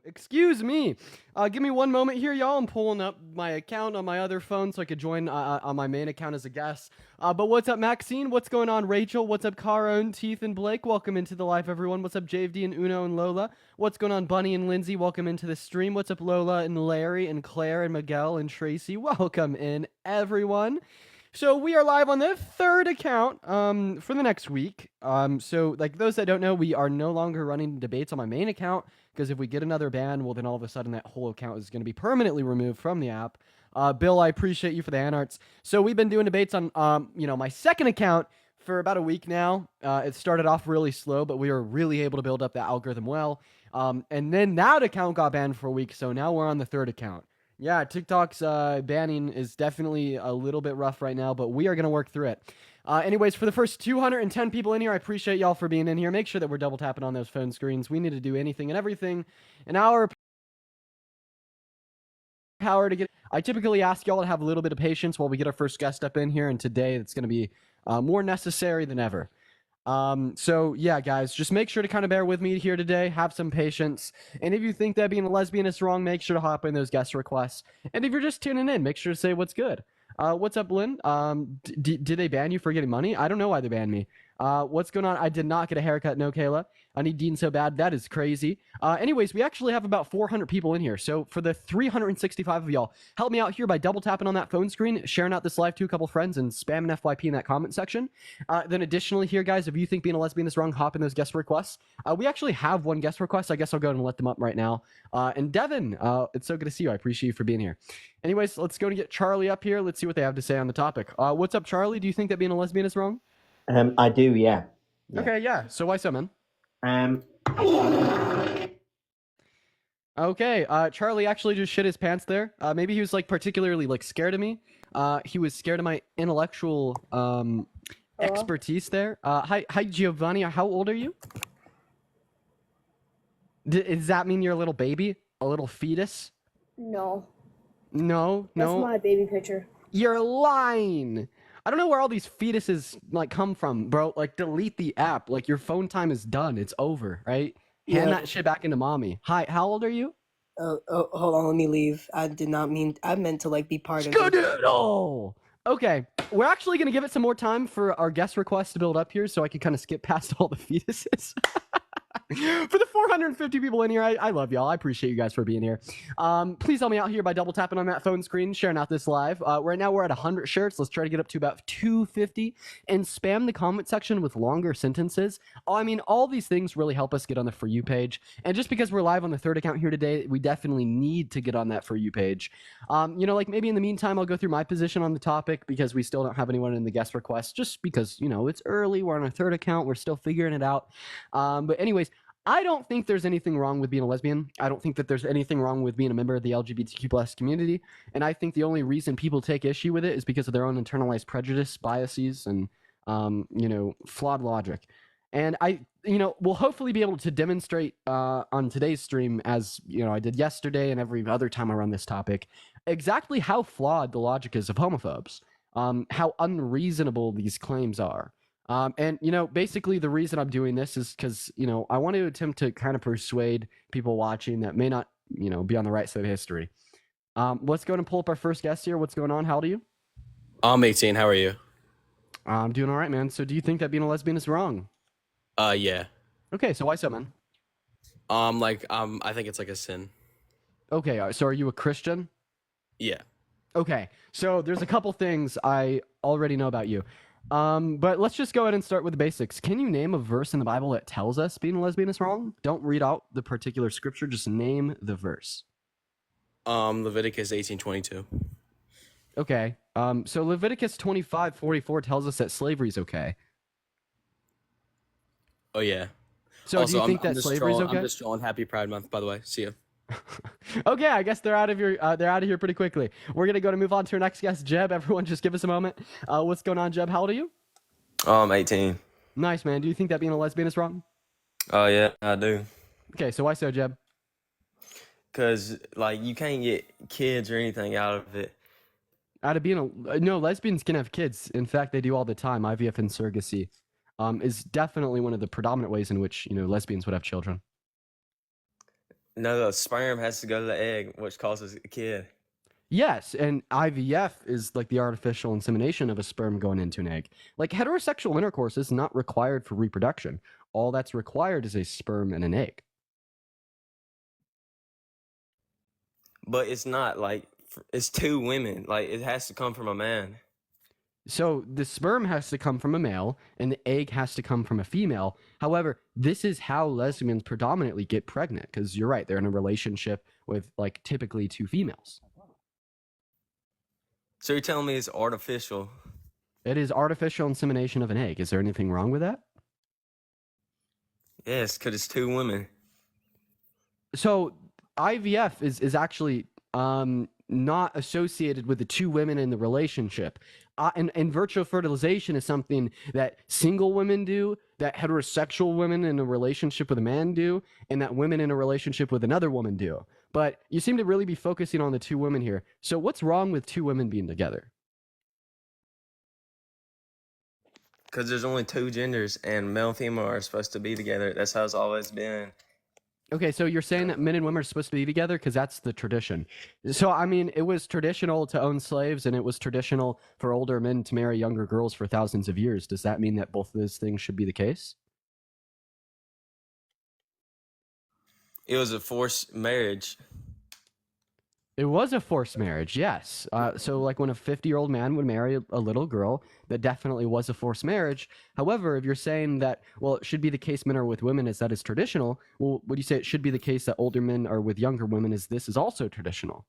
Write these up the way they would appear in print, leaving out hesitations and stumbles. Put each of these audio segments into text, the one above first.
Excuse me. Give me one moment here, y'all. I'm pulling up my account on my other phone so I could join on my main account as a guest. But what's up, Maxine? What's going on, Rachel? What's up, Caro, Teeth, and Blake? Welcome into the live, everyone. What's up, JFD and Uno and Lola? What's going on, Bunny and Lindsay? Welcome into the stream. What's up, Lola and Larry and Claire and Miguel and Tracy? Welcome in, everyone. So we are live on the third account for the next week. So like those that don't know, we are no longer running debates on my main account because if we get another ban, well then all of a sudden that whole account is going to be permanently removed from the app. Bill, I appreciate you for the anarts. So we've been doing debates on my second account for about a week now. It started off really slow, but we were really able to build up that algorithm well. And then that account got banned for a week, so now we're on the third account. Yeah, TikTok's banning is definitely a little bit rough right now, but we are going to work through it. Anyways, for the first 210 people in here, I appreciate y'all for being in here. Make sure that we're double tapping on those phone screens. We need to do anything and everything in our power to get. I typically ask y'all to have a little bit of patience while we get our first guest up in here, and today it's going to be more necessary than ever. So yeah, guys, just make sure to kind of bear with me here today. Have some patience. And if you think that being a lesbian is wrong, make sure to hop in those guest requests. And if you're just tuning in, make sure to say what's good. What's up, Lynn? Did they ban you for getting money? I don't know why they banned me. What's going on? I did not get a haircut. No, Kayla. I need Dean so bad. That is crazy. Anyways, we actually have about 400 people in here. So for the 365 of y'all, help me out here by double tapping on that phone screen, sharing out this live to a couple friends, and spamming FYP in that comment section. Then additionally here, guys, if you think being a lesbian is wrong, hop in those guest requests. We actually have one guest request. I guess I'll go ahead and let them up right now. And Devin, it's so good to see you. I appreciate you for being here. Anyways, let's go and get Charlie up here. Let's see what they have to say on the topic. What's up, Charlie? Do you think that being a lesbian is wrong? I do, yeah. Okay, yeah. So why so, man? Okay, Charlie actually just shit his pants there. Maybe he was like particularly like scared of me. He was scared of my intellectual expertise there. Hi Giovanni. How old are you? Does that mean you're a little baby? A little fetus? No. No. That's my baby picture. You're lying. I don't know where all these fetuses like come from, bro. Like delete the app. Like your phone time is done. It's over, right? Hand that shit back into mommy. Hi, how old are you? Hold on, let me leave. I did not mean. I meant to like be part of it. Skedoodle! Okay, we're actually gonna give it some more time for our guest requests to build up here, so I can kind of skip past all the fetuses. For the 450 people in here, I love y'all. I appreciate you guys for being here. Please help me out here by double tapping on that phone screen, sharing out this live. Right now we're at 100 shirts. Let's try to get up to about 250 and spam the comment section with longer sentences. I mean, all these things really help us get on the For You page. And just because we're live on the third account here today, we definitely need to get on that For You page. Like maybe in the meantime, I'll go through my position on the topic because we still don't have anyone in the guest request, just because, it's early. We're on our third account. We're still figuring it out. But anyways, I don't think there's anything wrong with being a lesbian. I don't think that there's anything wrong with being a member of the LGBTQ+ community. And I think the only reason people take issue with it is because of their own internalized prejudice, biases, and, flawed logic. And we'll hopefully be able to demonstrate on today's stream, as, I did yesterday and every other time I run this topic, exactly how flawed the logic is of homophobes, how unreasonable these claims are. And basically the reason I'm doing this is because, I want to attempt to kind of persuade people watching that may not, be on the right side of history. Let's go and pull up our first guest here. What's going on? How old are you? I'm 18. How are you? I'm doing all right, man. So do you think that being a lesbian is wrong? Yeah. Okay, so why so, man? I think it's like a sin. Okay, so are you a Christian? Yeah. Okay, so there's a couple things I already know about you. But let's just go ahead and start with the basics. Can you name a verse in the Bible that tells us being a lesbian is wrong? Don't read out the particular scripture, just name the verse. Leviticus 18:22. Okay. So Leviticus 25:44 tells us that slavery is okay. Oh yeah. So also, do you think that slavery is okay? I'm just trolling. Happy Pride Month, by the way. See you. Okay, I guess they're out of here pretty quickly. We're gonna go to move on to our next guest, Jeb. Everyone, just give us a moment. What's going on, Jeb? How old are you? I'm 18. Nice, man. Do you think that being a lesbian is wrong? Oh yeah, I do. Okay, so why so, Jeb? Cause you can't get kids or anything out of it. Out of being no, lesbians can have kids. In fact, they do all the time. IVF and surrogacy is definitely one of the predominant ways in which lesbians would have children. No, the sperm has to go to the egg, which causes a kid. Yes, and IVF is like the artificial insemination of a sperm going into an egg. Like heterosexual intercourse is not required for reproduction. All that's required is a sperm and an egg. But it's not like it's two women. Like it has to come from a man. So the sperm has to come from a male and the egg has to come from a female. However, this is how lesbians predominantly get pregnant because you're right, they're in a relationship with like typically two females. So you're telling me it's artificial? It is artificial insemination of an egg. Is there anything wrong with that? Yes, because it's two women. So IVF is actually not associated with the two women in the relationship. And virtual fertilization is something that single women do, that heterosexual women in a relationship with a man do, and that women in a relationship with another woman do. But you seem to really be focusing on the two women here. So what's wrong with two women being together? Because there's only two genders, and male and female are supposed to be together. That's how it's always been. Okay, so you're saying that men and women are supposed to be together because that's the tradition. So, I mean, it was traditional to own slaves and it was traditional for older men to marry younger girls for thousands of years. Does that mean that both of those things should be the case? It was a forced marriage. It was a forced marriage, yes. So, like when a 50-year-old man would marry a little girl, that definitely was a forced marriage. However, if you're saying that, well, it should be the case men are with women as that is traditional, well, would you say it should be the case that older men are with younger women as this is also traditional?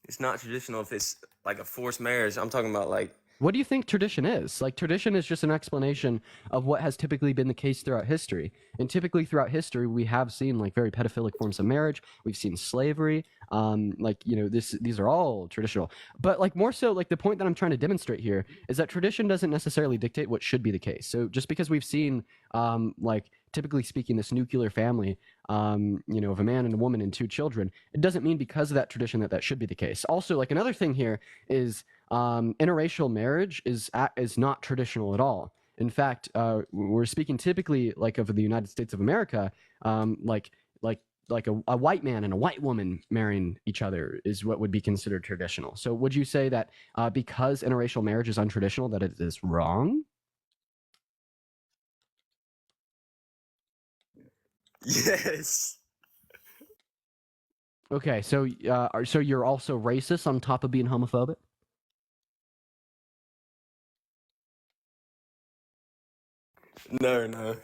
It's not traditional if it's like a forced marriage. I'm talking about like What do you think tradition is? Like, tradition is just an explanation of what has typically been the case throughout history. And typically throughout history, we have seen like very pedophilic forms of marriage. We've seen slavery. These are all traditional. But like more so, like the point that I'm trying to demonstrate here is that tradition doesn't necessarily dictate what should be the case. So just because we've seen, typically speaking, this nuclear family, of a man and a woman and two children, it doesn't mean because of that tradition that that should be the case. Also, like another thing here is interracial marriage is not traditional at all. In fact, we're speaking typically like of the United States of America, like a white man and a white woman marrying each other is what would be considered traditional. So would you say that because interracial marriage is untraditional, that it is wrong? yes. Okay, so so you're also racist on top of being homophobic? No.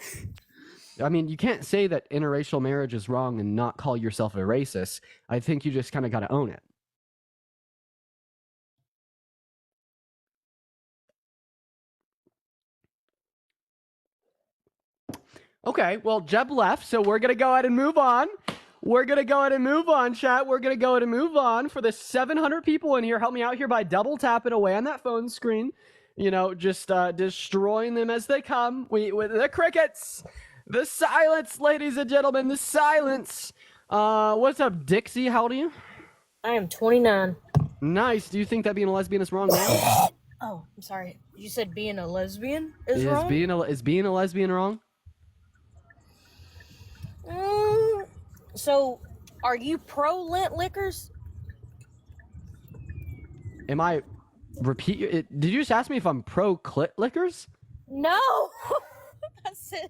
I mean, you can't say that interracial marriage is wrong and not call yourself a racist. I think you just kind of got to own it. Okay, well, Jeb left, so we're going to go ahead and move on. We're going to go ahead and move on, chat. We're going to go ahead and move on. For the 700 people in here, help me out here by double tapping away on that phone screen. Just destroying them as they come. With the crickets. The silence, ladies and gentlemen, the silence. What's up, Dixie? How old are you? I am 29. Nice. Do you think that being a lesbian is wrong, man? Oh, I'm sorry. You said being a lesbian is Is wrong? being a lesbian wrong? So, are you pro lint liquors? Am I repeat it? Did you just ask me if I'm pro clit liquors? No! I said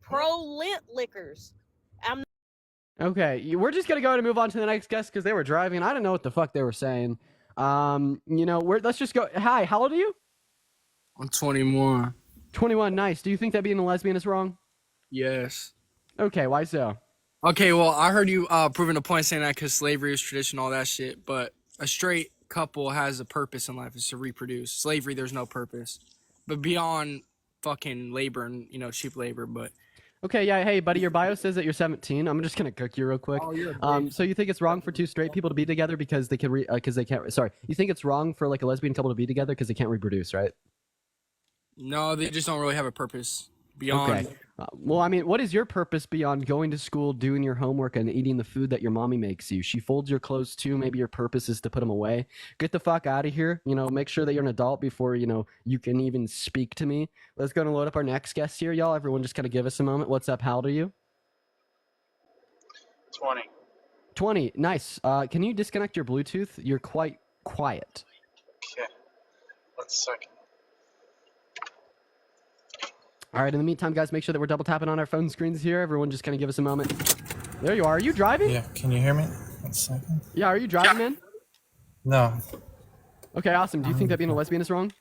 pro lint liquors. Okay, we're just gonna go ahead and move on to the next guest because they were driving. I didn't know what the fuck they were saying. Let's just go. Hi, how old are you? I'm 21. 21. Nice. Do you think that being a lesbian is wrong? Yes. Okay, why so? Okay, well, I heard you proving a point saying that because slavery is tradition, all that shit. But a straight couple has a purpose in life, is to reproduce. Slavery, there's no purpose. But beyond fucking labor and, cheap labor, but... Okay, yeah, hey, buddy, your bio says that you're 17. I'm just gonna cook you real quick. Oh, you're a bitch. So you think it's wrong for two straight people to be together because they can Sorry, you think it's wrong for like a lesbian couple to be together because they can't reproduce, right? No, they just don't really have a purpose beyond... Okay. Well, I mean, what is your purpose beyond going to school, doing your homework, and eating the food that your mommy makes you? She folds your clothes too. Maybe your purpose is to put them away. Get the fuck out of here. Make sure that you're an adult before, you can even speak to me. Let's go and load up our next guest here, y'all. Everyone just kind of give us a moment. What's up? How old are you? 20. 20. Nice. Can you disconnect your Bluetooth? You're quite quiet. Okay. 1 second. All right. In the meantime, guys, make sure that we're double tapping on our phone screens here. Everyone just kind of give us a moment. There you are. Are you driving? Yeah, can you hear me? 1 second. Yeah, are you driving, man? No, Okay, awesome. Do you think that being a lesbian is wrong?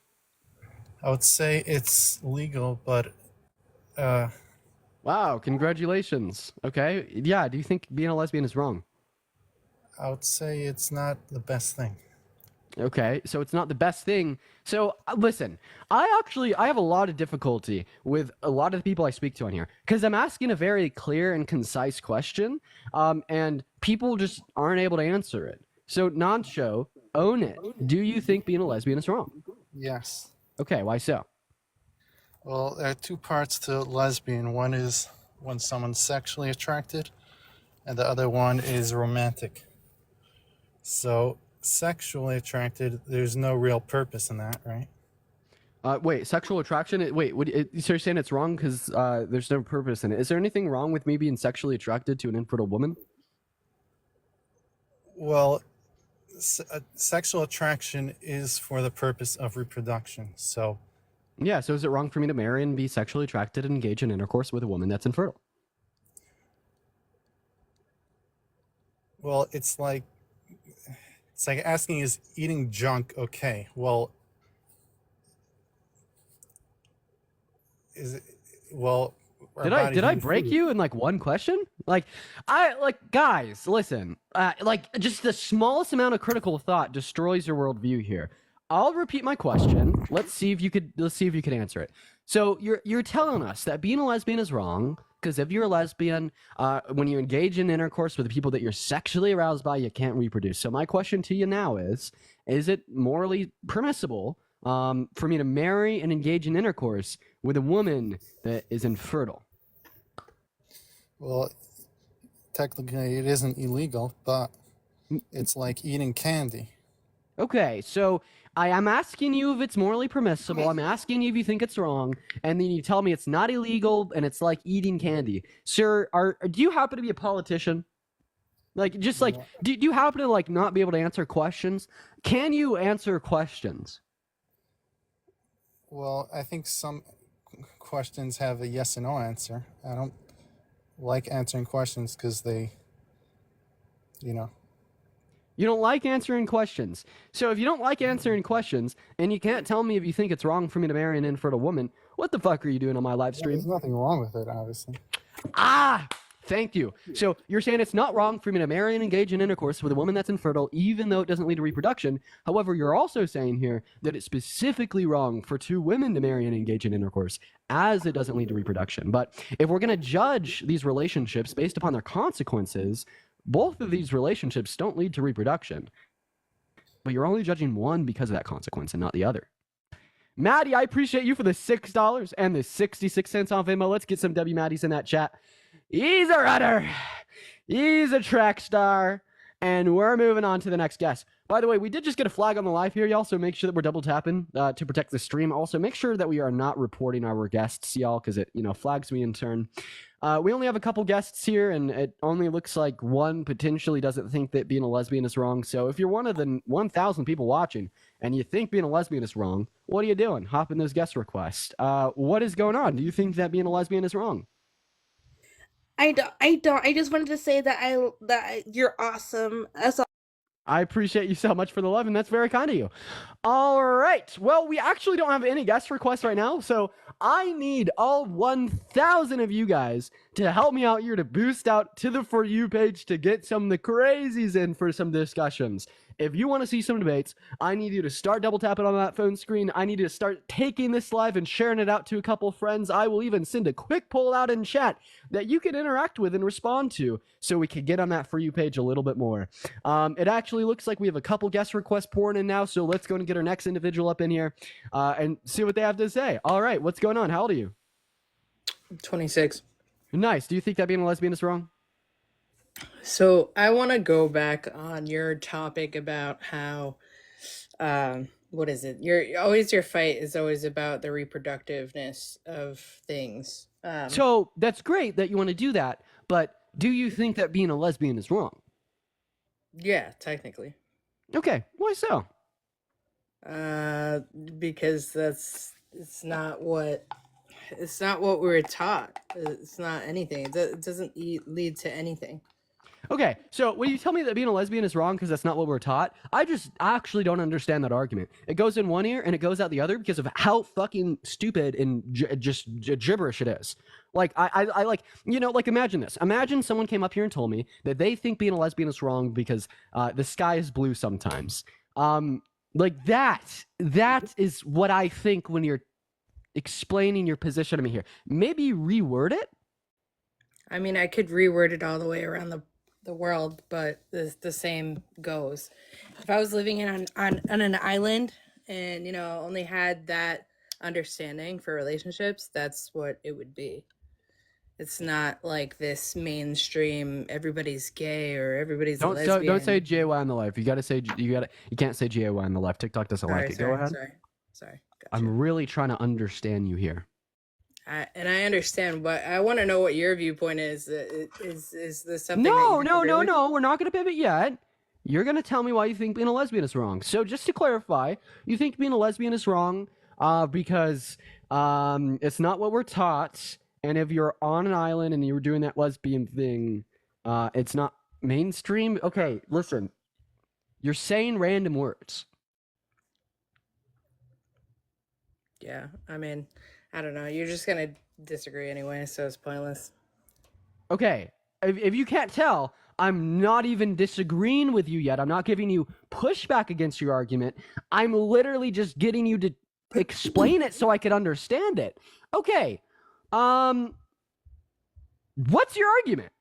I would say it's legal, but Wow, congratulations. Okay. Yeah, do you think being a lesbian is wrong? I would say it's not the best thing. Okay, so it's not the best thing. So listen, I have a lot of difficulty with a lot of the people I speak to on here because I'm asking a very clear and concise question, and people just aren't able to answer it. So Nacho, own it. Do you think being a lesbian is wrong? Yes. Okay, why so? Well, there are 2 parts to lesbian. One is when someone's sexually attracted, and the other one is romantic. So, sexually attracted, there's no real purpose in that, right? Wait, sexual attraction? So you're saying it's wrong because there's no purpose in it. Is there anything wrong with me being sexually attracted to an infertile woman? Well, sexual attraction is for the purpose of reproduction. So, Yeah, so is it wrong for me to marry and be sexually attracted and engage in intercourse with a woman that's infertile? well, it's like asking, is eating junk okay? Well, is it, well, our Did I bodies need break food. you in like one question? Guys, listen. Just the smallest amount of critical thought destroys your worldview here. I'll repeat my question. Let's see if you could answer it. So you're telling us that being a lesbian is wrong because if you're a lesbian, when you engage in intercourse with the people that you're sexually aroused by, you can't reproduce. So my question to you now is it morally permissible for me to marry and engage in intercourse with a woman that is infertile? Well, technically it isn't illegal, but it's like eating candy. Okay, so I am asking you if it's morally permissible. I'm asking you if you think it's wrong, and then you tell me it's not illegal and it's like eating candy. Sir, do you happen to be a politician? Do you happen to not be able to answer questions? Can you answer questions? Well, I think some questions have a yes and no answer. I don't like answering questions because they, you know. You don't like answering questions. So if you don't like answering questions, and you can't tell me if you think it's wrong for me to marry an infertile woman, what the fuck are you doing on my live stream? There's nothing wrong with it, obviously. Thank you. So you're saying it's not wrong for me to marry and engage in intercourse with a woman that's infertile, even though it doesn't lead to reproduction. However, you're also saying here that it's specifically wrong for 2 women to marry and engage in intercourse, as it doesn't lead to reproduction. But if we're going to judge these relationships based upon their consequences, both of these relationships don't lead to reproduction. But you're only judging one because of that consequence and not the other. Maddie, I appreciate you for the $6 and the 66 cents on Venmo. Let's get some W Maddies in that chat. He's a runner. He's a track star. And we're moving on to the next guest. By the way, we did just get a flag on the live here, y'all, so make sure that we're double tapping to protect the stream. Also, make sure that we are not reporting our guests, y'all, because it, flags me in turn. We only have a couple guests here, and it only looks like one potentially doesn't think that being a lesbian is wrong. So if you're one of the 1,000 people watching and you think being a lesbian is wrong, what are you doing? Hop in those guest requests. What is going on? Do you think that being a lesbian is wrong? I don't. I just wanted to say that you're awesome. That's all. I appreciate you so much for the love, and that's very kind of you. All right. Well, we actually don't have any guest requests right now, so I need all 1,000 of you guys to help me out here to boost out to the For You page to get some of the crazies in for some discussions. If you want to see some debates, I need you to start double tapping on that phone screen. I need you to start taking this live and sharing it out to a couple friends. I will even send a quick poll out in chat that you can interact with and respond to so we can get on that For You page a little bit more. It actually looks like we have a couple guest requests pouring in now, so let's go and get our next individual up in here and see what they have to say. All right, what's going on? How old are you? 26. Nice. Do you think that being a lesbian is wrong? So I want to go back on your topic about how, what is it? Your fight is always about the reproductiveness of things. So that's great that you want to do that, but do you think that being a lesbian is wrong? Yeah, technically. Okay, why so? Because it's not what we were taught. It's not anything. It doesn't lead to anything. Okay, so when you tell me that being a lesbian is wrong because that's not what we're taught, I actually don't understand that argument. It goes in one ear and it goes out the other because of how fucking stupid and just gibberish it is. Like, I like, like, imagine this. Imagine someone came up here and told me that they think being a lesbian is wrong because the sky is blue sometimes. Like, that is what I think when you're explaining your position to me here. Maybe reword it? I mean, I could reword it all the way around the world, but the same goes. If I was living on an island and only had that understanding for relationships, that's what it would be. It's not like this mainstream everybody's gay or everybody's lesbian. Don't say GAY on the left. You can't say GAY on the left. TikTok doesn't like it. Go ahead. Sorry. Gotcha. I'm really trying to understand you here. And I understand, but I want to know what your viewpoint is. Is this something? No. We're not going to pivot yet. You're going to tell me why you think being a lesbian is wrong. So just to clarify, you think being a lesbian is wrong because it's not what we're taught, and if you're on an island and you're doing that lesbian thing, it's not mainstream. Okay, listen. You're saying random words. Yeah, I mean, I don't know. You're just going to disagree anyway, so it's pointless. Okay, if you can't tell, I'm not even disagreeing with you yet. I'm not giving you pushback against your argument. I'm literally just getting you to explain it so I could understand it. Okay, what's your argument?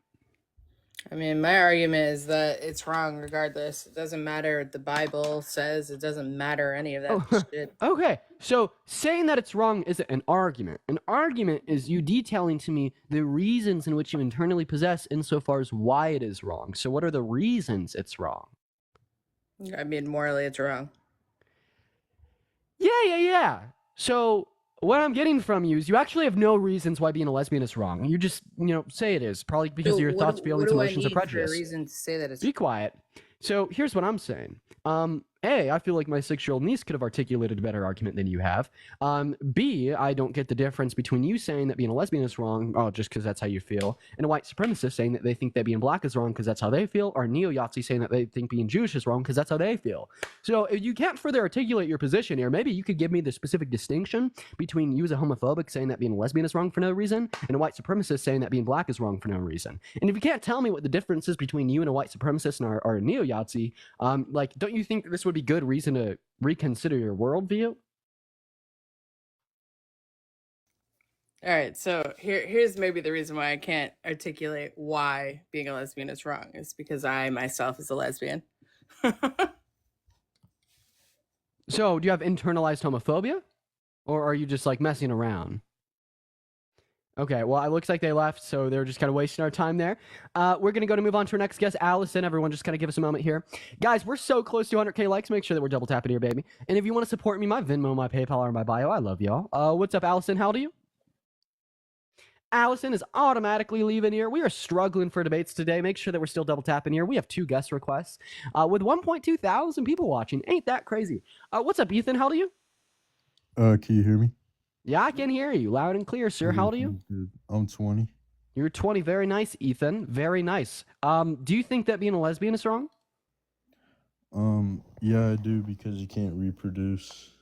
I mean, my argument is that it's wrong regardless. It doesn't matter what the Bible says. It doesn't matter any of that shit. Okay, so saying that it's wrong isn't an argument. An argument is you detailing to me the reasons in which you internally possess insofar as why it is wrong. So what are the reasons it's wrong? I mean, morally, it's wrong. Yeah. So what I'm getting from you is you actually have no reasons why being a lesbian is wrong. You just, say it is, probably because of your thoughts, feelings, emotions, or prejudice. For a reason to say that it's Be quiet. So here's what I'm saying. A, I feel like my 6-year-old niece could have articulated a better argument than you have. B, I don't get the difference between you saying that being a lesbian is wrong, just because that's how you feel, and a white supremacist saying that they think that being black is wrong because that's how they feel, or a neo-Yahtzee saying that they think being Jewish is wrong because that's how they feel. So if you can't further articulate your position here, maybe you could give me the specific distinction between you as a homophobic saying that being a lesbian is wrong for no reason, and a white supremacist saying that being black is wrong for no reason. And if you can't tell me what the difference is between you and a white supremacist or a neo-Yahtzee, don't you think this would be good reason to reconsider your worldview? All right, so here's maybe the reason why I can't articulate why being a lesbian is wrong. It's because I myself is a lesbian. So, do you have internalized homophobia? Or are you just, messing around? Okay, well, it looks like they left, so they're just kind of wasting our time there. We're going to move on to our next guest, Allison. Everyone just kind of give us a moment here. Guys, we're so close to 100K likes. Make sure that we're double tapping here, baby. And if you want to support me, my Venmo, my PayPal, or my bio, I love y'all. What's up, Allison? How old are you? Allison is automatically leaving here. We are struggling for debates today. Make sure that we're still double tapping here. We have 2 guest requests with 1.2 thousand people watching. Ain't that crazy? What's up, Ethan? How old are you? Can you hear me? Yeah, I can hear you loud and clear, sir. How old are you? I'm 20. You're 20. Very nice, Ethan. Very nice. Do you think that being a lesbian is wrong? Yeah, I do, because you can't reproduce.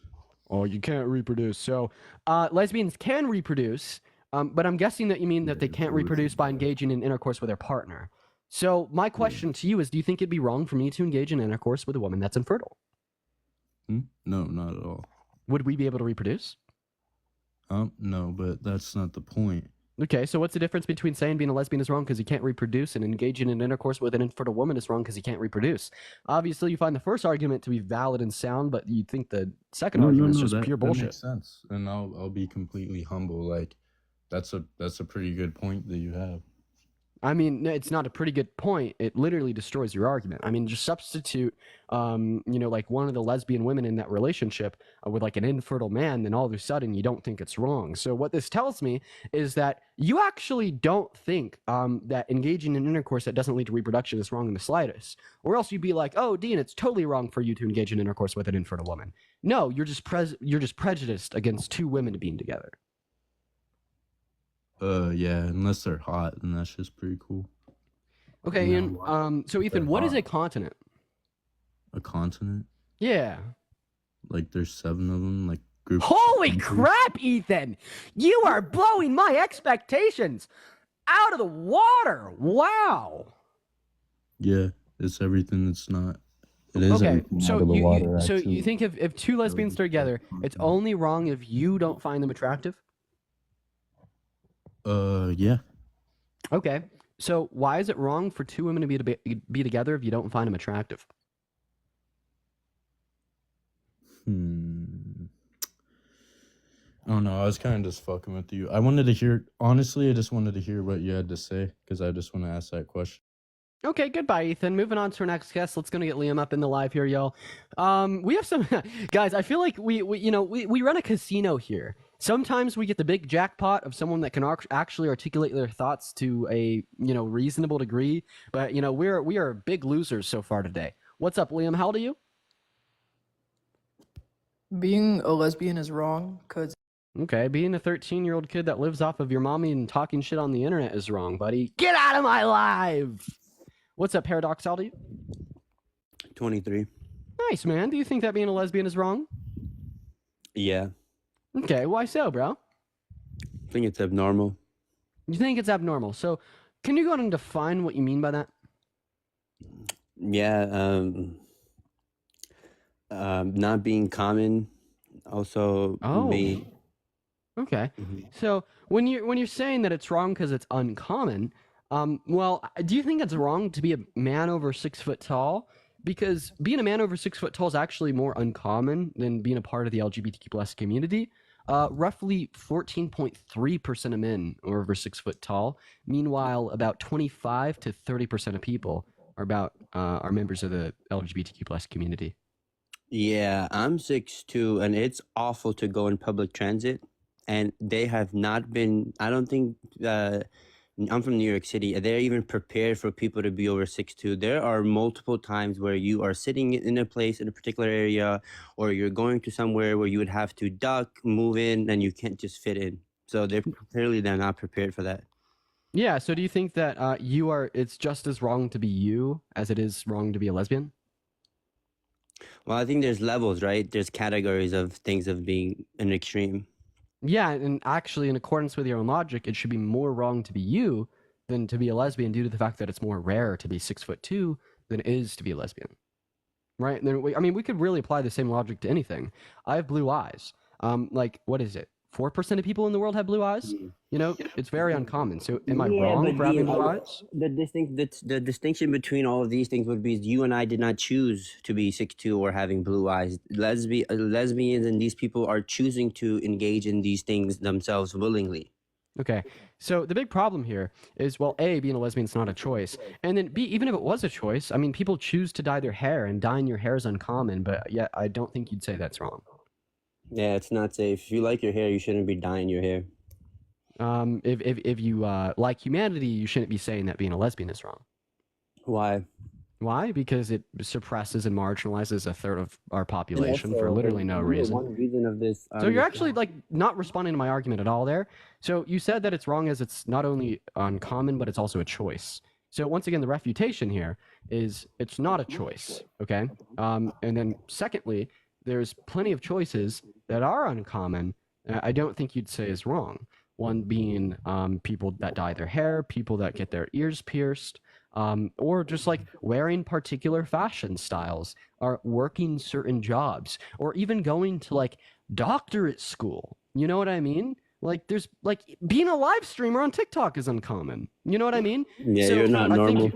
Oh, you can't reproduce. So, lesbians can reproduce, but I'm guessing that you mean that they can't reproduce by engaging in intercourse with their partner. So, my question to you is, do you think it'd be wrong for me to engage in intercourse with a woman that's infertile? No, not at all. Would we be able to reproduce? No, but that's not the point. Okay, so what's the difference between saying being a lesbian is wrong because you can't reproduce and engaging in intercourse with an infertile woman is wrong because you can't reproduce? Obviously, you find the first argument to be valid and sound, but you think the second argument is just pure bullshit. That makes sense, and I'll be completely humble. Like, that's a pretty good point that you have. I mean, it's not a pretty good point. It literally destroys your argument. I mean, just substitute, like one of the lesbian women in that relationship with like an infertile man, then all of a sudden you don't think it's wrong. So what this tells me is that you actually don't think that engaging in intercourse that doesn't lead to reproduction is wrong in the slightest. Or else you'd be like, oh, Dean, it's totally wrong for you to engage in intercourse with an infertile woman. No, you're just prejudiced against two women being together. Yeah, unless they're hot, then that's just pretty cool. Okay, Yeah. Ian. So Ethan, what is a continent? A continent? Yeah. Like there's 7 of them, like groups. Holy of countries. crap, Ethan! You are blowing my expectations out of the water. Wow. Yeah, it's everything that's not. It is Okay, everything so out of the water, so actually. you think if two lesbians are together, it's only wrong if you don't find them attractive? Yeah. Okay. So why is it wrong for two women to be together if you don't find them attractive? I don't know. I was kind of just fucking with you. I wanted to hear. Honestly, I just wanted to hear what you had to say because I just want to ask that question. Okay, goodbye, Ethan. Moving on to our next guest. Let's gonna get Liam up in the live here, y'all. We have some guys. I feel like we run a casino here. Sometimes we get the big jackpot of someone that can actually articulate their thoughts to a reasonable degree. But we are big losers so far today. What's up, Liam? How old are you? Being a lesbian is wrong because Okay, being a 13-year-old kid that lives off of your mommy and talking shit on the internet is wrong, buddy. Get out of my live! What's up, Paradox? How old are you? 23. Nice, man. Do you think that being a lesbian is wrong? Yeah. Okay, why so, bro? I think it's abnormal. You think it's abnormal. So, can you go ahead and define what you mean by that? Yeah. Not being common. Also, me. Okay. So, when you're saying that it's wrong because it's uncommon, well, do you think it's wrong to be a man over 6 foot tall? Because being a man over 6 foot tall is actually more uncommon than being a part of the LGBTQ plus community. Roughly 14.3% of men are over 6 foot tall. Meanwhile, about 25 to 30% of people are members of the LGBTQ plus community. Yeah, I'm 6'2", and it's awful to go in public transit. And they have not been. I don't think. I'm from New York City. They're even prepared for people to be over 6'2". There are multiple times where you are sitting in a place in a particular area, or you're going to somewhere where you would have to duck, move in, and you can't just fit in. So they're not prepared for that. Yeah. So do you think that it's just as wrong to be you as it is wrong to be a lesbian? Well, I think there's levels, right? There's categories of things of being an extreme. Yeah, and actually, in accordance with your own logic, it should be more wrong to be you than to be a lesbian due to the fact that it's more rare to be 6'2" than it is to be a lesbian. Right? And then we could really apply the same logic to anything. I have blue eyes. What is it? 4% of people in the world have blue eyes? It's very uncommon. So am I wrong for having blue eyes? The distinction between all of these things would be you and I did not choose to be 6'2" or having blue eyes. Lesbians and these people are choosing to engage in these things themselves willingly. Okay, so the big problem here is, well, A, being a lesbian is not a choice. And then B, even if it was a choice, I mean, people choose to dye their hair, and dyeing your hair is uncommon, but yet I don't think you'd say that's wrong. Yeah, it's not safe. If you like your hair, you shouldn't be dyeing your hair. If you like humanity, you shouldn't be saying that being a lesbian is wrong. Why? Why? Because it suppresses and marginalizes a third of our population for literally no reason. One reason of this. So you're actually not responding to my argument at all there. So you said that it's wrong as it's not only uncommon, but it's also a choice. So once again, the refutation here is it's not a choice. Okay. And then secondly, there's plenty of choices that are uncommon. I don't think you'd say is wrong. One being people that dye their hair, people that get their ears pierced, or just like wearing particular fashion styles, or working certain jobs, or even going to like doctorate school. You know what I mean? Like there's like being a live streamer on TikTok is uncommon. You know what I mean? Yeah, So you're not normal.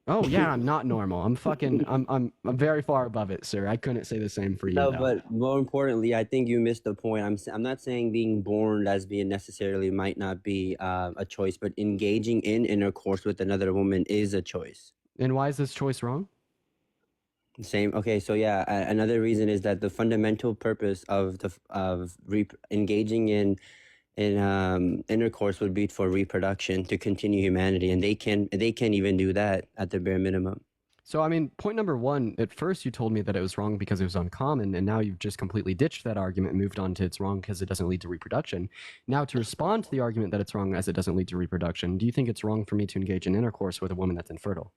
Oh yeah, I'm not normal. I'm fucking. I'm very far above it, sir. I couldn't say the same for you No, though. but more importantly, I think you missed the point. I'm not saying being born lesbian necessarily might not be a choice, but engaging in intercourse with another woman is a choice. And why is this choice wrong? Same. Okay, so yeah, another reason is that the fundamental purpose of engaging in intercourse would be for reproduction to continue humanity, and they can't even do that at the bare minimum. So, I mean, point number one, at first you told me that it was wrong because it was uncommon, and now you've just completely ditched that argument and moved on to it's wrong because it doesn't lead to reproduction. Now, to respond to the argument that it's wrong as it doesn't lead to reproduction, do you think it's wrong for me to engage in intercourse with a woman that's infertile?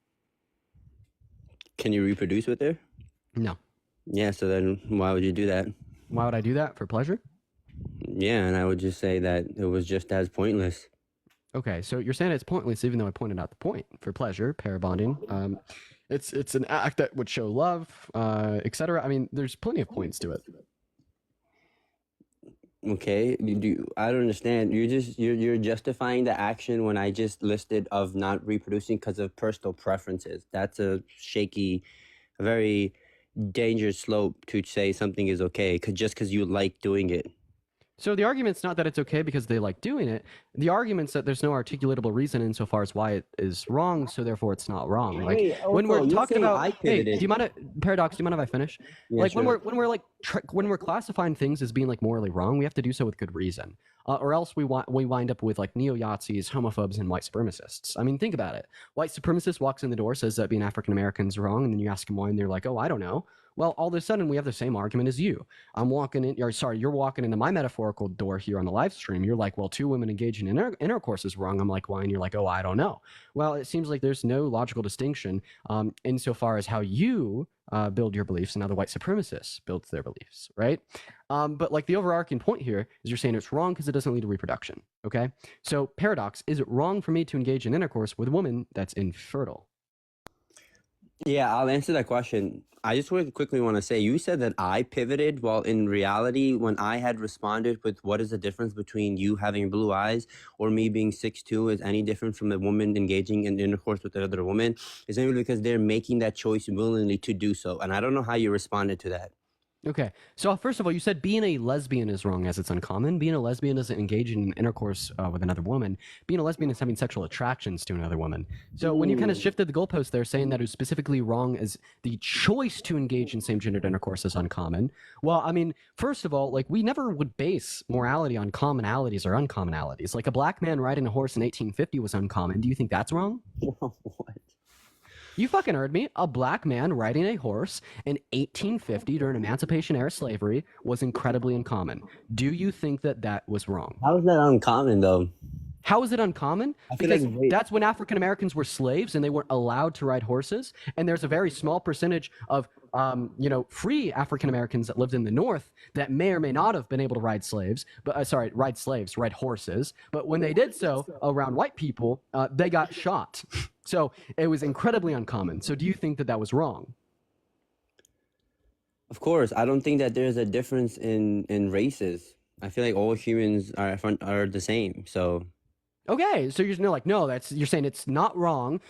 Can you reproduce with her? No. Yeah, so then why would you do that? Why would I do that? For pleasure? Yeah, and I would just say that it was just as pointless. Okay, so you're saying it's pointless, even though I pointed out the point. For pleasure, pair bonding. It's an act that would show love, etc. I mean, there's plenty of points to it. Okay, I don't understand. You're justifying the action when I just listed of not reproducing because of personal preferences. That's a shaky, a very dangerous slope to say something is okay just because you like doing it. So the argument's not that it's okay because they like doing it. The argument's that there's no articulatable reason insofar as why it is wrong, so therefore it's not wrong. Like Hey, when we're you're talking saying about, I hey, do pivoted. you mind? Paradox, do you mind if I finish? Yeah, Like sure. when we're classifying things as being like morally wrong, we have to do so with good reason, or else we wind up with like neo-Yazis, homophobes, and white supremacists. I mean, think about it. White supremacist walks in the door, says that being African American is wrong, and then you ask him why, and they're like, oh, I don't know. Well, all of a sudden we have the same argument as you. You're walking into my metaphorical door here on the live stream. You're like, well, two women engaging in intercourse is wrong. I'm like, why? And you're like, oh, I don't know. Well, it seems like there's no logical distinction insofar as how you build your beliefs and how the white supremacists build their beliefs, right? But like the overarching point here is you're saying it's wrong because it doesn't lead to reproduction, okay? So paradox, is it wrong for me to engage in intercourse with a woman that's infertile? Yeah, I'll answer that question. I just quickly want to say, you said that I pivoted, while in reality, when I had responded with what is the difference between you having blue eyes or me being 6'2" is any different from a woman engaging in intercourse with another woman, is simply because they're making that choice willingly to do so. And I don't know how you responded to that. Okay, so first of all, you said being a lesbian is wrong as it's uncommon. Being a lesbian isn't engaging in intercourse with another woman. Being a lesbian is having sexual attractions to another woman. So when you kind of shifted the goalpost there, saying that it was specifically wrong as the choice to engage in same-gendered intercourse is uncommon. Well, I mean, first of all, like we never would base morality on commonalities or uncommonalities. Like a black man riding a horse in 1850 was uncommon. Do you think that's wrong? What? You fucking heard me. A black man riding a horse in 1850 during Emancipation era slavery was incredibly uncommon. Do you think that that was wrong? How is that uncommon, though? How is it uncommon? I feel Because like that's when African Americans were slaves and they weren't allowed to ride horses. And there's a very small percentage of, free African Americans that lived in the North that may or may not have been able to ride ride horses. But when they did so around white people, they got shot. So it was incredibly uncommon. So do you think that that was wrong? Of course, I don't think that there's a difference in races. I feel like all humans are the same. So Okay, so you're like, no, you're saying it's not wrong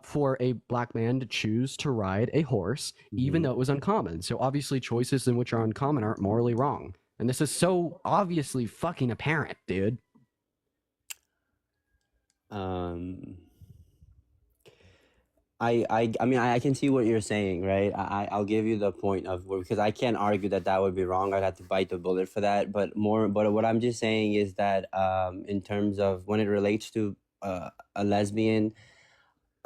for a black man to choose to ride a horse, even though it was uncommon. So obviously, choices in which are uncommon aren't morally wrong, and this is so obviously fucking apparent, dude. I mean, I can see what you're saying, right? I'll give you the point of because I can't argue that that would be wrong. I'd have to bite the bullet for that. But what I'm just saying is that in terms of when it relates to a lesbian,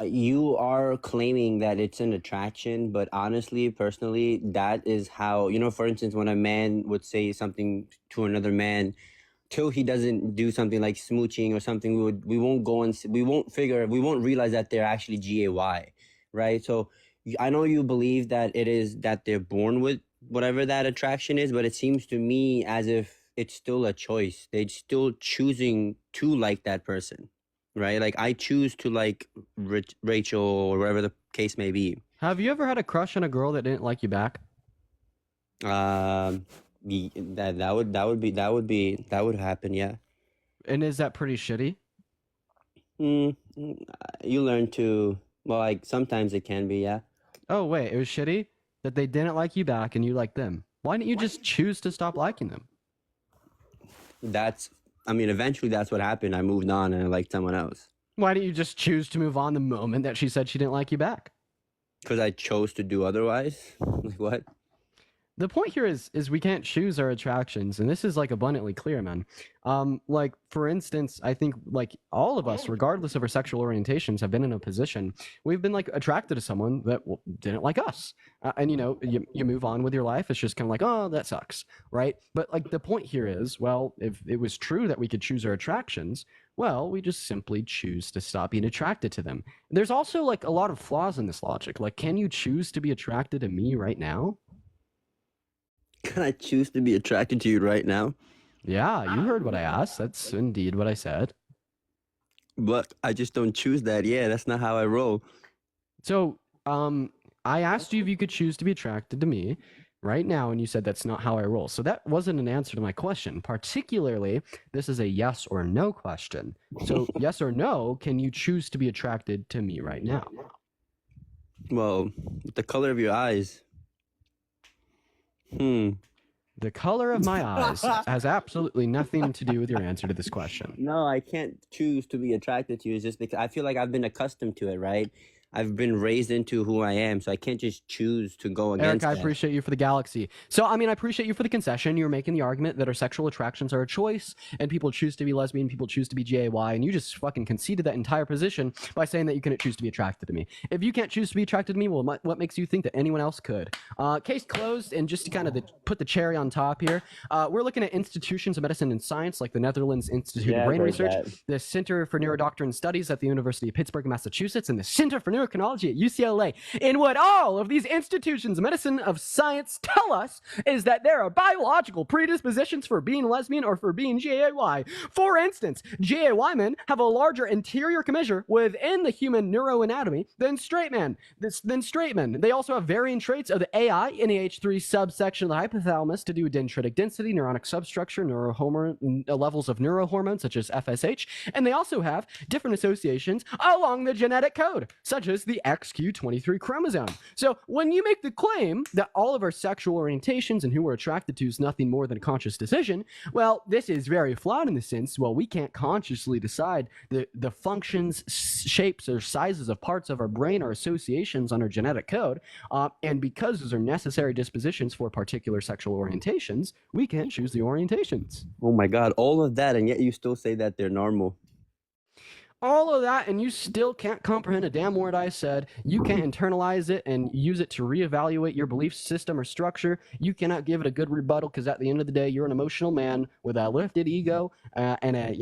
you are claiming that it's an attraction, but honestly, personally, that is how, for instance, when a man would say something to another man, till he doesn't do something like smooching or something, we won't realize that they're actually gay, right? So I know you believe that it is that they're born with whatever that attraction is, but it seems to me as if it's still a choice. They're still choosing to like that person, right? Like I choose to like Rachel or whatever the case may be. Have you ever had a crush on a girl that didn't like you back? That would happen, yeah. And is that pretty shitty? You learn to Well, like sometimes it can be, yeah. Oh, wait, it was shitty that they didn't like you back and you liked them. Why didn't you just choose to stop liking them? I mean, eventually that's what happened. I moved on and I liked someone else. Why didn't you just choose to move on the moment that she said she didn't like you back? Because I chose to do otherwise. Like, what? The point here is we can't choose our attractions, and this is like abundantly clear, man. Like for instance, I think like all of us, regardless of our sexual orientations, have been in a position we've been like attracted to someone that didn't like us, and you know you move on with your life. It's just kind of like, oh, that sucks, right? But like the point here is, well, if it was true that we could choose our attractions, well, we just simply choose to stop being attracted to them. There's also like a lot of flaws in this logic. Like, can you choose to be attracted to me right now? Can I choose to be attracted to you right now? Yeah, you heard what I asked. That's indeed what I said. But I just don't choose that. Yeah, that's not how I roll. So, I asked you if you could choose to be attracted to me right now, and you said that's not how I roll. So that wasn't an answer to my question. Particularly, this is a yes or no question. So, yes or no, can you choose to be attracted to me right now? Well, the color of your eyes. The color of my eyes has absolutely nothing to do with your answer to this question. No, I can't choose to be attracted to you. It's just because I feel like I've been accustomed to it, right? I've been raised into who I am, so I can't just choose to go against Eric, I that. appreciate you for the galaxy. So, I mean, I appreciate you for the concession. You're making the argument that our sexual attractions are a choice, and people choose to be lesbian, people choose to be gay, and you just fucking conceded that entire position by saying that you couldn't choose to be attracted to me. If you can't choose to be attracted to me, well, what makes you think that anyone else could? Case closed, and just to kind of put the cherry on top here, we're looking at institutions of medicine and science like the Netherlands Institute of Brain Research, the Center for Neurodoctrine Studies at the University of Pittsburgh, Massachusetts, and the Center for Neurochronology at UCLA. And what all of these institutions of medicine of science tell us is that there are biological predispositions for being lesbian or for being GAY. For instance, GAY men have a larger anterior commissure within the human neuroanatomy than straight men. They also have varying traits of the AI NAH3 subsection of the hypothalamus to do with dendritic density, neuronic substructure, neurohormone levels of neurohormones such as FSH, and they also have different associations along the genetic code, such as the XQ23 chromosome. So when you make the claim that all of our sexual orientations and who we're attracted to is nothing more than a conscious decision, well, this is very flawed in the sense, well, we can't consciously decide the functions, shapes, or sizes of parts of our brain or associations on our genetic code, and because those are necessary dispositions for particular sexual orientations, we can't choose the orientations. Oh my God, all of that, and yet you still say that they're normal. All of that, and you still can't comprehend a damn word I said. You can't internalize it and use it to reevaluate your belief system or structure. You cannot give it a good rebuttal because at the end of the day, you're an emotional man with a lifted ego and a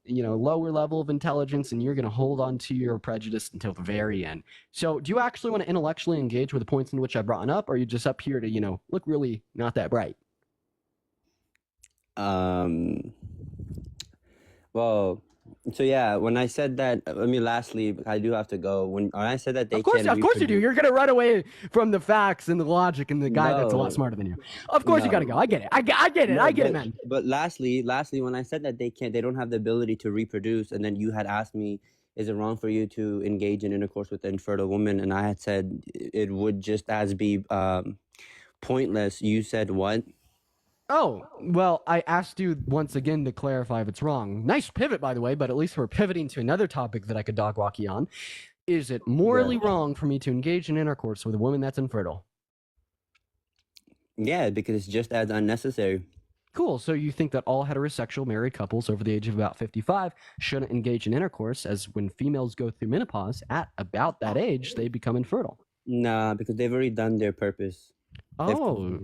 lower level of intelligence, and you're going to hold on to your prejudice until the very end. So, do you actually want to intellectually engage with the points in which I've brought up, or are you just up here to look really not that bright? Well. So yeah, when I said that, I mean, lastly, I do have to go. When I said that they of course you do. You're gonna run away from the facts and the logic and the guy that's a lot smarter than you. Of course you gotta go. I get it. I get it, man. But lastly, when I said that they don't have the ability to reproduce, and then you had asked me, is it wrong for you to engage in intercourse with an infertile woman? And I had said it would just as be pointless. You said what? Oh, well, I asked you once again to clarify if it's wrong. Nice pivot, by the way, but at least we're pivoting to another topic that I could dog walk you on. Is it morally wrong for me to engage in intercourse with a woman that's infertile? Yeah, because it's just as unnecessary. Cool. So you think that all heterosexual married couples over the age of about 55 shouldn't engage in intercourse, as when females go through menopause, at about that age, they become infertile? Nah, because they've already done their purpose. Oh,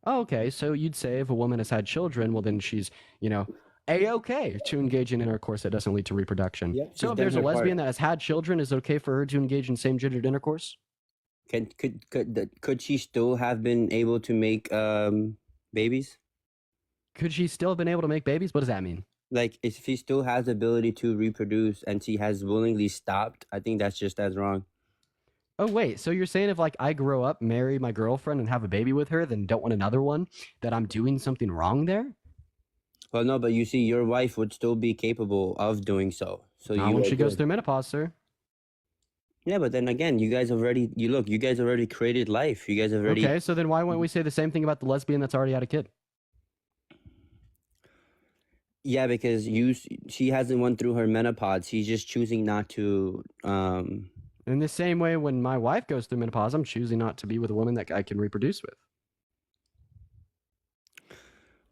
okay. So you'd say if a woman has had children, well, then she's, A-okay to engage in intercourse that doesn't lead to reproduction. Yep, so if there's a lesbian that has had children, is it okay for her to engage in same-gendered intercourse? Could she still have been able to make babies? Could she still have been able to make babies? What does that mean? Like, if she still has the ability to reproduce and she has willingly stopped, I think that's just as wrong. Oh, wait, so you're saying if, I grow up, marry my girlfriend, and have a baby with her, then don't want another one, that I'm doing something wrong there? Well, no, but you see, your wife would still be capable of doing so. So Not when she goes through menopause, sir. Yeah, but then again, you guys already created life. You guys already. Okay, so then why wouldn't we say the same thing about the lesbian that's already had a kid? Yeah, because she hasn't went through her menopause. She's just choosing not to. In the same way, when my wife goes through menopause, I'm choosing not to be with a woman that I can reproduce with.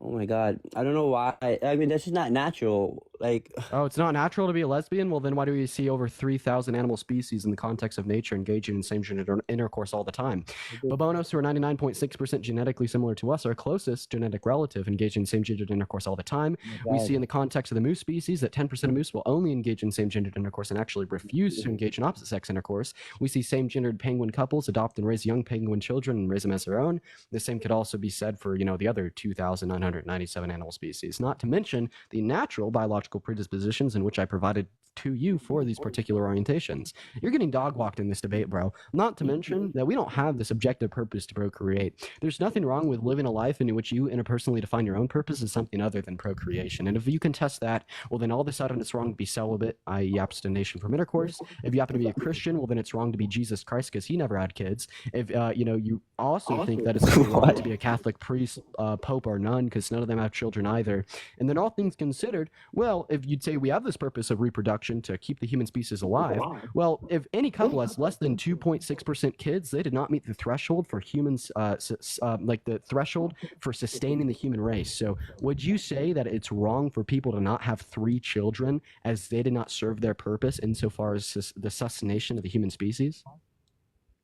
Oh my God, I don't know why. I mean, that's just not natural. Like, Oh, it's not natural to be a lesbian? Well, then why do we see over 3,000 animal species in the context of nature engaging in same-gender intercourse all the time? Babonos, who are 99.6% genetically similar to us, are our closest genetic relative engaging in same-gendered intercourse all the time. We see in the context of the moose species that 10% of moose will only engage in same-gendered intercourse and actually refuse to engage in opposite-sex intercourse. We see same-gendered penguin couples adopt and raise young penguin children and raise them as their own. The same could also be said for, the other 2,997 animal species, not to mention the natural biological predispositions in which I provided to you for these particular orientations. You're getting dog walked in this debate, bro. Not to mention that we don't have this objective purpose to procreate. There's nothing wrong with living a life in which you interpersonally define your own purpose as something other than procreation. And if you contest that, well, then all of a sudden it's wrong to be celibate, i.e., abstination from intercourse. If you happen to be a Christian, well, then it's wrong to be Jesus Christ because he never had kids. If you also think that it's wrong to be a Catholic priest, pope, or nun because none of them have children either. And then all things considered, well, if you'd say we have this purpose of reproduction to keep the human species alive, well, if any couple has less than 2.6% kids, they did not meet the threshold for humans, like the threshold for sustaining the human race. So would you say that it's wrong for people to not have 3 children as they did not serve their purpose insofar as the sustentation of the human species?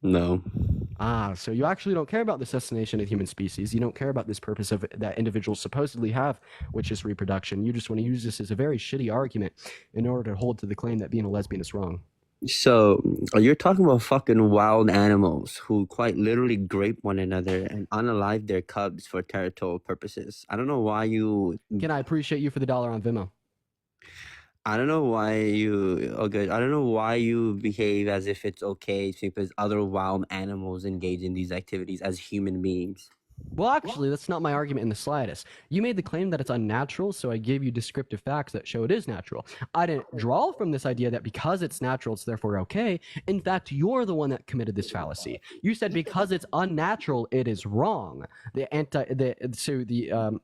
No. So you actually don't care about the sustentation of the human species. You don't care about this purpose of that individuals supposedly have, which is reproduction. You just want to use this as a very shitty argument in order to hold to the claim that being a lesbian is wrong. So you're talking about fucking wild animals who quite literally grape one another and unalive their cubs for territorial purposes. I don't know why you. Can I appreciate you for the dollar on Venmo? I don't know why you. Oh, good. I don't know why you behave as if it's okay because other wild animals engage in these activities as human beings. Well, actually, that's not my argument in the slightest. You made the claim that it's unnatural, so I gave you descriptive facts that show it is natural. I didn't draw from this idea that because it's natural, it's therefore okay. In fact, you're the one that committed this fallacy. You said because it's unnatural, it is wrong. The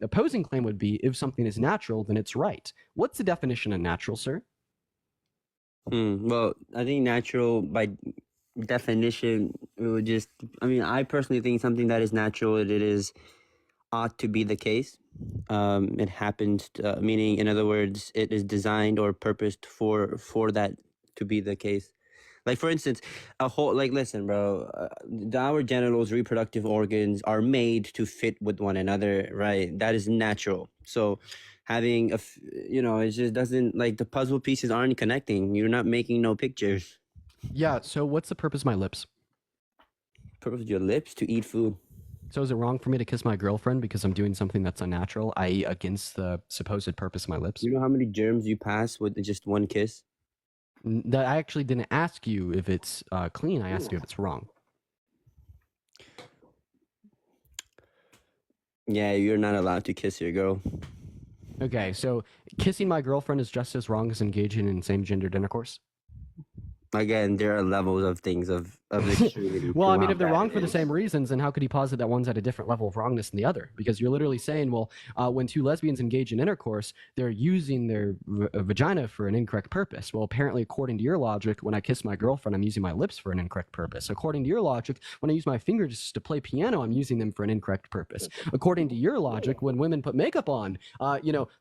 opposing claim would be if something is natural, then it's right. What's the definition of natural, sir? Well, I think natural by definition it would just. I mean, I personally think something that is natural, it ought to be the case. It happens, meaning, in other words, it is designed or purposed for that to be the case. Like, for instance, listen, bro, our genitals, reproductive organs are made to fit with one another, right? That is natural. So having it just doesn't, like, the puzzle pieces aren't connecting. You're not making no pictures. Yeah, so what's the purpose of my lips? Purpose of your lips? To eat food. So is it wrong for me to kiss my girlfriend because I'm doing something that's unnatural, i.e. against the supposed purpose of my lips? You know how many germs you pass with just one kiss? That I actually didn't ask you if it's clean. I asked you if it's wrong. Yeah, you're not allowed to kiss your girl. Okay, so kissing my girlfriend is just as wrong as engaging in same-gendered intercourse? Again, there are levels of things of extremity. Well, I mean, if they're wrong for the same reasons, then how could he posit that one's at a different level of wrongness than the other? Because you're literally saying, well, when 2 lesbians engage in intercourse, they're using their vagina for an incorrect purpose. Well, apparently, according to your logic, when I kiss my girlfriend, I'm using my lips for an incorrect purpose. According to your logic, when I use my fingers to play piano, I'm using them for an incorrect purpose. According to your logic, when women put makeup on,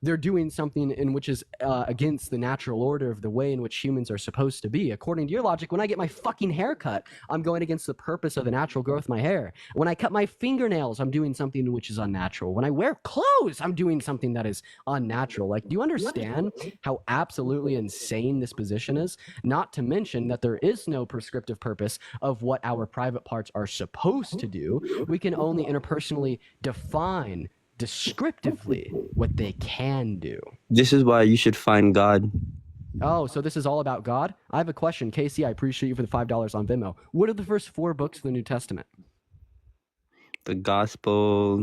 they're doing something in which is against the natural order of the way in which humans are supposed to be. According to your logic, when I get my fucking hair cut, I'm going against the purpose of the natural growth of my hair. When I cut my fingernails, I'm doing something which is unnatural. When I wear clothes, I'm doing something that is unnatural. Like, do you understand how absolutely insane this position is? Not to mention that there is no prescriptive purpose of what our private parts are supposed to do. We can only interpersonally define descriptively what they can do. This is why you should find God. Oh, so this is all about God? I have a question. Casey, I appreciate you for the $5 on Venmo. What are the first 4 books of the New Testament? The Gospel,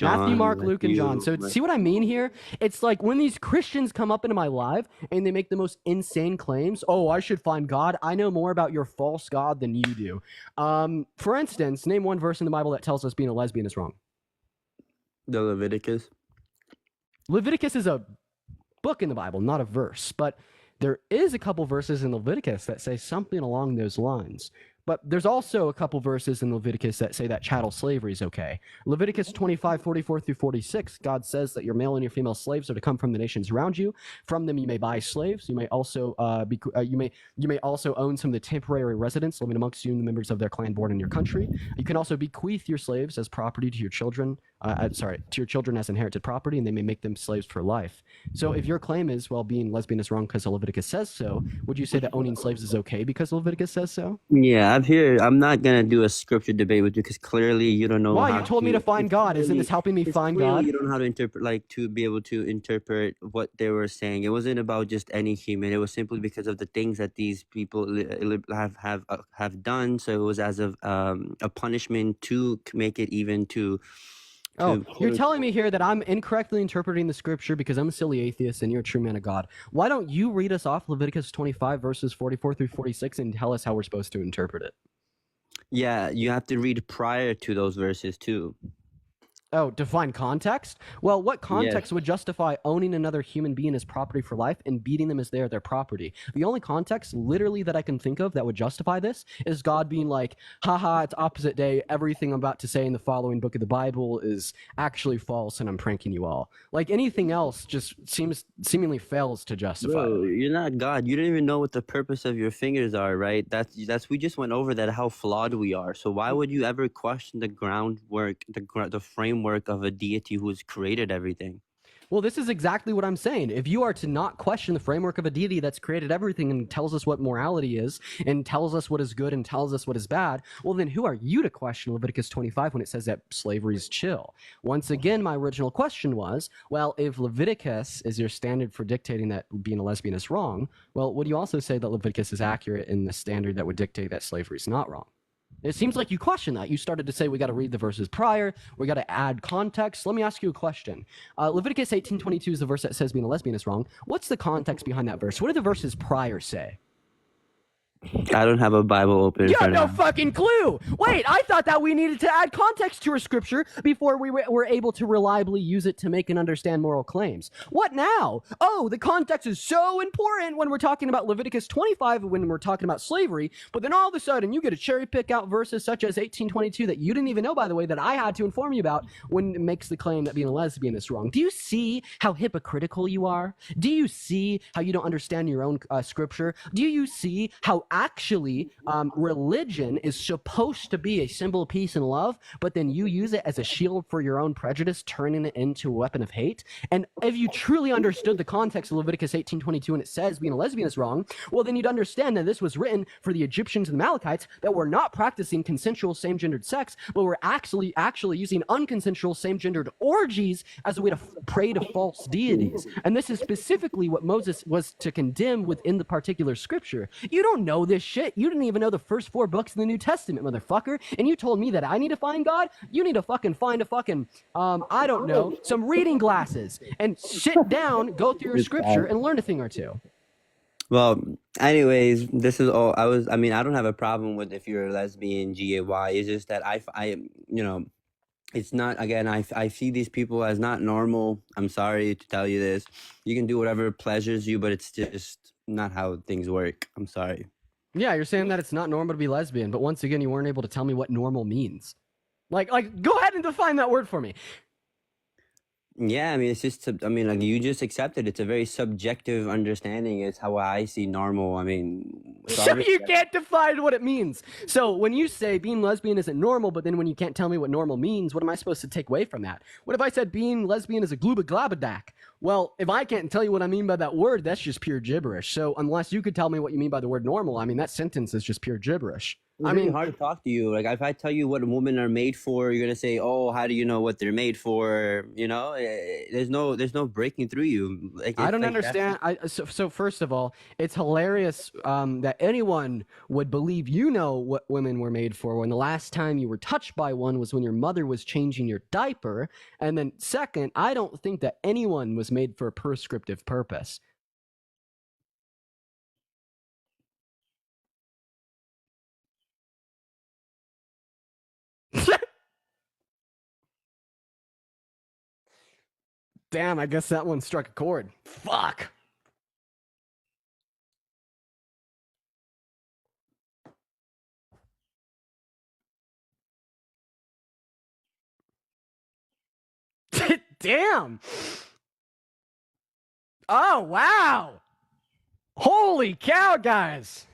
Matthew, Mark, John, Luke, and John. Matthew. So see what I mean here? It's like when these Christians come up into my live and they make the most insane claims. Oh, I should find God. I know more about your false God than you do. For instance, name one verse in the Bible that tells us being a lesbian is wrong. The Leviticus. Leviticus is a book in the Bible, not a verse. But there is a couple verses in Leviticus that say something along those lines. But there's also a couple verses in Leviticus that say that chattel slavery is okay. Leviticus 25:44-46, God says that your male and your female slaves are to come from the nations around you. From them you may buy slaves. You may also you may also own some of the temporary residents living amongst you and the members of their clan born in your country. You can also bequeath your slaves as property to your children. To your children as inherited property, and they may make them slaves for life. So if your claim is, well, being lesbian is wrong because Leviticus says so, would you say that owning slaves is okay because Leviticus says so? Yeah, I'm not gonna do a scripture debate with you because clearly you don't know. Why? You told me to find God. Isn't this helping me find God? You don't know how to interpret, like to be able to interpret what they were saying. It wasn't about just any human. It was simply because of the things that these people have done. So it was as a punishment to make it even to. Oh, you're telling me here that I'm incorrectly interpreting the scripture because I'm a silly atheist and you're a true man of God. Why don't you read us off Leviticus 25 verses 44-46 and tell us how we're supposed to interpret it? Yeah, you have to read prior to those verses too. Oh, define context? Well, what context would justify owning another human being as property for life and beating them as they are their property? The only context, literally, that I can think of that would justify this is God being like, haha, it's opposite day. Everything I'm about to say in the following book of the Bible is actually false and I'm pranking you all. Like anything else just seemingly fails to justify Bro, it. you're not God. You don't even know what the purpose of your fingers are, right? That's we just went over that, how flawed we are. So why would you ever question the groundwork, the framework of a deity who has created everything? Well, this is exactly what I'm saying. If you are to not question the framework of a deity that's created everything and tells us what morality is and tells us what is good and tells us what is bad, well, then who are you to question Leviticus 25 when it says that slavery is chill? Once again, my original question was, well, if Leviticus is your standard for dictating that being a lesbian is wrong, well, would you also say that Leviticus is accurate in the standard that would dictate that slavery is not wrong? It seems like you question that. You started to say we got to read the verses prior. We got to add context. Let me ask you a question. Leviticus 18:22 is the verse that says being a lesbian is wrong. What's the context behind that verse? What do the verses prior say? I don't have a Bible open. You have no fucking clue. Wait, I thought that we needed to add context to a scripture before we were able to reliably use it to make and understand moral claims. What now? Oh, the context is so important when we're talking about Leviticus 25, when we're talking about slavery, but then all of a sudden you get to cherry pick out verses such as 18:22 that you didn't even know, by the way, that I had to inform you about when it makes the claim that being a lesbian is wrong. Do you see how hypocritical you are? Do you see how you don't understand your own scripture? Do you see how actually religion is supposed to be a symbol of peace and love, but then you use it as a shield for your own prejudice, turning it into a weapon of hate? And if you truly understood the context of Leviticus 18:22 and it says being a lesbian is wrong, well, then you'd understand that this was written for the Egyptians and the Amalekites that were not practicing consensual same-gendered sex, but were actually using unconsensual same-gendered orgies as a way to pray to false deities. And this is specifically what Moses was to condemn within the particular scripture. You don't know this shit. You didn't even know the first 4 books in the New Testament, motherfucker. And you told me that I need to find God? You need to fucking find a fucking, I don't know, some reading glasses and sit down, go through your scripture and learn a thing or two. Well, anyways, this is all I mean, I don't have a problem with if you're a lesbian, gay. It's just that I you know, it's not, again, I see these people as not normal. I'm sorry to tell you this. You can do whatever pleasures you, but it's just not how things work. I'm sorry. Yeah, you're saying that it's not normal to be lesbian, but once again, you weren't able to tell me what normal means. Like, go ahead and define that word for me. Yeah, I mean, it's just, I mean, like, you just accept it. It's a very subjective understanding. It's how I see normal. I mean, so you can't define what it means. So when you say being lesbian isn't normal, but then when you can't tell me what normal means, what am I supposed to take away from that? What if I said being lesbian is a glubaglabadak? Well, if I can't tell you what I mean by that word, that's just pure gibberish. So unless you could tell me what you mean by the word normal, I mean, that sentence is just pure gibberish. It's I really mean, hard to talk to you. Like, if I tell you what women are made for, you're gonna say, "Oh, how do you know what they're made for?" You know, there's no breaking through you. Like, I it's don't like that's understand. So first of all, it's hilarious that anyone would believe you know what women were made for when the last time you were touched by one was when your mother was changing your diaper. And then second, I don't think that anyone was made for a prescriptive purpose. Damn, I guess that one struck a chord. Fuck. Damn. Oh, wow. Holy cow, guys.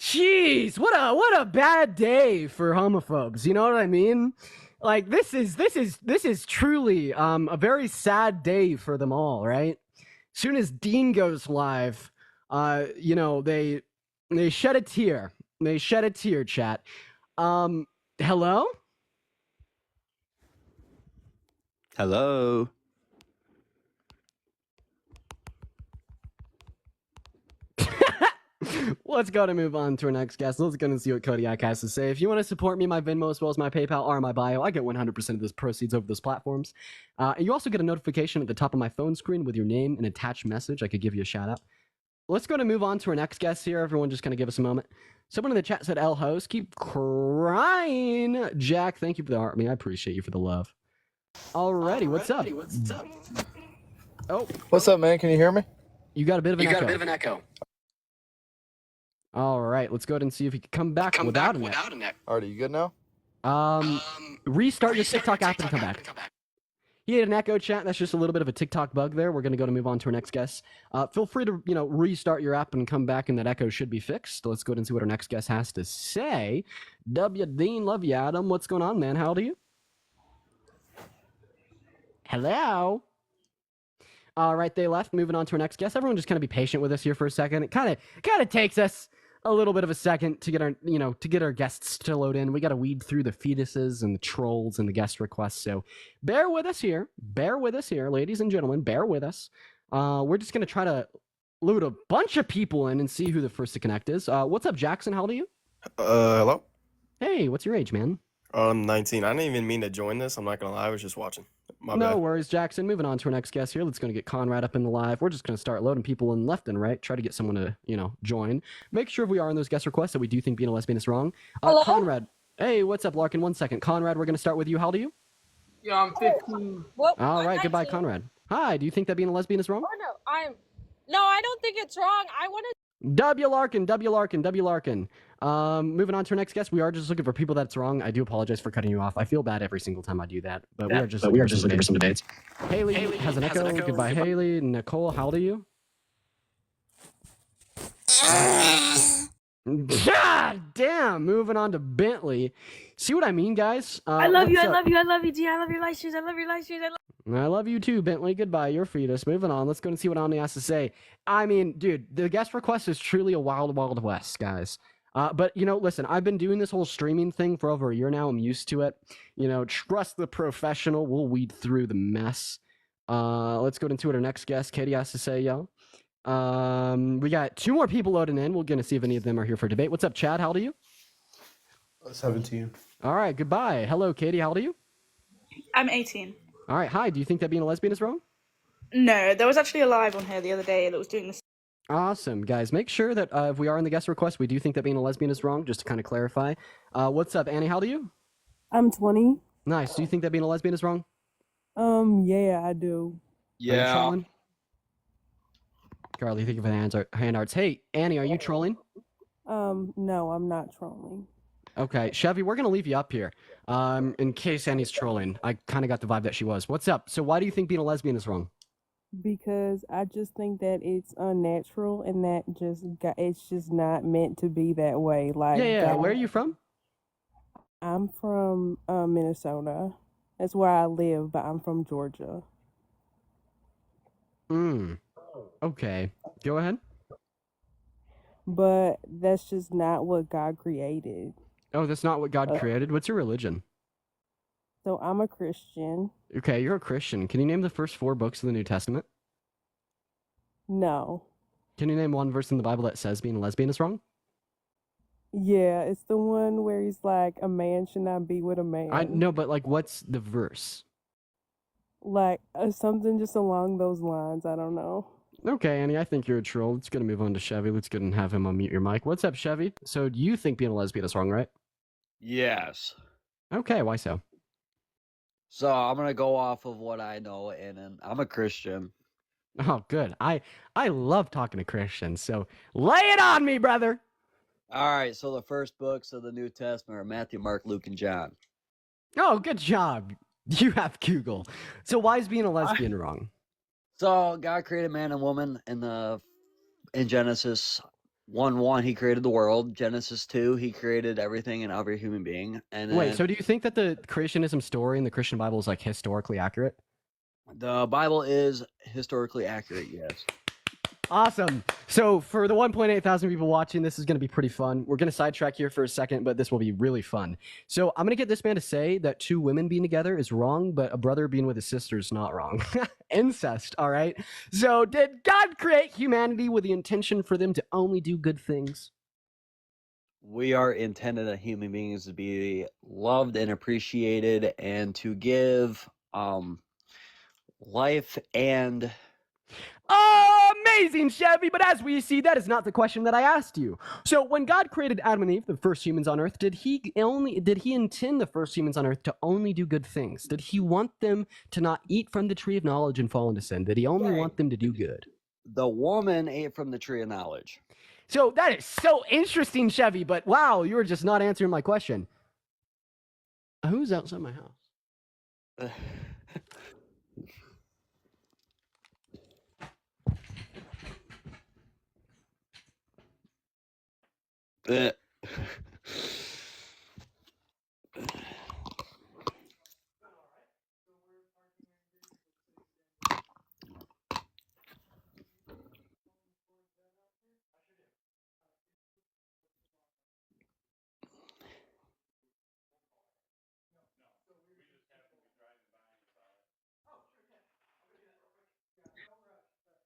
Jeez, what a bad day for homophobes. You know what I mean? Like this is truly a very sad day for them all, right? Soon as Dean goes live, you know, they shed a tear. They shed a tear, chat. Hello? hello. Let's go to move on to our next guest. Let's go and see what Kodiak has to say. If you want to support me, my Venmo as well as my PayPal are in my bio. I get 100% of those proceeds over those platforms. And you also get a notification at the top of my phone screen with your name and attached message. I could give you a shout out. Let's go to move on to our next guest here. Everyone just kind of give us a moment. Someone in the chat said, L host, keep crying. Jack, thank you for the army. I appreciate you for the love. Alrighty, what's up? Oh. What's up, man? Can you hear me? You got a bit of an echo. All right, let's go ahead and see if you can come back without an echo. Alright, you good now? Restart your TikTok app and come back. He had an echo, chat. That's just a little bit of a TikTok bug there. We're going to go to move on to our next guest. Feel free to, restart your app and come back, and that echo should be fixed. Let's go ahead and see what our next guest has to say. W. Dean, love you, Adam. What's going on, man? How old are you? Hello? All right, they left. Moving on to our next guest. Everyone just kind of be patient with us here for a second. It kind of takes us a little bit of a second to get our guests to load in. We got to weed through the fetuses and the trolls and the guest requests. So bear with us here. Bear with us here, ladies and gentlemen. Bear with us. We're just gonna try to load a bunch of people in and see who the first to connect is. What's up, Jackson? How old are you? Hello? Hey, what's your age, man? I'm 19. I didn't even mean to join this. I'm not gonna lie. I was just watching. My No bad. worries, Jackson. Moving on to our next guest here. Let's go get Conrad up in the live. We're just going to start loading people in left and right. Try to get someone to, join. Make sure if we are in those guest requests that we do think being a lesbian is wrong. Hello? Conrad. Hey, what's up, Larkin? 1 second. Conrad, we're going to start with you. How old are you? Yeah, I'm 15. Well, All right. I'm Goodbye, 19. Conrad. Hi. Do you think that being a lesbian is wrong? Oh, no, I don't think it's wrong. I want to. W. Larkin. Moving on to our next guest. We are just looking for people that's wrong. I do apologize for cutting you off. I feel bad every single time I do that. But we are just looking for some debates. Haley has an echo. Goodbye, Haley. Nicole, how old are you? God damn. Moving on to Bentley. See what I mean, guys? I love you. what's I up? love you. I love you, G. I love your live streams. I love your live streams. I love you too, Bentley. Goodbye. You're fetus. Moving on. Let's go and see what Omni has to say. I mean, dude, the guest request is truly a wild, wild west, guys. But, listen, I've been doing this whole streaming thing for over a year now. I'm used to it. Trust the professional. We'll weed through the mess. Let's go into what our next guest, Katie, has to say, yo. We got 2 more people loading in. We're going to see if any of them are here for debate. What's up, Chad? How old are you? 17. All right. Goodbye. Hello, Katie. How old are you? I'm 18. All right. Hi. Do you think that being a lesbian is wrong? No, there was actually a live on here the other day that was doing this. Awesome, guys. Make sure that if we are in the guest request, we do think that being a lesbian is wrong, just to kind of clarify. What's up, Annie? How old are you? I'm 20. Nice. Do you think that being a lesbian is wrong? Yeah, I do. Are you trolling? Carly, thank you for the hand arts. Hey, Annie, are you trolling? No, I'm not trolling. Okay, Chevy, we're gonna leave you up here, in case Annie's trolling. I kind of got the vibe that she was. What's up? So why do you think being a lesbian is wrong? Because I just think that it's unnatural and that it's just not meant to be that way. Like, Yeah. Where are you from? I'm from Minnesota. That's where I live, but I'm from Georgia. Okay. Go ahead. but that's just not what God created. Oh, that's not what God created? What's your religion? So I'm a Christian. Okay, you're a Christian. Can you name the first 4 books of the New Testament? No. Can you name one verse in the Bible that says being a lesbian is wrong? Yeah, it's the one where he's like, a man should not be with a man. I know, but like, what's the verse? Like something just along those lines. I don't know. Okay, Annie, I think you're a troll. Let's go to move on to Chevy. Let's go and have him unmute your mic. What's up, Chevy? So you think being a lesbian is wrong, right? Yes. Okay, why so? So I'm gonna go off of what I know, and I'm a Christian. Oh, good. I love talking to Christians, so lay it on me, brother. All right. So the first books of the New Testament are Matthew, Mark, Luke, and John. Oh, good job. You have Google. So why is being a lesbian wrong? So God created man and woman in Genesis 1:1. He created the world. Genesis 2, he created everything and every human being. And then, Wait, so do you think that the creationism story in the Christian Bible is like historically accurate? the Bible is historically accurate. Yes. Awesome. So for the 1.8 thousand people watching, this is going to be pretty fun. We're going to sidetrack here for a second, but this will be really fun. So I'm going to get this man to say that 2 women being together is wrong, but a brother being with his sister is not wrong. Incest, all right? So did God create humanity with the intention for them to only do good things? We are intended as human beings to be loved and appreciated and to give life and Amazing, Chevy, but as we see, that is not the question that I asked you. So when God created Adam and Eve, the first humans on earth, did he intend the first humans on earth to only do good things? Did he want them to not eat from the tree of knowledge and fall into sin? Did he only want them to do good? the woman ate from the tree of knowledge. So that is so interesting, Chevy, but wow, you were just not answering my question. Who's outside my house?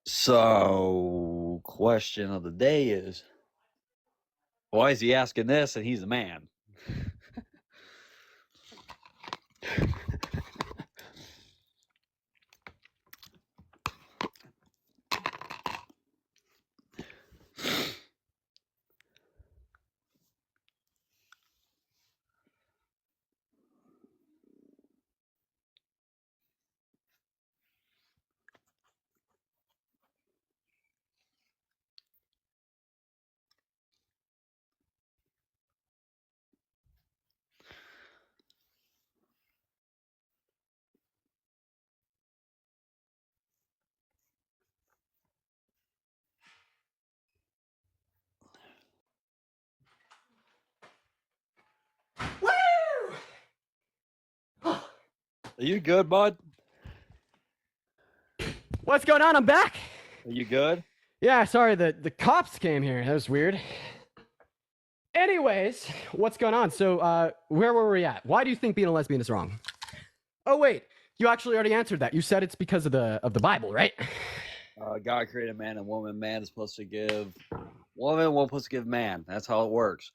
So, question of the day is, why is he asking this and he's a man? Are you good, bud? What's going on? I'm back. Are you good? Yeah, sorry, the cops came here. That was weird. Anyways, what's going on? So, where were we at? Why do you think being a lesbian is wrong? Oh, wait. You actually already answered that. You said it's because of the Bible, right? God created man and woman. Man is supposed to give woman, woman supposed to give man. That's how it works.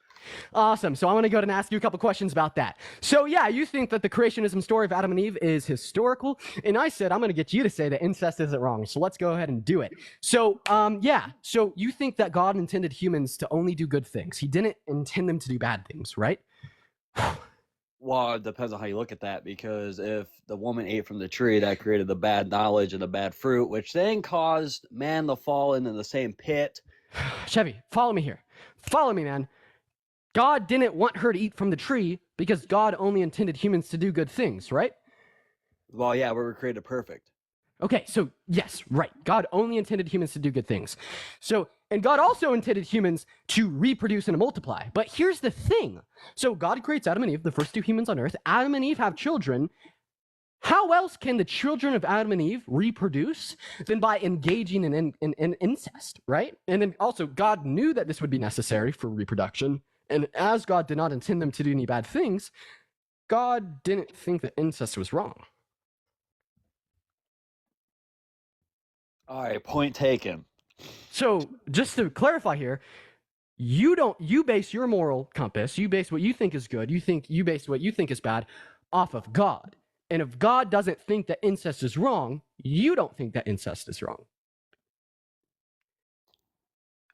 Awesome. So I want to go ahead and ask you a couple questions about that. So yeah, you think that the creationism story of Adam and Eve is historical, and I said I'm going to get you to say that incest isn't wrong. So let's go ahead and do it. So yeah. So you think that God intended humans to only do good things. He didn't intend them to do bad things, right? Well, it depends on how you look at that, because if the woman ate from the tree, that created the bad knowledge and the bad fruit, which then caused man to fall into the same pit. Chevy, follow me here. Follow me, man. God didn't want her to eat from the tree because God only intended humans to do good things, right? Well, yeah, we were created perfect. Okay, so yes, right. God only intended humans to do good things. So, and God also intended humans to reproduce and to multiply. But here's the thing. So God creates Adam and Eve, the first 2 humans on earth. Adam and Eve have children. How else can the children of Adam and Eve reproduce than by engaging in incest, right? And then also, God knew that this would be necessary for reproduction. And as God did not intend them to do any bad things, God didn't think that incest was wrong. All right, point taken. So just to clarify here, you base your moral compass, you base what you think is good, you base what you think is bad off of God. And if God doesn't think that incest is wrong, you don't think that incest is wrong.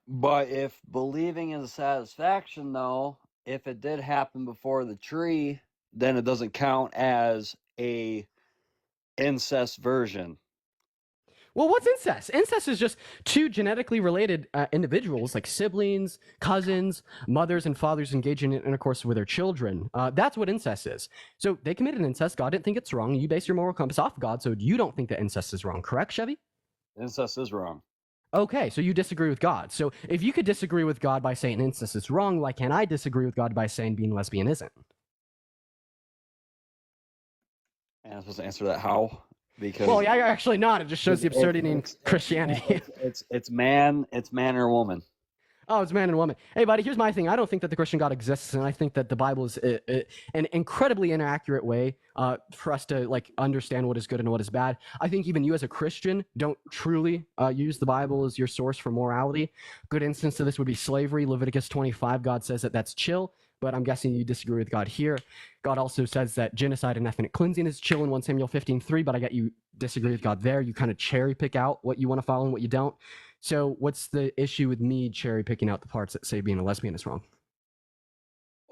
But if believing is satisfaction, though, if it did happen before the tree, then it doesn't count as a incest version. Well, what's incest? Incest is just two genetically related individuals, like siblings, cousins, mothers, and fathers engaging in intercourse with their children. That's what incest is. So they committed incest. God didn't think it's wrong. You base your moral compass off God, so you don't think that incest is wrong. Correct, Chevy? Incest is wrong. Okay, so you disagree with God. So if you could disagree with God by saying incest is wrong, why can't I disagree with God by saying being lesbian isn't? And I'm supposed to answer that how? Because Well, yeah, actually not. It just shows the absurdity in Christianity. It's man or woman. Oh, it's man and woman. Hey, buddy, here's my thing. I don't think that the Christian God exists, and I think that the Bible is an incredibly inaccurate way for us to like understand what is good and what is bad. I think even you as a Christian don't truly use the Bible as your source for morality. Good instance of this would be slavery. Leviticus 25, God says that that's chill, but I'm guessing you disagree with God here. God also says that genocide and ethnic cleansing is chill in 1 Samuel 15:3, but I get you disagree with God there. You kind of cherry pick out what you want to follow and what you don't. So what's the issue with me cherry picking out the parts that say being a lesbian is wrong?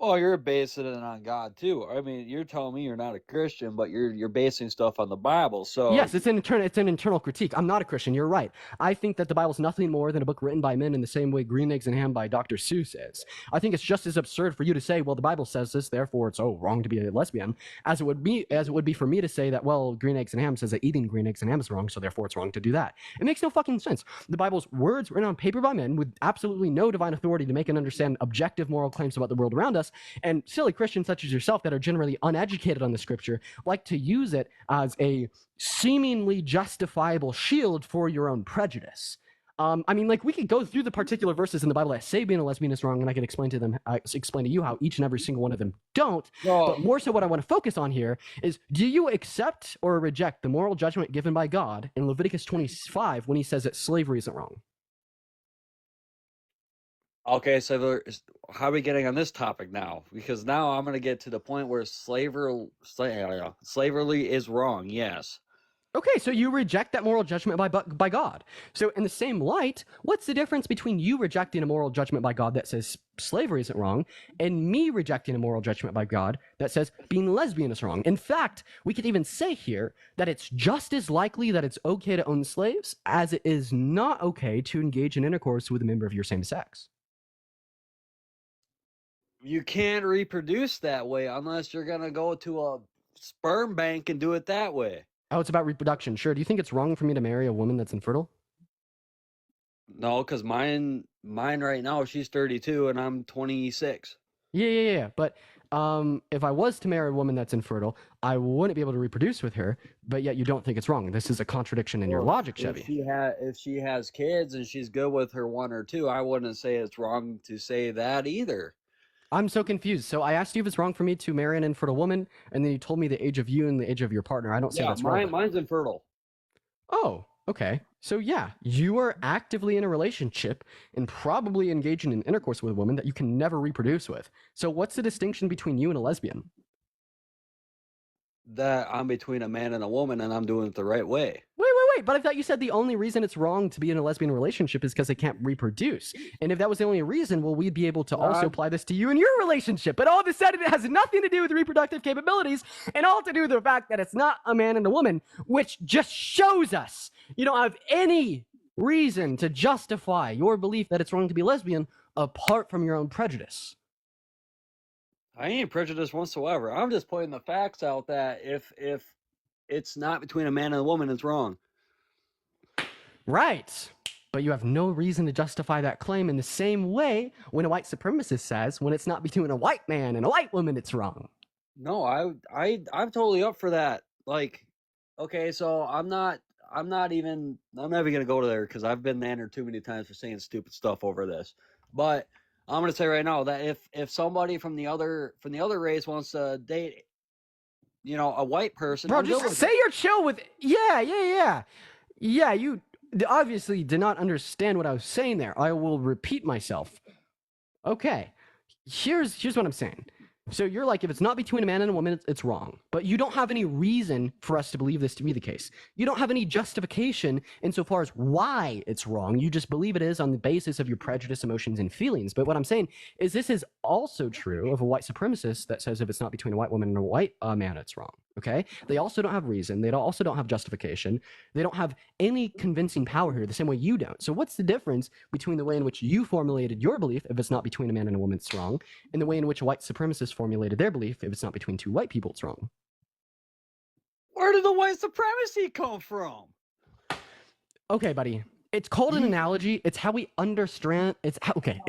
Well, you're basing it on God too. I mean, you're telling me you're not a Christian, but you're basing stuff on the Bible. So Yes, it's an internal critique. I'm not a Christian. You're right. I think that the Bible's nothing more than a book written by men in the same way Green Eggs and Ham by Dr. Seuss is. I think it's just as absurd for you to say, well, the Bible says this, therefore it's wrong to be a lesbian, as it would be for me to say that, well, Green Eggs and Ham says that eating green eggs and ham is wrong, so therefore it's wrong to do that. It makes no fucking sense. The Bible's words written on paper by men with absolutely no divine authority to make and understand objective moral claims about the world around us, and silly Christians such as yourself that are generally uneducated on the scripture like to use it as a seemingly justifiable shield for your own prejudice. I mean, like, we could go through the particular verses in the Bible that say being a lesbian is wrong, and I could explain to you how each and every single one of them don't. But more so what I want to focus on here is, do you accept or reject the moral judgment given by God in Leviticus 25 when he says that slavery isn't wrong? okay, so how are we getting on this topic now? Because now I'm going to get to the point where slavery is wrong. Yes. Okay, so you reject that moral judgment by God. So in the same light, what's the difference between you rejecting a moral judgment by God that says slavery isn't wrong and me rejecting a moral judgment by God that says being lesbian is wrong? In fact, we could even say here that it's just as likely that it's okay to own slaves as it is not okay to engage in intercourse with a member of your same sex. You can't reproduce that way unless you're going to go to a sperm bank and do it that way. Oh, it's about reproduction. Sure. Do you think it's wrong for me to marry a woman that's infertile? No, because mine right now, she's 32 and I'm 26. Yeah. But if I was to marry a woman that's infertile, I wouldn't be able to reproduce with her, but yet you don't think it's wrong. This is a contradiction in your logic, Chevy. If she has kids and she's good with her one or two, I wouldn't say it's wrong to say that either. I'm so confused. So I asked you if it's wrong for me to marry an infertile woman, and then you told me the age of you and the age of your partner. I don't say that's wrong. Mine's infertile. Oh, okay. So yeah, you are actively in a relationship and probably engaging in intercourse with a woman that you can never reproduce with. So what's the distinction between you and a lesbian? That I'm between a man and a woman and I'm doing it the right way. Wait, but I thought you said the only reason it's wrong to be in a lesbian relationship is because they can't reproduce. And if that was the only reason, well, we'd be able to also apply this to you and your relationship. But all of a sudden, it has nothing to do with reproductive capabilities and all to do with the fact that it's not a man and a woman, which just shows us you don't have any reason to justify your belief that it's wrong to be lesbian apart from your own prejudice. I ain't prejudiced whatsoever. I'm just putting the facts out that if it's not between a man and a woman, it's wrong. Right. But you have no reason to justify that claim in the same way when a white supremacist says when it's not between a white man and a white woman, it's wrong. No, I'm totally up for that. Like, Okay, so I'm not even gonna go there because I've been nannered too many times for saying stupid stuff over this. But I'm gonna say right now that if somebody from the other race wants to date, a white person, Bro, I'm good just with say it. you're chill with. Yeah, you obviously did not understand what I was saying there. I will repeat myself. Okay, here's what I'm saying. So you're like, if it's not between a man and a woman, it's wrong. But you don't have any reason for us to believe this to be the case. You don't have any justification insofar as why it's wrong. You just believe it is on the basis of your prejudice, emotions, and feelings. But what I'm saying is this is also true of a white supremacist that says if it's not between a white woman and a white man, it's wrong. Okay? They also don't have reason. They also don't have justification. They don't have any convincing power here the same way you don't. So what's the difference between the way in which you formulated your belief, if it's not between a man and a woman, it's wrong, and the way in which white supremacists formulated their belief, if it's not between two white people, it's wrong? Where did the white supremacy come from? Okay, buddy. It's called an analogy. It's how we understand. It's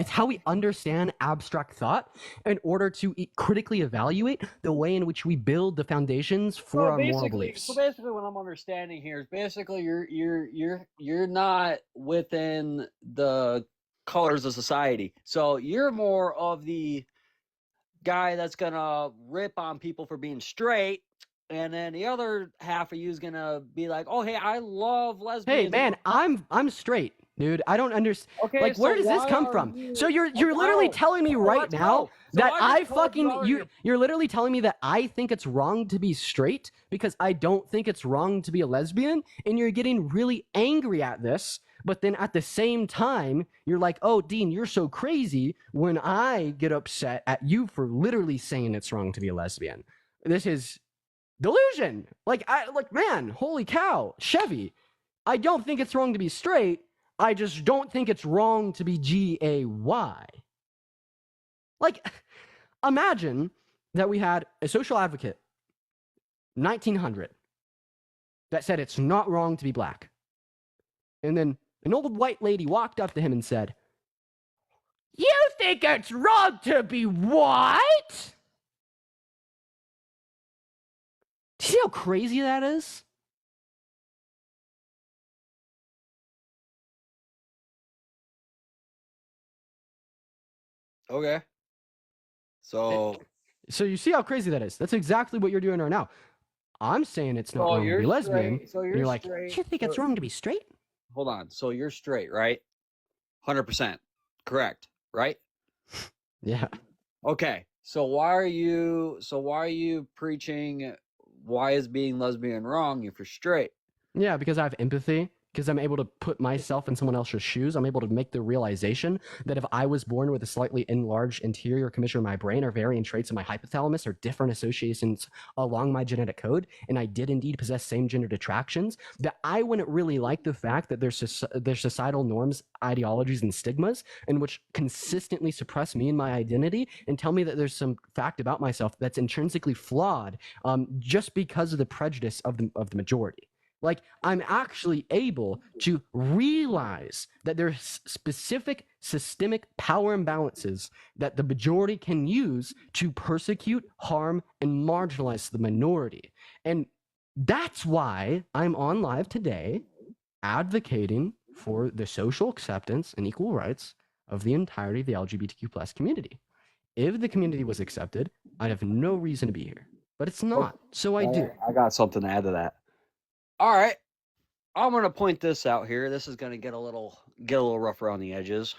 how we understand abstract thought in order to critically evaluate the way in which we build the foundations for our moral beliefs. So basically, what I'm understanding here is basically you're not within the colors of society. So you're more of the guy that's gonna rip on people for being straight, and then the other half of you is gonna be like, "Oh, hey, I love lesbians." Hey, man, I'm straight, dude. I don't understand. Okay, like, where so does this why come are from? you- So you're literally No. telling me So right let's now go. So that I I just told you fucking already. you're literally telling me that I think it's wrong to be straight because I don't think it's wrong to be a lesbian, and you're getting really angry at this. But then at the same time, you're like, "Oh, Dean, you're so crazy," when I get upset at you for literally saying it's wrong to be a lesbian. This is delusion. Like, man, holy cow, Chevy. I don't think it's wrong to be straight. I just don't think it's wrong to be gay. Like, imagine that we had a social advocate, 1900, that said it's not wrong to be black. And then an old white lady walked up to him and said, "You think it's wrong to be white?" Do you see how crazy that is? Okay. So you see how crazy that is. That's exactly what you're doing right now. I'm saying it's not wrong to be lesbian. straight. So and you're you're like, straight. "You think it's wrong to be straight?" Hold on. So you're straight, right? 100% correct, right? Yeah. Okay. So why are you preaching why is being lesbian wrong if you're straight? Yeah, because I have empathy, because I'm able to put myself in someone else's shoes. I'm able to make the realization that if I was born with a slightly enlarged interior commissure in my brain or varying traits in my hypothalamus or different associations along my genetic code, and I did indeed possess same gendered attractions, that I wouldn't really like the fact that there's societal norms, ideologies, and stigmas in which consistently suppress me and my identity and tell me that there's some fact about myself that's intrinsically flawed just because of the prejudice of the majority. Like, I'm actually able to realize that there's specific systemic power imbalances that the majority can use to persecute, harm, and marginalize the minority. And that's why I'm on live today advocating for the social acceptance and equal rights of the entirety of the LGBTQ plus community. If the community was accepted, I'd have no reason to be here. But it's not, so I do. I got something to add to that. All right. I'm gonna point this out here. This is gonna get a little rough around the edges.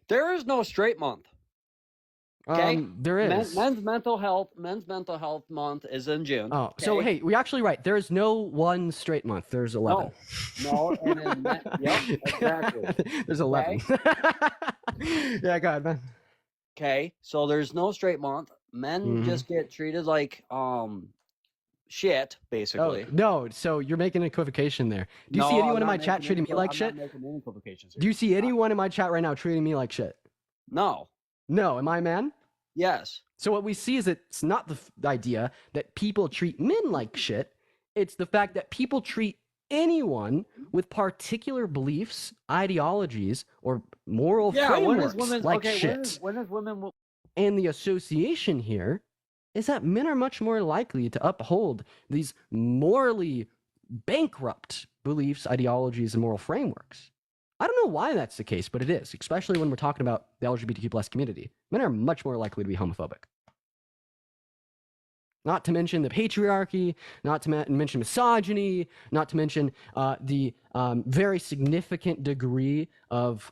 There is no straight month. Okay, there is. Men's mental health month is in June. Oh, so hey, we actually right. There is no one straight month. There's 11. No, and then yep, exactly. There's 11. Yeah, go ahead, man. Okay, so there's no straight month. Men just get treated like shit, basically. Oh, no, so you're making an equivocation there. Do you see anyone in my chat treating me like shit? I'm not making any equivocations here. Do you see anyone in my chat right now treating me like shit? No. No, am I a man? Yes. So what we see is it's not the idea that people treat men like shit. It's the fact that people treat anyone with particular beliefs, ideologies, or moral frameworks like shit. When is women? And the association here is that men are much more likely to uphold these morally bankrupt beliefs, ideologies, and moral frameworks. I don't know why that's the case, but it is, especially when we're talking about the LGBTQ plus community. Men are much more likely to be homophobic. Not to mention the patriarchy, not to mention misogyny, not to mention the very significant degree of,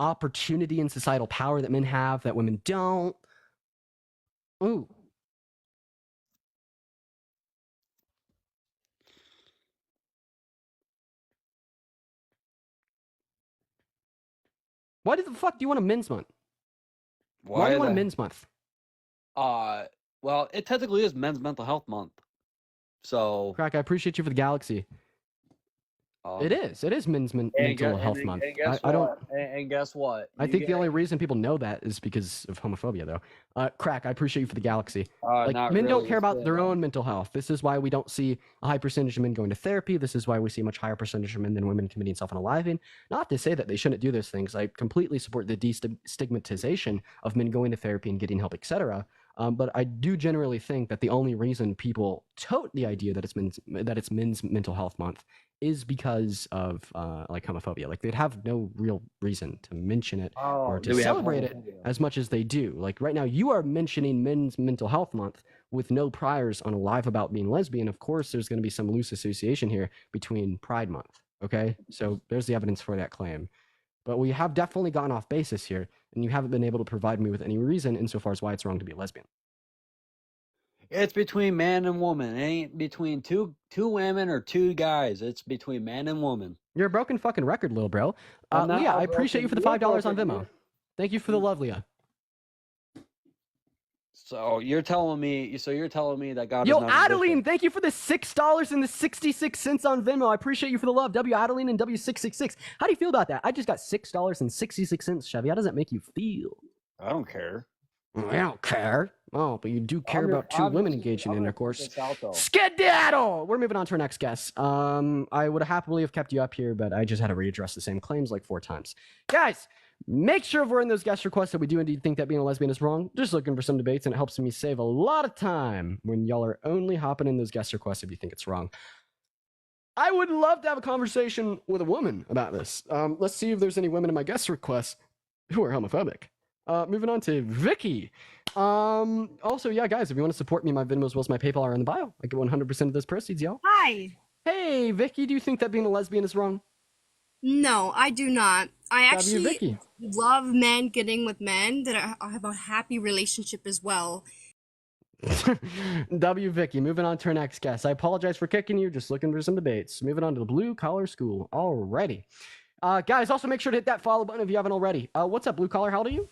opportunity and societal power that men have that women don't. Ooh. Why the fuck do you want a men's month? Why do you want a men's month? Well, it technically is Men's Mental Health Month. So, Crack, I appreciate you for the galaxy. It is men's mental health month. I don't. And guess what? I think the only reason people know that is because of homophobia, though. Crack, I appreciate you for the galaxy. Men don't care about their own mental health. This is why we don't see a high percentage of men going to therapy. This is why we see a much higher percentage of men than women committing self-unaliving. Not to say that they shouldn't do those things. I completely support the destigmatization of men going to therapy and getting help, etc. But I do generally think that the only reason people tote the idea that it's men's mental health month is because of homophobia. Like, they'd have no real reason to mention it or to celebrate it as much as they do. Like, right now, you are mentioning men's mental health month with no priors on a live about being lesbian. Of course, there's going to be some loose association here between Pride Month. Okay, so there's the evidence for that claim. But we have definitely gone off basis here, and you haven't been able to provide me with any reason insofar as why it's wrong to be a lesbian. It's between man and woman. It ain't between two women or two guys. It's between man and woman. You're a broken fucking record, little bro. Leah, I appreciate you for the $5 on Venmo. Thank you for the love, Leah. So you're telling me that God Yo, is not Adeline, thank you for the $6 and the 66 cents on Venmo. I appreciate you for the love. W Adeline and W666. How do you feel about that? I just got $6 and 66 cents, Chevy. How does that make you feel? I don't care. I don't care. Oh, but you do care about two women engaging in intercourse. Out, Skedaddle! We're moving on to our next guest. I would happily have kept you up here, but I just had to readdress the same claims like 4 times. Guys, make sure if we're in those guest requests that we do indeed think that being a lesbian is wrong. Just looking for some debates, and it helps me save a lot of time when y'all are only hopping in those guest requests if you think it's wrong. I would love to have a conversation with a woman about this. Let's see if there's any women in my guest requests who are homophobic. Moving on to Vicky. Also, yeah, guys, if you want to support me, my Venmo as well as my PayPal are in the bio. I get 100% of those proceeds, y'all. Hi. Hey, Vicky, do you think that being a lesbian is wrong? No, I do not. I actually Vicky. love men getting with men that have a happy relationship as well. Vicky, moving on to our next guest. I apologize for kicking you, just looking for some debates. Moving on to the Blue Collar School. Alrighty. Guys, also make sure to hit that follow button if you haven't already. What's up, Blue Collar? How old are you?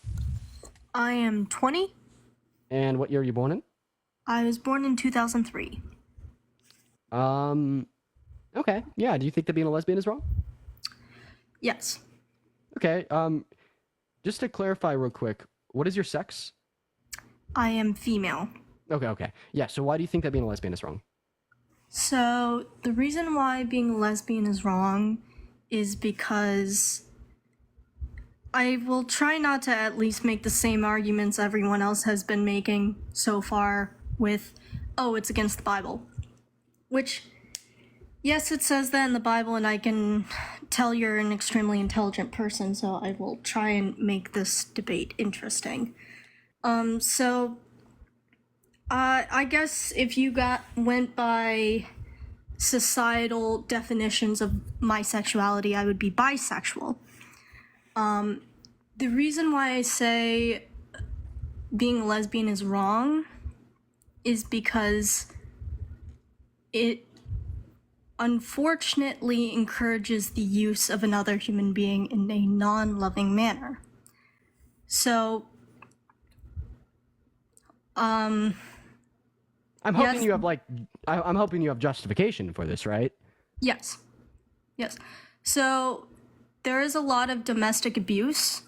I am 20. And what year are you born in? I was born in 2003. Okay. Yeah, do you think that being a lesbian is wrong? Yes. Okay, just to clarify real quick, what is your sex? I am female. Okay. Yeah, so why do you think that being a lesbian is wrong? So, the reason why being a lesbian is wrong is because I will try not to at least make the same arguments everyone else has been making so far with, oh, it's against the Bible. Which, yes, it says that in the Bible, and I can tell you're an extremely intelligent person, so I will try and make this debate interesting. I guess if you went by societal definitions of my sexuality, I would be bisexual. The reason why I say being a lesbian is wrong is because it unfortunately encourages the use of another human being in a non-loving manner. So, I'm hoping you have I'm hoping you have justification for this, right? Yes. So, there is a lot of domestic abuse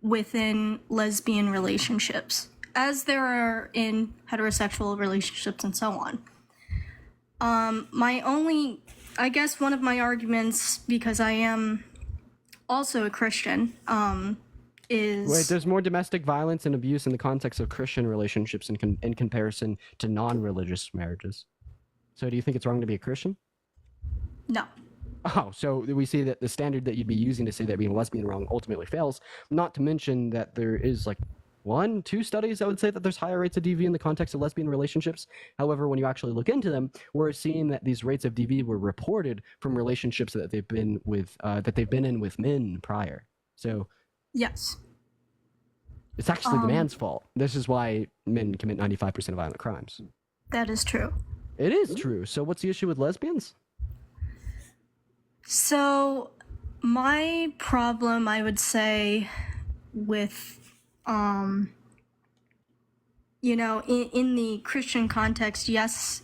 within lesbian relationships, as there are in heterosexual relationships and so on. I guess one of my arguments, because I am also a Christian, is Wait, there's more domestic violence and abuse in the context of Christian relationships in comparison to non-religious marriages. So do you think it's wrong to be a Christian? no. Oh, so we see that the standard that you'd be using to say that being a lesbian wrong ultimately fails. Not to mention that there is like 1-2 studies, I would say, that there's higher rates of DV in the context of lesbian relationships. However, when you actually look into them, we're seeing that these rates of DV were reported from relationships that they've been in with men prior. So Yes. it's actually the man's fault. This is why men commit 95% of violent crimes. That is true. It is true. So what's the issue with lesbians? So, my problem, I would say, with, you know, in the Christian context, yes,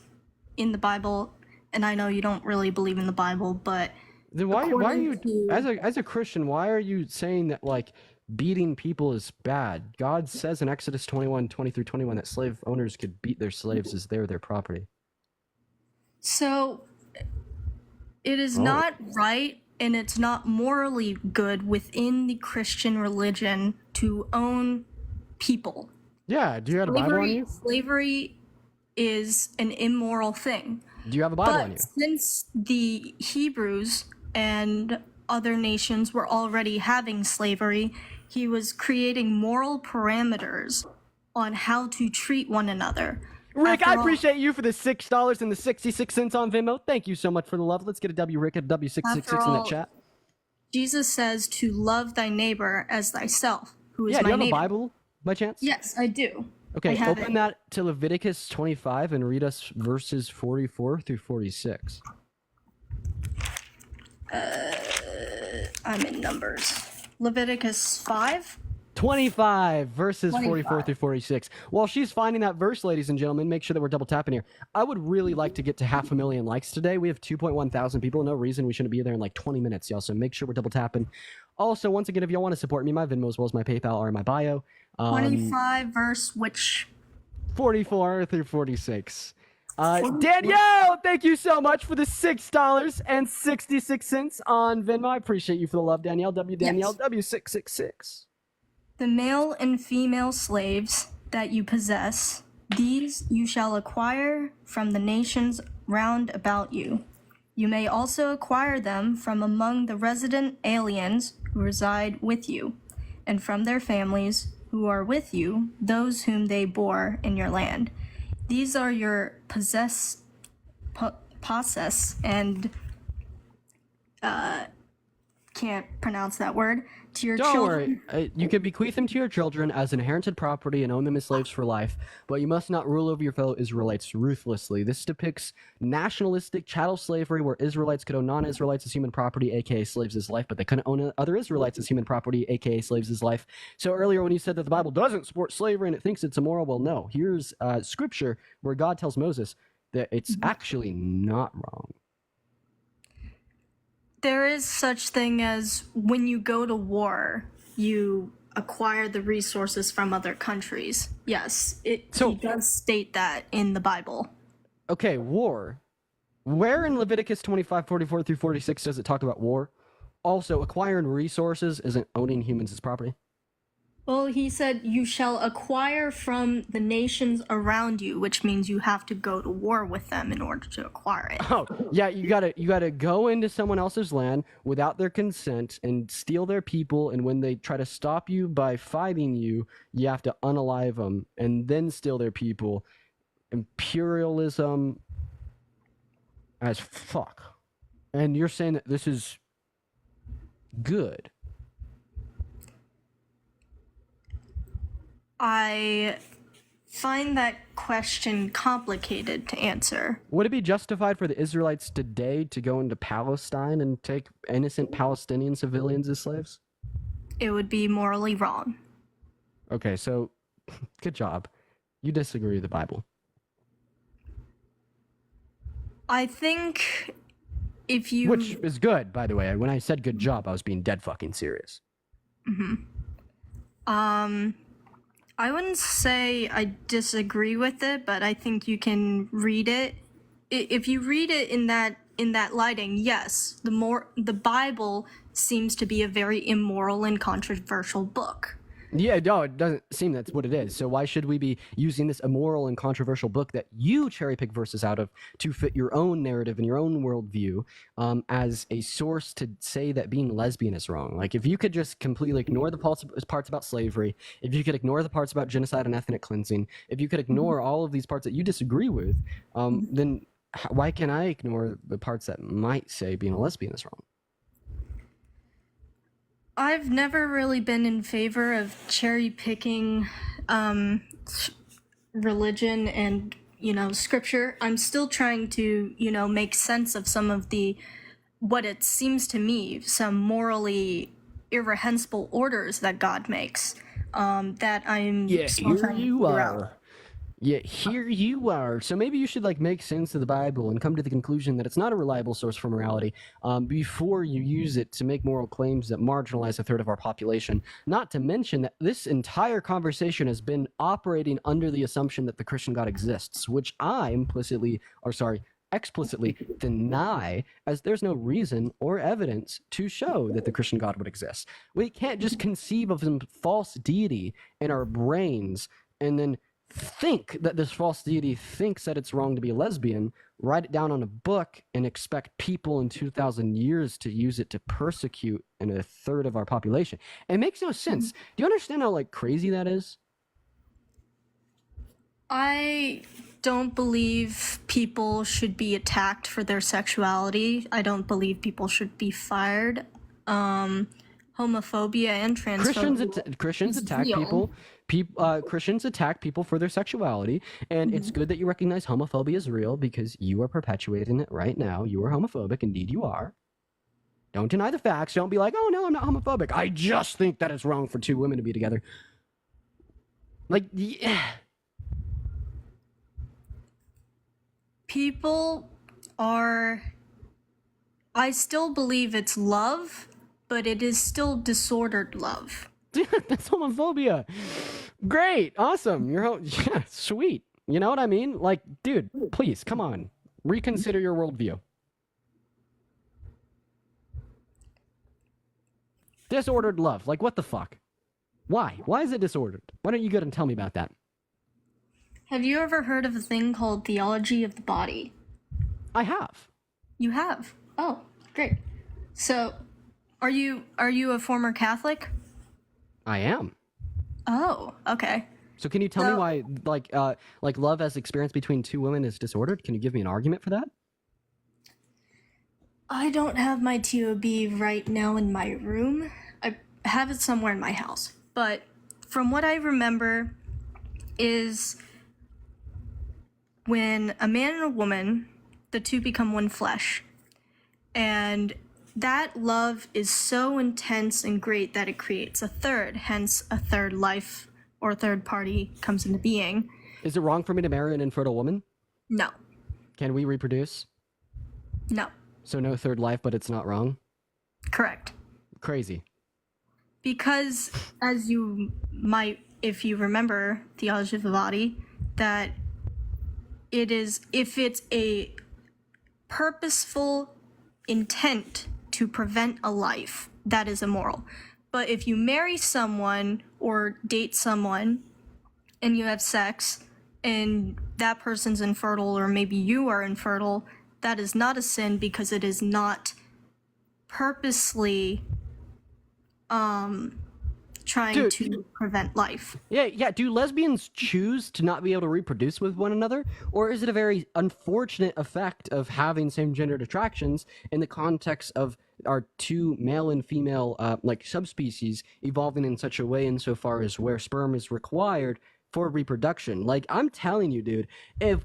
in the Bible, and I know you don't really believe in the Bible, but Then why are you, according as a Christian, why are you saying that like beating people is bad? God says in Exodus 21:20-21 that slave owners could beat their slaves as they're their property. So, it is Oh. not right and it's not morally good within the Christian religion to own people. Yeah, do you have a Bible on you? Slavery is an immoral thing. Do you have a Bible But on you? since the Hebrews and other nations were already having slavery, he was creating moral parameters on how to treat one another. Rick, After I all- appreciate you for the $6.66 on Venmo. Thank you so much for the love. Let's get a W, Rick, a W666 After in that all, chat. Jesus says to love thy neighbor as thyself, who is Yeah, do my you have neighbor. a Bible by chance? Yes, I do. I Okay, have open it. that to Leviticus 25 and read us verses 44-46. I'm in Numbers. Leviticus 5. 25 verses 25. 44-46. While she's finding that verse, ladies and gentlemen, make sure that we're double tapping here. I would really like to get to 500,000 likes today. We have 2.1 thousand people. No reason we shouldn't be there in like 20 minutes, y'all. So make sure we're double tapping. Also, once again, if y'all want to support me, my Venmo as well as my PayPal are in my bio. 25 verse which 44-46. Danielle, thank you so much for the $6.66 on Venmo. I appreciate you for the love, Danielle. Danielle, W666. the male and female slaves that you possess, these you shall acquire from the nations round about you. You may also acquire them from among the resident aliens who reside with you, and from their families who are with you, those whom they bore in your land. These are your possess and can't pronounce that word, to your Don't children. worry. You can bequeath them to your children as inherited property and own them as slaves for life, but you must not rule over your fellow Israelites ruthlessly. This depicts nationalistic chattel slavery where Israelites could own non-Israelites as human property, aka slaves as life, but they couldn't own other Israelites as human property, aka slaves as life. So earlier when you said that the Bible doesn't support slavery and it thinks it's immoral, well, no. Here's scripture where God tells Moses that it's actually not wrong. There is such thing as when you go to war, you acquire the resources from other countries. Yes, he does state that in the Bible. Okay, war. Where in Leviticus 25:44-46 does it talk about war? Also, acquiring resources isn't owning humans as property. Well, he said you shall acquire from the nations around you, which means you have to go to war with them in order to acquire it. Oh, yeah, you gotta go into someone else's land without their consent and steal their people, and when they try to stop you by fighting you, you have to unalive them and then steal their people. Imperialism as fuck. And you're saying that this is good. I find that question complicated to answer. Would it be justified for the Israelites today to go into Palestine and take innocent Palestinian civilians as slaves? It would be morally wrong. Okay, so good job. You disagree with the Bible. I think if you... Which is good, by the way. When I said good job, I was being dead fucking serious. I wouldn't say I disagree with it, but I think you can read it. If you read it in that in that lighting, yes, the Bible seems to be a very immoral and controversial book. Yeah, no, it doesn't seem that's what it is. So why should we be using this immoral and controversial book that you cherry pick verses out of to fit your own narrative and your own worldview as a source to say that being lesbian is wrong? Like, if you could just completely ignore the parts about slavery, if you could ignore the parts about genocide and ethnic cleansing, if you could ignore all of these parts that you disagree with, then why can I ignore the parts that might say being a lesbian is wrong? I've never really been in favor of cherry picking religion and, scripture. I'm still trying to, make sense of some of what it seems to me, some morally irreprehensible orders that God makes, that I'm still trying to figure out. Yeah, here you are. So maybe you should make sense of the Bible and come to the conclusion that it's not a reliable source for morality before you use it to make moral claims that marginalize a third of our population. Not to mention that this entire conversation has been operating under the assumption that the Christian God exists, which I explicitly deny, as there's no reason or evidence to show that the Christian God would exist. We can't just conceive of some false deity in our brains and then think that this false deity thinks that it's wrong to be a lesbian, write it down on a book, and expect people in 2,000 years to use it to persecute a third of our population. It makes no sense. Do you understand how crazy that is? I don't believe people should be attacked for their sexuality. I don't believe people should be fired. Homophobia and transphobia. Christians attack people. Christians attack people for their sexuality, and it's good that you recognize homophobia is real because you are perpetuating it right now. You are homophobic, indeed you are. Don't deny the facts. Don't be like, oh no, I'm not homophobic. I just think that it's wrong for two women to be together. Yeah. People are... I still believe it's love, but it is still disordered love. Dude, that's homophobia. Great. Awesome. Yeah, sweet. You know what I mean? Dude, please, come on. Reconsider your worldview. Disordered love. What the fuck? Why? Why is it disordered? Why don't you go and tell me about that? Have you ever heard of a thing called theology of the body? I have. You have? Oh, great. So, are you a former Catholic? I am. Oh, okay. So can you tell me why, love as experience between two women is disordered? Can you give me an argument for that? I don't have my TOB right now in my room. I have it somewhere in my house. But from what I remember is when a man and a woman, the two become one flesh. And that love is so intense and great that it creates a third, hence a third life or third party comes into being. Is it wrong for me to marry an infertile woman? No. Can we reproduce? No. So no third life, but it's not wrong? Correct. Crazy. Because, as you might, if you remember theology of the body, that it is, if it's a purposeful intent to prevent a life, that is immoral. But if you marry someone or date someone and you have sex and that person's infertile or maybe you are infertile, that is not a sin because it is not purposely trying to prevent life. Yeah. Do lesbians choose to not be able to reproduce with one another? Or is it a very unfortunate effect of having same-gendered attractions in the context of our two male and female subspecies evolving in such a way insofar as where sperm is required for reproduction? I'm telling you, dude, if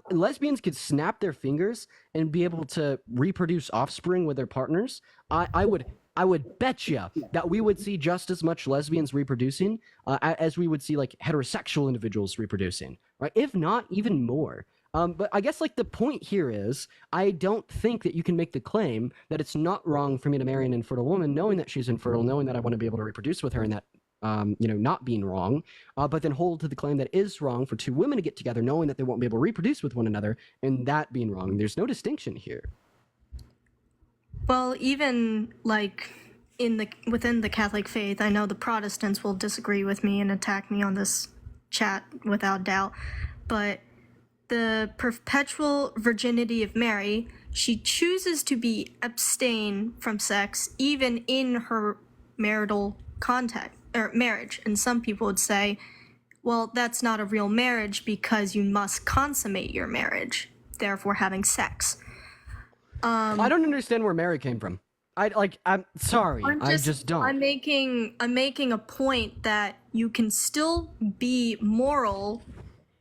lesbians could snap their fingers and be able to reproduce offspring with their partners, I would bet you that we would see just as much lesbians reproducing as we would see heterosexual individuals reproducing, right? If not even more. But I guess the point here is I don't think that you can make the claim that it's not wrong for me to marry an infertile woman, knowing that she's infertile, knowing that I want to be able to reproduce with her, and that not being wrong, but then hold to the claim that it is wrong for two women to get together, knowing that they won't be able to reproduce with one another, and that being wrong. There's no distinction here. Well, even like within the Catholic faith, I know the Protestants will disagree with me and attack me on this chat without doubt, but the perpetual virginity of Mary, she chooses to be abstain from sex even in her marital contact or marriage. And some people would say, well, that's not a real marriage because you must consummate your marriage, therefore having sex. I don't understand where Mary came from. I'm sorry. I just don't. I'm making a point that you can still be moral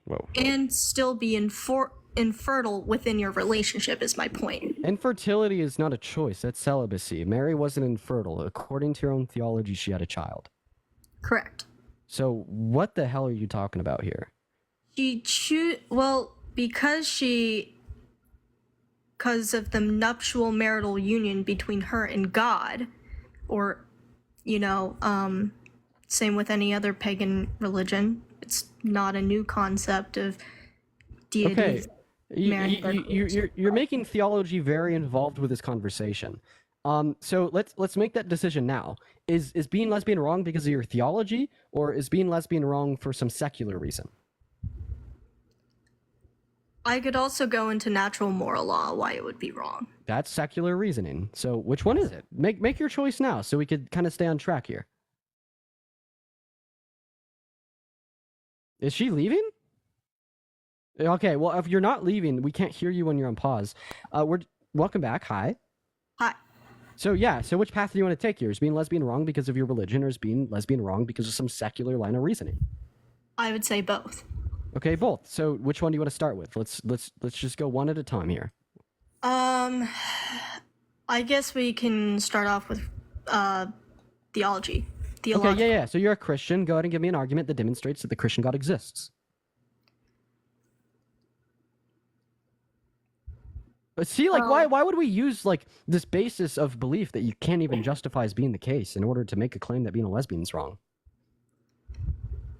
Whoa. and still be infertile within your relationship is my point. Infertility is not a choice. That's celibacy. Mary wasn't infertile. According to her own theology, she had a child. Correct. So what the hell are you talking about here? Because of the nuptial marital union between her and God, or, same with any other pagan religion. It's not a new concept of deity. Okay, you're making theology very involved with this conversation. So let's make that decision now. Is being lesbian wrong because of your theology, or is being lesbian wrong for some secular reason? I could also go into natural moral law why it would be wrong. That's secular reasoning. So which one is it? Make your choice now so we could kind of stay on track here. Is she leaving? Okay, well, if you're not leaving, we can't hear you when you're on pause. Welcome back. Hi. Hi. So which path do you want to take here? Is being lesbian wrong because of your religion, or is being lesbian wrong because of some secular line of reasoning? I would say both. Okay, both. So which one do you want to start with? Let's just go one at a time here. I guess we can start off with theology. Okay, yeah. So you're a Christian. Go ahead and give me an argument that demonstrates that the Christian God exists. But see, why would we use this basis of belief that you can't even justify as being the case in order to make a claim that being a lesbian is wrong?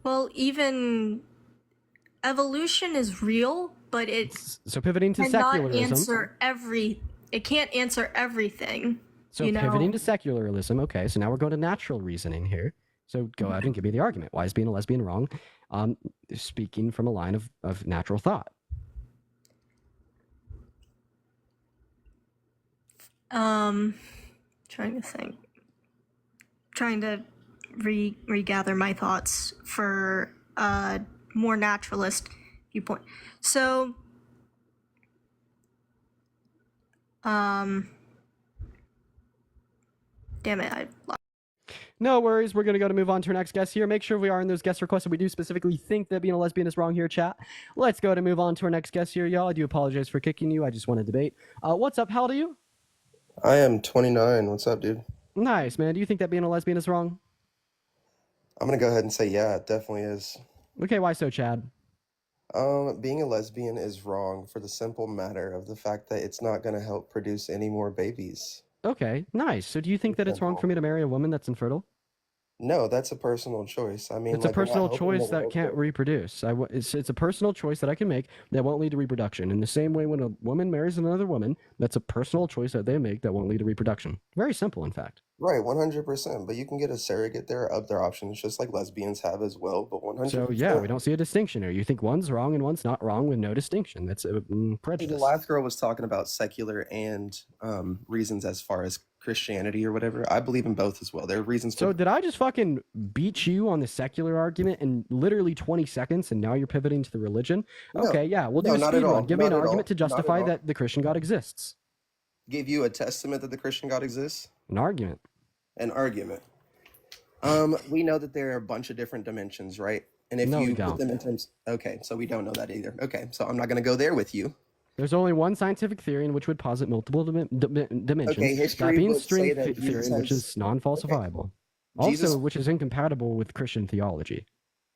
Well, even evolution is real, but so pivoting to secularism. It can't answer everything. So pivoting to secularism. Okay, so now we're going to natural reasoning here. So go ahead and give me the argument. Why is being a lesbian wrong? Speaking from a line of natural thought. Trying to think. Trying to regather my thoughts for a more naturalist viewpoint. So, damn it, No worries. We're going to move on to our next guest here. Make sure we are in those guest requests. We do specifically think that being a lesbian is wrong here, chat. Let's go to move on to our next guest here, y'all. I do apologize for kicking you. I just want to debate. What's up? How old are you? I am 29. What's up, dude? Nice, man. Do you think that being a lesbian is wrong? I'm going to go ahead and say, yeah, it definitely is. Okay, why so, Chad? Being a lesbian is wrong for the simple matter of the fact that it's not going to help produce any more babies. Okay, nice. So do you think that it's wrong for me to marry a woman that's infertile? No, that's a personal choice. I mean, it's a personal choice that can't reproduce. It's a personal choice that I can make that won't lead to reproduction. In the same way, when a woman marries another woman, that's a personal choice that they make that won't lead to reproduction. Very simple, in fact. Right, 100%. But you can get a surrogate. There are other options, just like lesbians have as well. But 100%. So yeah, we don't see a distinction here. You think one's wrong and one's not wrong with no distinction. That's a prejudice. The last girl was talking about secular and reasons as far as Christianity or whatever. I believe in both as well. There are reasons. So did I just fucking beat you on the secular argument in literally 20 seconds, and now you're pivoting to the religion? Okay, yeah, we'll do a speed run. Give me an argument to justify that the Christian God exists. Give you a testament that the Christian God exists? An argument. An argument. We know that there are a bunch of different dimensions, right? And if you put them in terms, okay, so we don't know that either. Okay, so I'm not going to go there with you. There's only one scientific theory in which would posit multiple dimensions. Okay, that being string theory, which is non-falsifiable. Okay. Also, which is incompatible with Christian theology.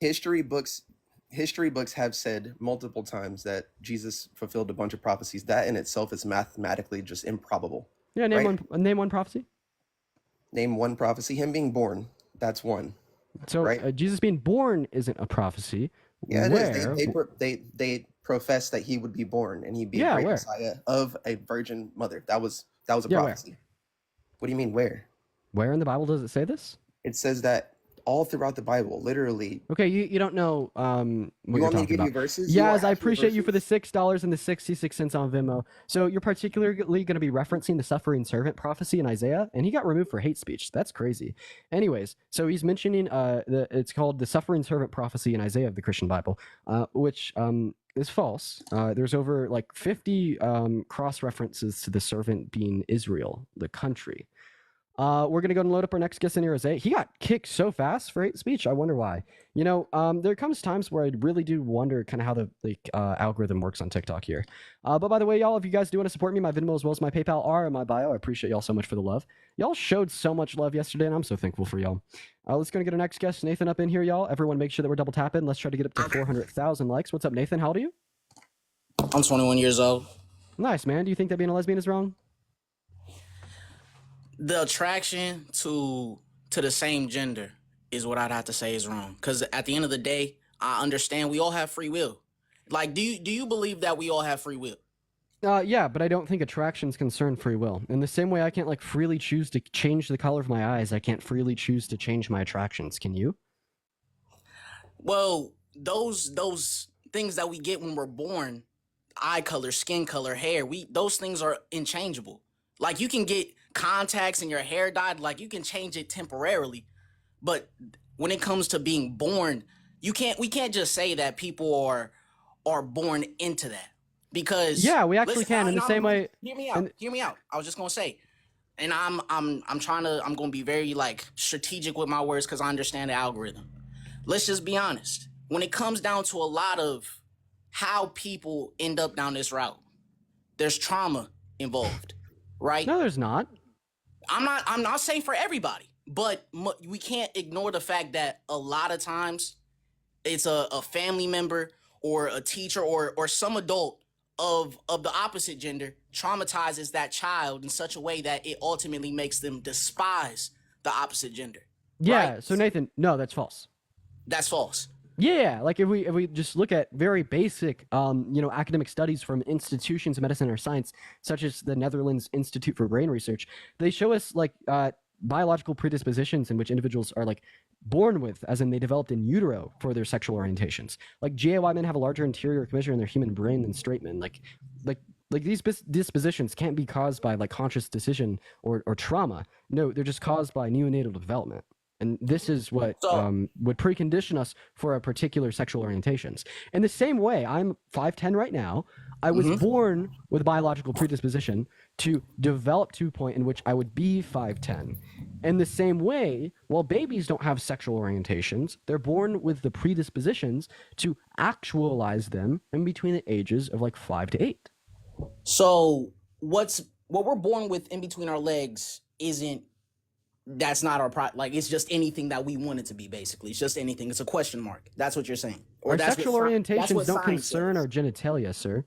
History books have said multiple times that Jesus fulfilled a bunch of prophecies. That in itself is mathematically just improbable. Yeah, name one prophecy. Name one prophecy. Him being born. That's one. So right? Jesus being born isn't a prophecy. Yeah, it is. They profess that he would be born and he'd be a great Messiah of a virgin mother. That was a prophecy. What do you mean where? Where in the Bible does it say this? It says that all throughout the Bible, literally. Okay, you don't know what You you're want me to talking give you about. verses? You want Yes, I actual appreciate you for the verses? $6 and the 66 cents on Venmo. So you're particularly going to be referencing the suffering servant prophecy in Isaiah, and he got removed for hate speech. That's crazy. Anyways, so he's mentioning it's called the suffering servant prophecy in Isaiah of the Christian Bible, which is false. There's over like 50 cross references to the servant being Israel, the country. We're gonna go and load up our next guest in here, Jose. He got kicked so fast for hate speech. I wonder why. You know, there comes times where I really do wonder kind of how the algorithm works on TikTok here. But by the way, y'all, if you guys do want to support me, my Venmo as well as my PayPal are in my bio. I appreciate y'all so much for the love. Y'all showed so much love yesterday, and I'm so thankful for y'all. Let's go and get our next guest, Nathan, up in here, y'all. Everyone, make sure that we're double tapping. Let's try to get up to 400,000 likes. What's up, Nathan? How old are you? I'm 21 years old. Nice, man. Do you think that being a lesbian is wrong? The attraction to the same gender is what I'd have to say is wrong. Because at the end of the day, I understand we all have free will. Like, do you believe that we all have free will? Yeah, but I don't think attractions concern free will. In the same way I can't like freely choose to change the color of my eyes, I can't freely choose to change my attractions. Can you? Well, those things that we get when we're born, eye color, skin color, hair, those things are inchangeable. Like, you can get contacts and your hair dyed, like you can change it temporarily. But when it comes to being born, we can't just say that people are born into that. Because yeah, we actually can in the same way. Hear me out. I was just gonna say, and I'm gonna be very like strategic with my words because I understand the algorithm. Let's just be honest. When it comes down to a lot of how people end up down this route, there's trauma involved, right? No, there's not. I'm not saying for everybody, but we can't ignore the fact that a lot of times it's a family member or a teacher or some adult of the opposite gender traumatizes that child in such a way that it ultimately makes them despise the opposite gender. Yeah. Right? So Nathan, no, that's false. That's false. Yeah, like if we just look at very basic, academic studies from institutions of medicine or science, such as the Netherlands Institute for Brain Research, they show us like biological predispositions in which individuals are like born with, as in they developed in utero for their sexual orientations. Like GAY men have a larger interior curvature in their human brain than straight men. Like these dispositions can't be caused by like conscious decision or trauma. No, they're just caused by neonatal development. And this is what would precondition us for a particular sexual orientations. In the same way, I'm 5'10" right now. I was born with biological predisposition to develop to a point in which I would be 5'10". In the same way, while babies don't have sexual orientations, they're born with the predispositions to actualize them in between the ages of like 5 to 8. So what we're born with in between our legs that's not our like it's just anything that we want it to be. Basically, it's just anything. It's a question mark. That's what you're saying. Or Our that's sexual what orientations don't science concern says. our genitalia, sir.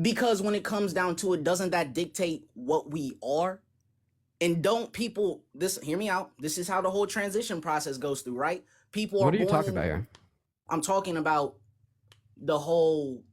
Because when it comes down to it, doesn't that dictate what we are? And don't people hear me out? This is how the whole transition process goes through, right? People are What are you born talking about here? I'm talking about the whole,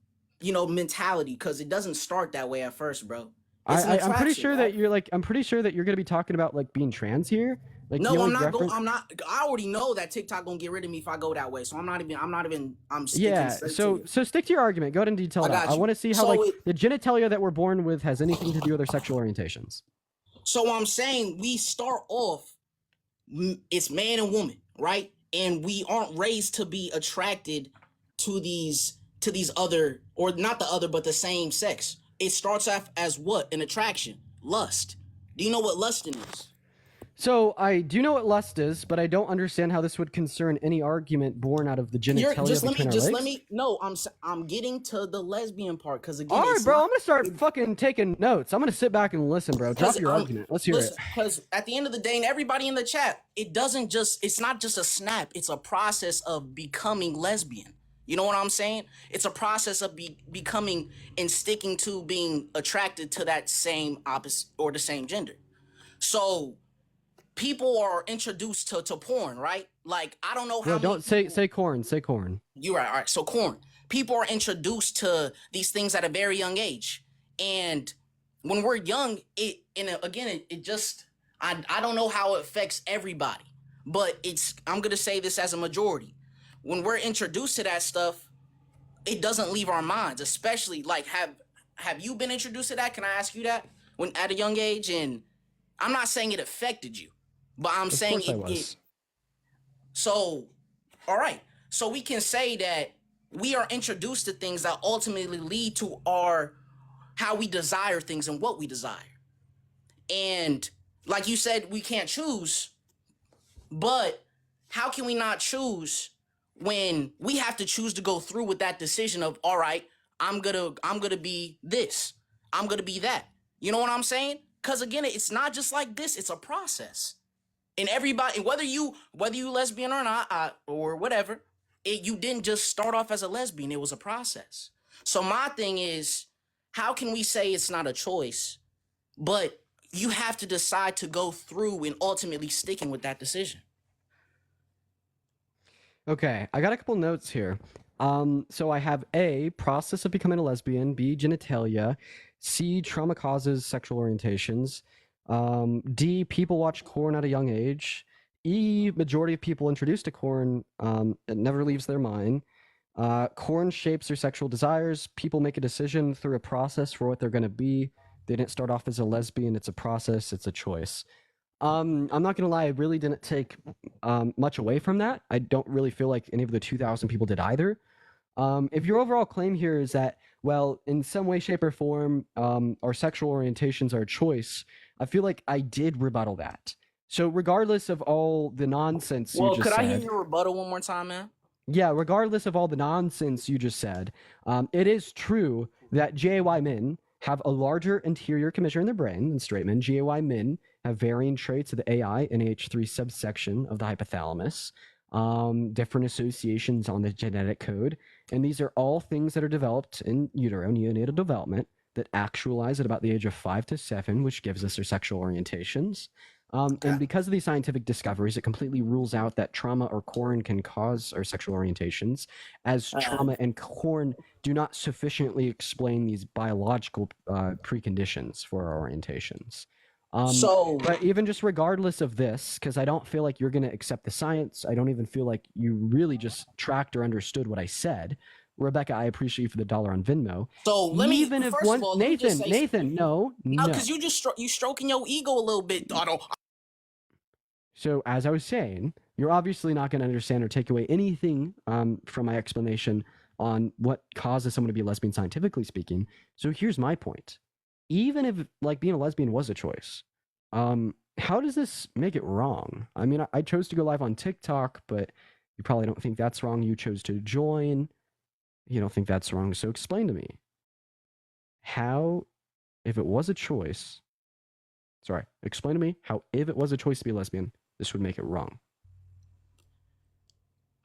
mentality, because it doesn't start that way at first, bro. It's an I'm pretty attraction, sure right? that you're gonna be talking about like being trans here. Like No, the I'm only not. reference- I'm not. I already know that TikTok gonna get rid of me if I go that way. So I'm sticking Yeah, straight to so it. stick to your argument. Go ahead and detail I it out. got I you. want to see how So like it- the genitalia that we're born with has anything to do with our sexual orientations. So I'm saying we start off, it's man and woman, right? And we aren't raised to be attracted to these other, or not the other, but the same sex. It starts off as what? An attraction, lust. Do you know what lusting is? So I do know what lust is, but I don't understand how this would concern any argument born out of the genitalia between our legs. No, I'm getting to the lesbian part, because again, All right, it's bro. not- I'm gonna start fucking taking notes. I'm gonna sit back and listen, bro. Drop your argument. Let's hear it. Because at the end of the day, and everybody in the chat, it's not just a snap. It's a process of becoming lesbian. You know what I'm saying? It's a process of becoming and sticking to being attracted to that same opposite or the same gender. So people are introduced to porn, right? Like, I don't know how Bro, don't many say corn. Say corn. You're right. All right. So porn. People are introduced to these things at a very young age. And when we're young, it just I don't know how it affects everybody, but I'm gonna say this as a majority. When we're introduced to that stuff, it doesn't leave our minds, especially like have you been introduced to that? Can I ask you that? When at a young age, and I'm not saying it affected you, but I'm Of saying course I it was. so all right. So we can say that we are introduced to things that ultimately lead to our how we desire things and what we desire. And like you said, we can't choose, but how can we not choose when we have to choose to go through with that decision of all right, I'm gonna be this, I'm gonna be that. You know what I'm saying? Because again, it's not just like this, it's a process. And everybody, whether you lesbian or not, or whatever, you didn't just start off as a lesbian, it was a process. So my thing is, how can we say it's not a choice, but you have to decide to go through and ultimately sticking with that decision? Okay, I got a couple notes here. So I have A, process of becoming a lesbian, B, genitalia, C, trauma causes sexual orientations, D, people watch porn at a young age, E, majority of people introduced to porn, it never leaves their mind. Corn shapes their sexual desires. People make a decision through a process for what they're going to be. They didn't start off as a lesbian. It's a process. It's a choice. I'm not gonna lie, I really didn't take much away from that. I don't really feel like any of the 2,000 people did either. If your overall claim here is that, well, in some way, shape, or form, our sexual orientations are a choice, I feel like I did rebuttal that. So regardless of all the nonsense you Well, just could I hear said, your rebuttal one more time, man? yeah, regardless of all the nonsense you just said, it is true that GAY men have a larger anterior commissure in their brain than straight men. GAY men have varying traits of the AI NH3 subsection of the hypothalamus, different associations on the genetic code, and these are all things that are developed in utero, neonatal development, that actualize at about the age of 5 to 7, which gives us their sexual orientations. And because of these scientific discoveries, it completely rules out that trauma or corn can cause our sexual orientations, as trauma and corn do not sufficiently explain these biological preconditions for our orientations. But even just regardless of this, because I don't feel like you're going to accept the science, I don't even feel like you really just tracked or understood what I said. Rebecca, I appreciate you for the $1 on Venmo. So let me Even if first one of all, let me just say Nathan, no, because you just you stroking your ego a little bit. I don't. So as I was saying, you're obviously not going to understand or take away anything from my explanation on what causes someone to be a lesbian, scientifically speaking. So here's my point: even if like being a lesbian was a choice, how does this make it wrong? I mean, I chose to go live on TikTok, but you probably don't think that's wrong. You chose to join. You don't think that's wrong. So explain to me how, if it was a choice. Sorry, explain to me how, if it was a choice to be a lesbian, this would make it wrong.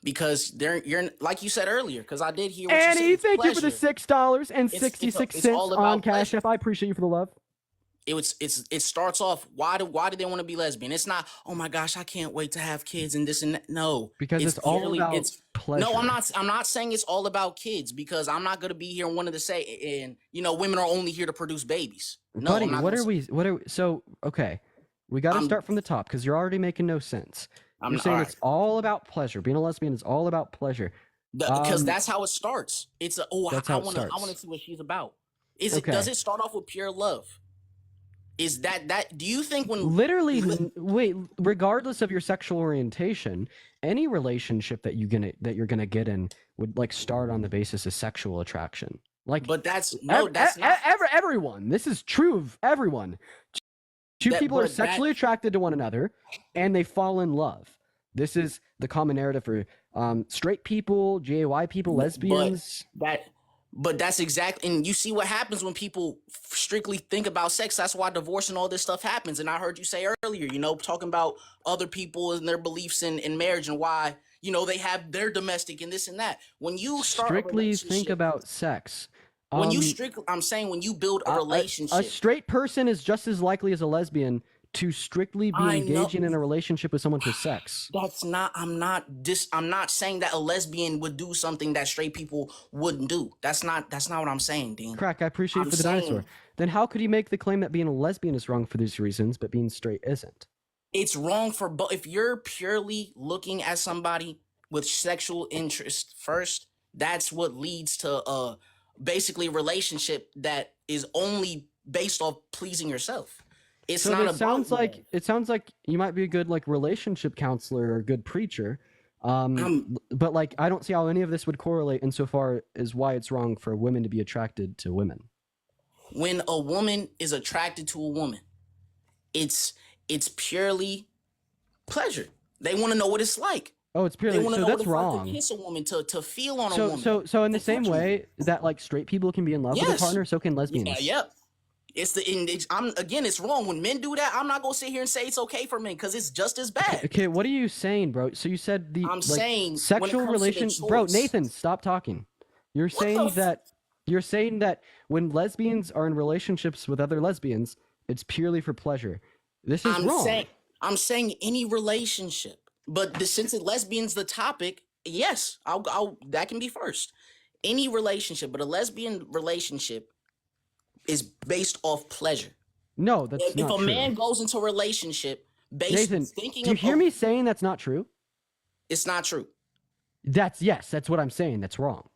Because you're like you said earlier. Because I did hear what Annie, you said. thank you for the $6.66 It's all about on Cash pleasure. App. I appreciate you for the love. It starts off, why do they want to be lesbian? It's not, oh my gosh, I can't wait to have kids and this and that. No, because it's all about pleasure. No, I'm not saying it's all about kids, because I'm not gonna be here and wanting to say, and women are only here to produce babies. No, buddy, so okay, we got to start from the top, because you're already making no sense. You're saying it's all about pleasure. Being a lesbian is all about pleasure. Because that's how it starts. It's I want to see what she's about. Does it start off with pure love? Is that do you think when wait, regardless of your sexual orientation, any relationship that you're gonna get in would like start on the basis of sexual attraction. Like, but that's not everyone. This is true of everyone. Two people are sexually attracted to one another, and they fall in love. This is the common narrative for straight people, GAY people, lesbians. But that's exactly, and you see what happens when people strictly think about sex. That's why divorce and all this stuff happens. And I heard you say earlier, talking about other people and their beliefs in marriage and why, they have their domestic and this and that. When you start strictly think about sex. When I'm saying when you build a relationship. A straight person is just as likely as a lesbian to strictly be engaging in a relationship with someone for sex. That's not, I'm not saying that a lesbian would do something that straight people wouldn't do. That's not what I'm saying, Dean. Crack, I appreciate you for the dinosaur. then how could you make the claim that being a lesbian is wrong for these reasons, but being straight isn't? It's wrong for both. If you're purely looking at somebody with sexual interest first, that's what leads to basically a relationship that is only based off pleasing yourself. It's So not it sounds about like you might be a good like relationship counselor or a good preacher. But like I don't see how any of this would correlate insofar as why it's wrong for women to be attracted to women. when a woman is attracted to a woman, it's purely pleasure. They want to know what it's like. Oh, it's They purely want to so know that's what it's like wrong. to kiss a woman, to feel on a So woman. so in the same way that like straight people can be in love with a Yes. partner, so can lesbians. Yeah, yep. It's wrong when men do that. I'm not gonna sit here and say it's okay for men because it's just as bad. Okay, what are you saying, bro? So you said the I'm like, saying when it sexual comes to the relation, bro. choice. Nathan, stop talking. You're saying that when lesbians are in relationships with other lesbians, it's purely for pleasure. This is wrong. I'm saying any relationship, but since lesbian's the topic, yes, I'll that can be first. Any relationship, but a lesbian relationship is based off pleasure. No, that's If not a true. man goes into a relationship based Nathan, thinking do you of hear me saying that's not true? it's not true. That's what I'm saying. That's wrong.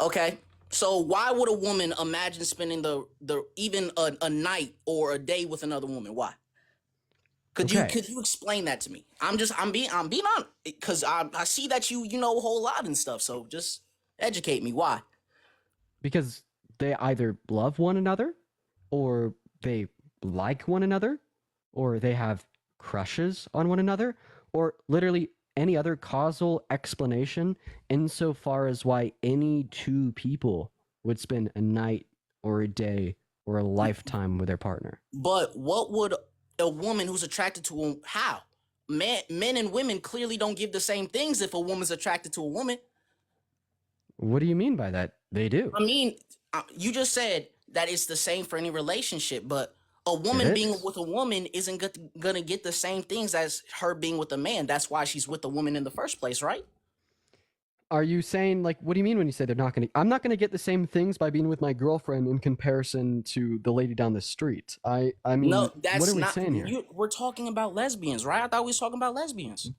Okay. So why would a woman imagine spending the even a night or a day with another woman? Why? Could you explain that to me? I'm being honest because I see that you know a whole lot and stuff. So just educate me. Why? Because they either love one another, or they like one another, or they have crushes on one another, or literally any other causal explanation insofar as why any two people would spend a night or a day or a lifetime with their partner. But what would a woman who's attracted to how? Men and women clearly don't give the same things if a woman's attracted to a woman. What do you mean by that? They do. I mean, you just said that it's the same for any relationship, but a woman being with a woman isn't gonna get the same things as her being with a man. That's why she's with a woman in the first place, right? Are you saying, like, what do you mean when you say they're not going to? I'm not going to get the same things by being with my girlfriend in comparison to the lady down the street. I mean, No, that's what are we not. saying here? We're talking about lesbians, right? I thought we was talking about lesbians.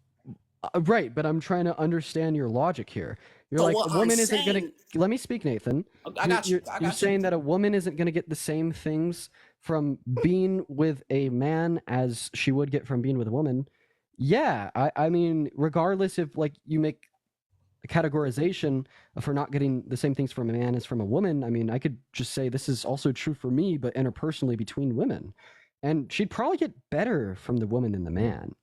Right, but I'm trying to understand your logic here. You're So like, what a woman I'm isn't going saying- to. Let me speak, Nathan. I got you. I You're got you. saying that a woman isn't going to get the same things from being with a man as she would get from being with a woman. Yeah, I mean, regardless if like you make a categorization for not getting the same things from a man as from a woman, I mean, I could just say this is also true for me, but interpersonally between women. And she'd probably get better from the woman than the man.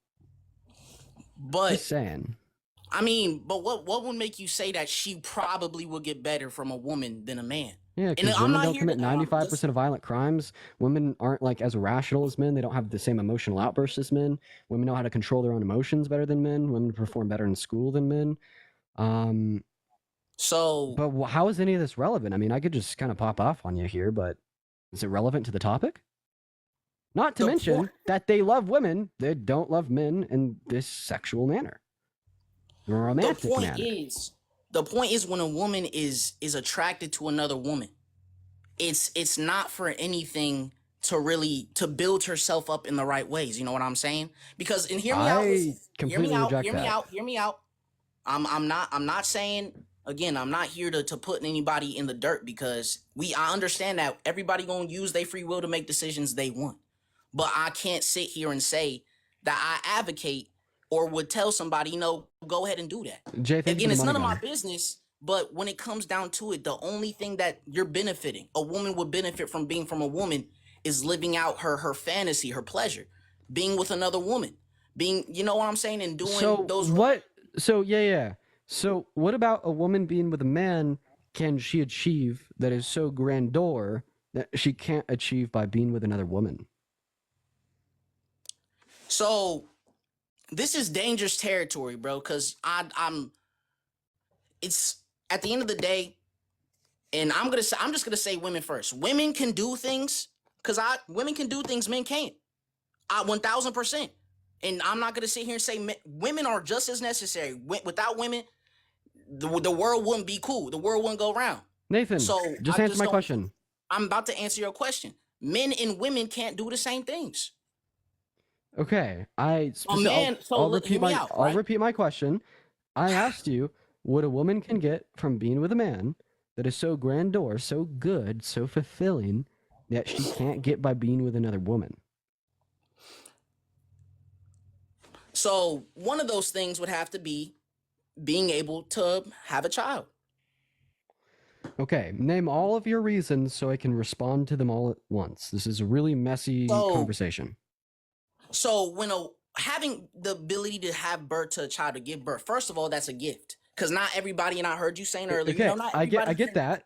But Just saying. I mean, but what would make you say that she probably would get better from a woman than a man? Yeah, And because I'm women not don't here commit to- 95% of violent crimes. Women aren't like as rational as men. They don't have the same emotional outbursts as men. Women know how to control their own emotions better than men. Women perform better in school than men. But how is any of this relevant? I mean, I could just kind of pop off on you here, but is it relevant to the topic? Not to mention that they love women, they don't love men in this sexual manner, romantic manner. The point is when a woman is attracted to another woman, it's not for anything to build herself up in the right ways. You know what I'm saying? Because and hear me out. I Listen, completely reject hear me that. out. Hear me out. I'm not saying again. I'm not here to put anybody in the dirt because I understand that everybody gonna use their free will to make decisions they want. But I can't sit here and say that I advocate or would tell somebody, go ahead and do that. Jay, thank you Again, for it's the none money of my gun. business. But when it comes down to it, the only thing that you're benefiting, a woman would benefit from being from a woman, is living out her fantasy, her pleasure, being with another woman, being, you know what I'm saying, and doing those. So yeah. So what about a woman being with a man? Can she achieve that is so grandeur that she can't achieve by being with another woman? So this is dangerous territory, bro, because it's at the end of the day, and I'm just gonna say women first. Women can do things women can do things men can't. 1000%. And I'm not gonna sit here and say women are just as necessary. Without women, the world wouldn't be cool. The world wouldn't go round. Nathan, So just I answer my don't- question. I'm about to answer your question. Men and women can't do the same things. Okay, man. So I'll hear me out, I'll right? repeat my question. I asked you what a woman can get from being with a man that is so grandeur, so good, so fulfilling that she can't get by being with another woman. So one of those things would have to be being able to have a child. Okay, name all of your reasons so I can respond to them all at once. This is a really messy conversation. So when having the ability to have birth to a child, to give birth, first of all, that's a gift. Because not everybody, and I heard you saying earlier, Okay, not I everybody get that.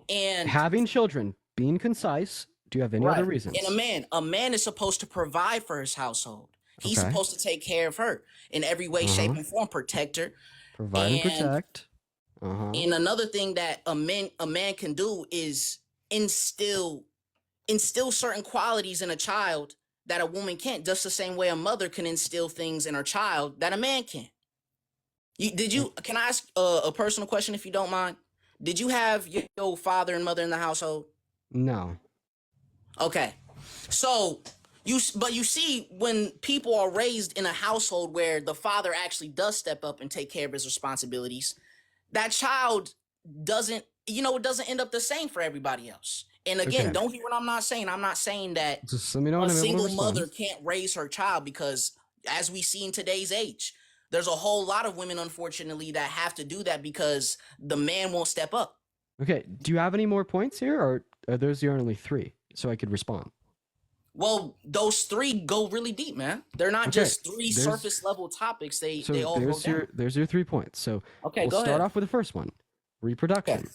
And having children, being concise. Do you have any other reasons? And a man is supposed to provide for his household. He's Okay. supposed to take care of her in every way, shape, and form, protect her. Provide and protect. And another thing that a man can do is instill certain qualities in a child that a woman can't, just the same way a mother can instill things in her child that a man can. Can I ask a personal question if you don't mind? Did you have your father and mother in the household? No. Okay. So you see, when people are raised in a household where the father actually does step up and take care of his responsibilities, that child doesn't end up the same for everybody else. And again, Okay. don't hear what I'm not saying. I'm not saying that Just let me know when a I'm able to single respond. mother can't raise her child, because as we see in today's age, there's a whole lot of women, unfortunately, that have to do that because the man won't step up. Okay, do you have any more points here, or are those your only three, so I could respond? Well, those three go really deep, man. They're not just three there's- surface level topics. They all go there's down. there's your 3 points. So Okay, we'll go start ahead. off with the first one, reproduction.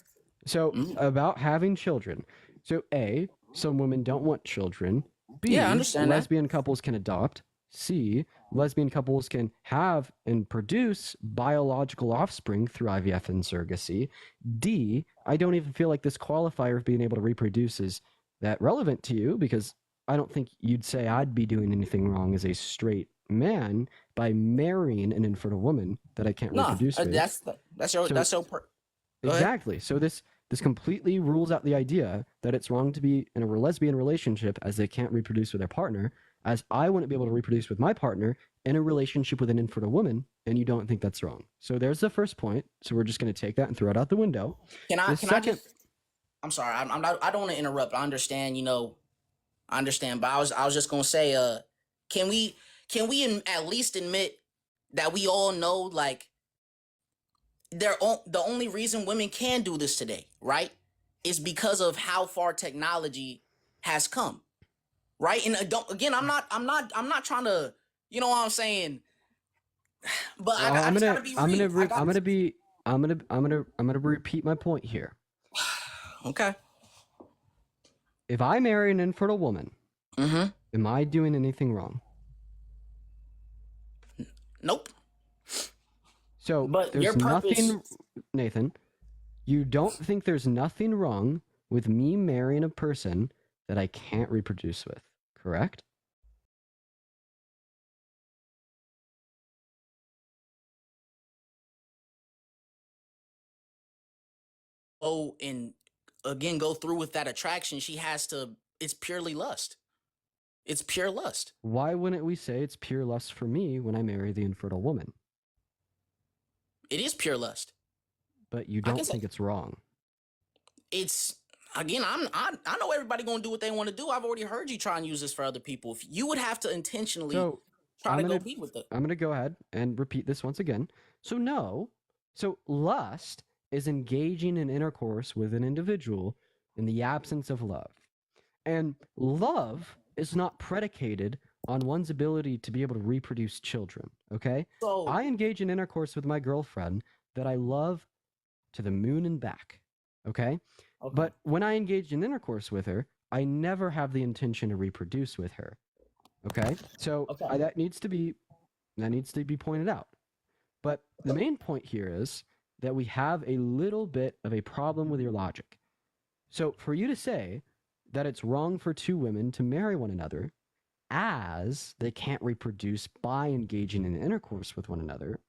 So about having children. So A, some women don't want children. B, Yeah, I understand that. lesbian couples can adopt. C, lesbian couples can have and produce biological offspring through IVF and surrogacy. D, I don't even feel like this qualifier of being able to reproduce is that relevant to you, because I don't think you'd say I'd be doing anything wrong as a straight man by marrying an infertile woman that I can't reproduce with. That's your Go ahead. Exactly. So this completely rules out the idea that it's wrong to be in a lesbian relationship as they can't reproduce with their partner, as I wouldn't be able to reproduce with my partner in a relationship with an infertile woman, and you don't think that's wrong. So there's the first point. So we're just going to take that and throw it out the window. I just? I'm sorry. I'm not. I don't want to interrupt. I understand. I understand. But I was just gonna say, can we at least admit that we all know, like, the only reason women can do this today, right, is because of how far technology has come, right? And I'm not trying to, you know what I'm saying. But I'm gonna repeat my point here. Okay. If I marry an infertile woman, am I doing anything wrong? Nope. So there's nothing, Nathan. You don't think there's nothing wrong with me marrying a person that I can't reproduce with, correct? Oh, and again, go through with that attraction. It's purely lust. It's pure lust. Why wouldn't we say it's pure lust for me when I marry the infertile woman? It is pure lust. But you don't think it's wrong. It's, again, I know everybody gonna do what they want to do. I've already heard you try and use this for other people. If you would have to intentionally try to go be with it. I'm gonna go ahead and repeat this once again. So no. So lust is engaging in intercourse with an individual in the absence of love. And love is not predicated on one's ability to be able to reproduce children, okay? So I engage in intercourse with my girlfriend that I love to the moon and back, okay? But when I engage in intercourse with her, I never have the intention to reproduce with her, okay? So that needs to be pointed out. But the main point here is that we have a little bit of a problem with your logic. So for you to say that it's wrong for two women to marry one another as they can't reproduce by engaging in intercourse with one another,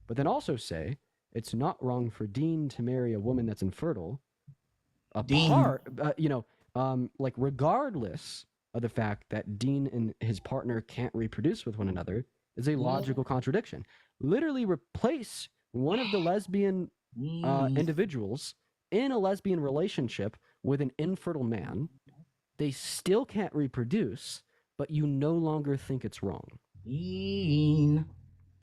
but then also say it's not wrong for Dean to marry a woman that's infertile apart, like regardless of the fact that Dean and his partner can't reproduce with one another is a logical contradiction. Literally replace one of the lesbian individuals in a lesbian relationship with an infertile man. They still can't reproduce, but you no longer think it's wrong.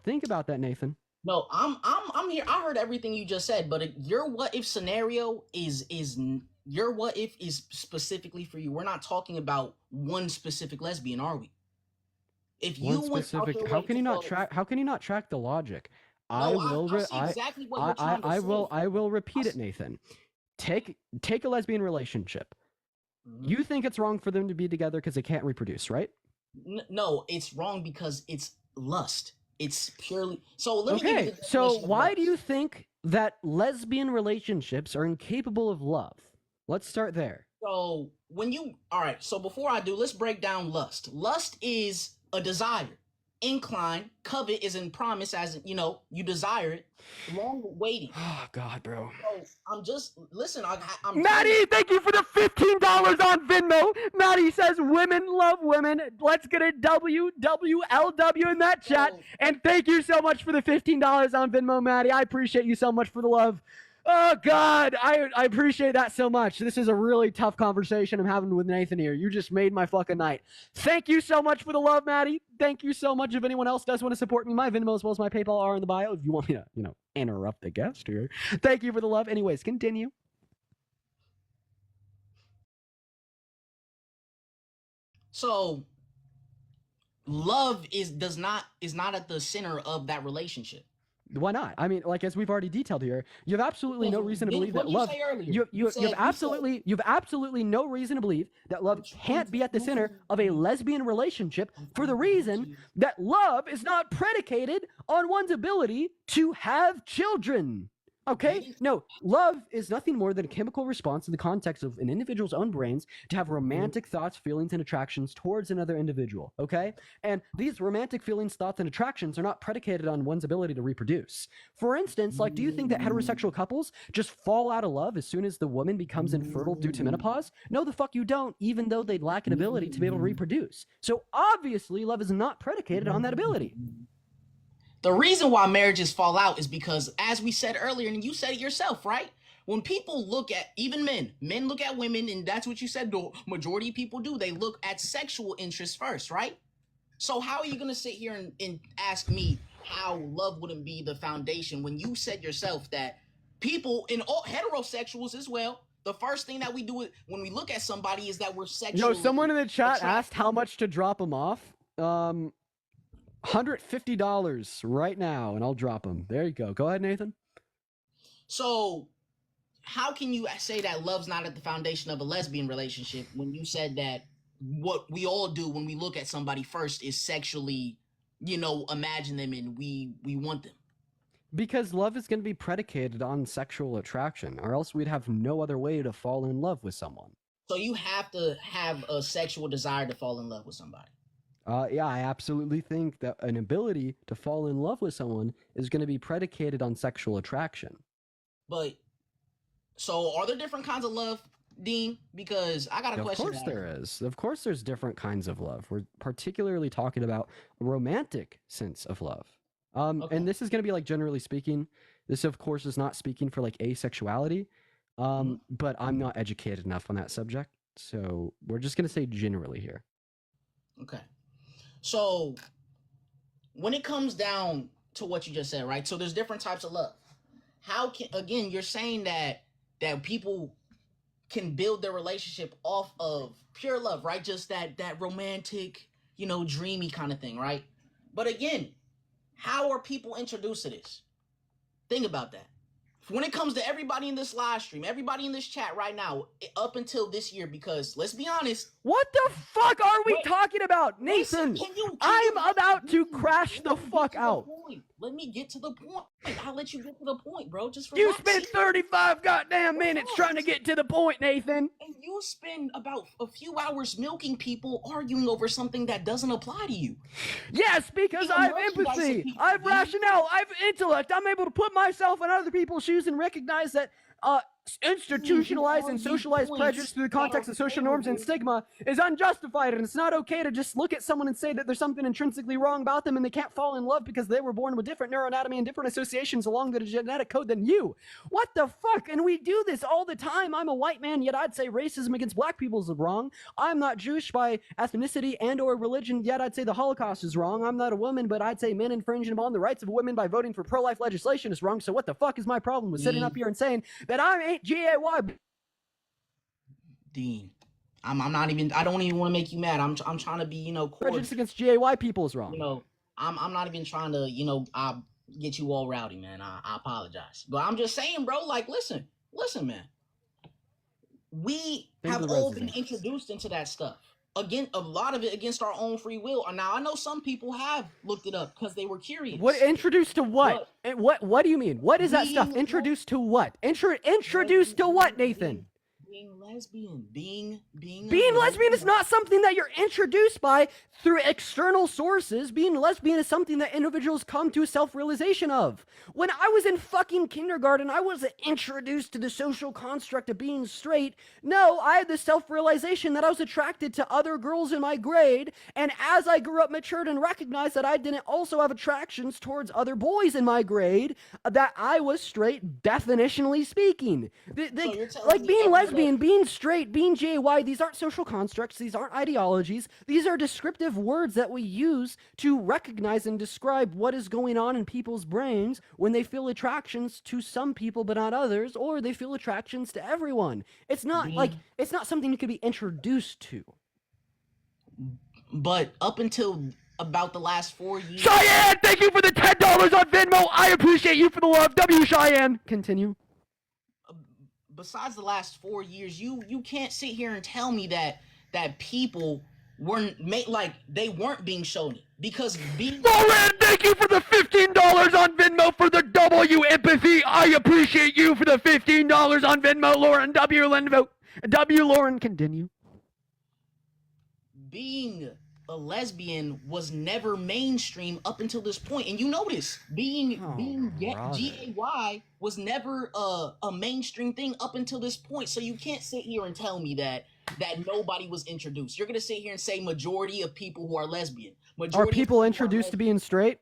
Think about that, Nathan. No, I'm here. I heard everything you just said, but your what if scenario is your what if is specifically for you. We're not talking about one specific lesbian, are we? If you One went specific, out your how way can to you not go- track? How can you not track the logic? No, I see exactly what you're trying to say. I will repeat it, Nathan. Take a lesbian relationship. You think it's wrong for them to be together because they can't reproduce, right? No, it's wrong because it's lust. It's purely so. Let me give you Okay, the so definition of why lust. do you think that lesbian relationships are incapable of love? Let's start there. So when you all right, so before I do, let's break down lust. Lust is a desire. Incline, covet is in promise, as you desire it. Long waiting. Oh God, bro. So I'm just listen. I'm Maddie, thank you for the $15 on Venmo. Maddie says women love women. Let's get a WWLW in that chat. And thank you so much for the $15 on Venmo, Maddie. I appreciate you so much for the love. Oh God, I appreciate that so much. This is a really tough conversation I'm having with Nathan here. You just made my fucking night. Thank you so much for the love, Maddie. Thank you so much. If anyone else does want to support me, my Venmo as well as my PayPal are in the bio. If you want me to, interrupt the guest here. Thank you for the love. Anyways, continue. So love is not at the center of that relationship. Why not? I mean, like as we've already detailed here, you have absolutely no reason to believe that love. You have absolutely no reason to believe that love can't be at the center of a lesbian relationship for the reason that love is not predicated on one's ability to have children. Okay? No, love is nothing more than a chemical response in the context of an individual's own brains to have romantic thoughts, feelings, and attractions towards another individual. Okay? And these romantic feelings, thoughts, and attractions are not predicated on one's ability to reproduce. For instance, like, do you think that heterosexual couples just fall out of love as soon as the woman becomes infertile due to menopause? No, the fuck you don't, even though they lack an ability to be able to reproduce. So obviously, love is not predicated on that ability. The reason why marriages fall out is because, as we said earlier, and you said it yourself, right? When people look at, even men look at women, and that's what you said, the majority of people do. They look at sexual interest first, right? So how are you going to sit here and ask me how love wouldn't be the foundation when you said yourself that people, in all heterosexuals as well, the first thing that we do when we look at somebody is that we're sexually Someone in the chat attracted. asked how much to drop them off. $150 right now, and I'll drop them. There you go. Go ahead, Nathan. So how can you say that love's not at the foundation of a lesbian relationship when you said that what we all do when we look at somebody first is sexually, imagine them and we want them? Because love is going to be predicated on sexual attraction, or else we'd have no other way to fall in love with someone. So you have to have a sexual desire to fall in love with somebody. Yeah, I absolutely think that an ability to fall in love with someone is going to be predicated on sexual attraction. But, so are there different kinds of love, Dean? Because I got a question. Of course there is. Of course there's different kinds of love. We're particularly talking about a romantic sense of love. And this is going to be like generally speaking. This, of course, is not speaking for like asexuality. But I'm not educated enough on that subject. So we're just going to say generally here. Okay. So when it comes down to what you just said, right? So there's different types of love. How can, again, you're saying that people can build their relationship off of pure love, right? Just that romantic, dreamy kind of thing, right? But again, how are people introduced to this? Think about that. When it comes to everybody in this live stream, everybody in this chat right now, up until this year, because let's be honest. What the fuck are we talking about, Nathan? I'm about to crash the fuck out. Let me get to the point. I'll let you get to the point, bro. Just you relax. spent 35 goddamn minutes trying to get to the point, Nathan. And you spend about a few hours milking people arguing over something that doesn't apply to you. Yes, because I have empathy, I have rationale, I have intellect. I'm able to put myself in other people's shoes and recognize that institutionalized and socialized prejudice through the context of social norms and stigma is unjustified, and it's not okay to just look at someone and say that there's something intrinsically wrong about them and they can't fall in love because they were born with different neuroanatomy and different associations along the genetic code than you. What the fuck? And we do this all the time. I'm a white man, yet I'd say racism against black people is wrong. I'm not Jewish by ethnicity and or religion, yet I'd say the Holocaust is wrong. I'm not a woman, but I'd say men infringing upon the rights of women by voting for pro-life legislation is wrong. So what the fuck is my problem with sitting up here and saying that I ain't GAY? Dean, I'm not even. I don't even want to make you mad. I'm trying to be, Prejudice against GAY people is wrong. I'm not even trying to, get you all rowdy, man. I apologize, but I'm just saying, bro. Like, listen, man. We have all been introduced into that stuff. Again, a lot of it against our own free will. Now, I know some people have looked it up because they were curious. What introduced to what? What do you mean? What is that stuff? Introduced to what? Introduced to what, Nathan? Being lesbian, being lesbian is not something that you're introduced by through external sources. Being lesbian is something that individuals come to a self-realization of. When I was in fucking kindergarten, I wasn't introduced to the social construct of being straight. No, I had the self-realization that I was attracted to other girls in my grade, and as I grew up, matured, and recognized that I didn't also have attractions towards other boys in my grade, that I was straight, definitionally speaking. Like being lesbian, being straight, being JY, these aren't social constructs, these aren't ideologies, these are descriptive words that we use to recognize and describe what is going on in people's brains when they feel attractions to some people but not others, or they feel attractions to everyone. It's not it's not something you could be introduced to. But up until about the last 4 years... Cheyenne, thank you for the $10 on Venmo. I appreciate you for the love. W Cheyenne. Continue. Besides the last 4 years, you can't sit here and tell me that people weren't they weren't being shown it, because Lauren, thank you for the $15 on Venmo for the W empathy. I appreciate you for the $15 on Venmo, Lauren. W Lauren, continue. Being a lesbian was never mainstream up until this point, and you notice being GAY was never a mainstream thing up until this point. So you can't sit here and tell me that nobody was introduced. You're gonna sit here and say majority of people who are lesbian. Are people introduced to being straight?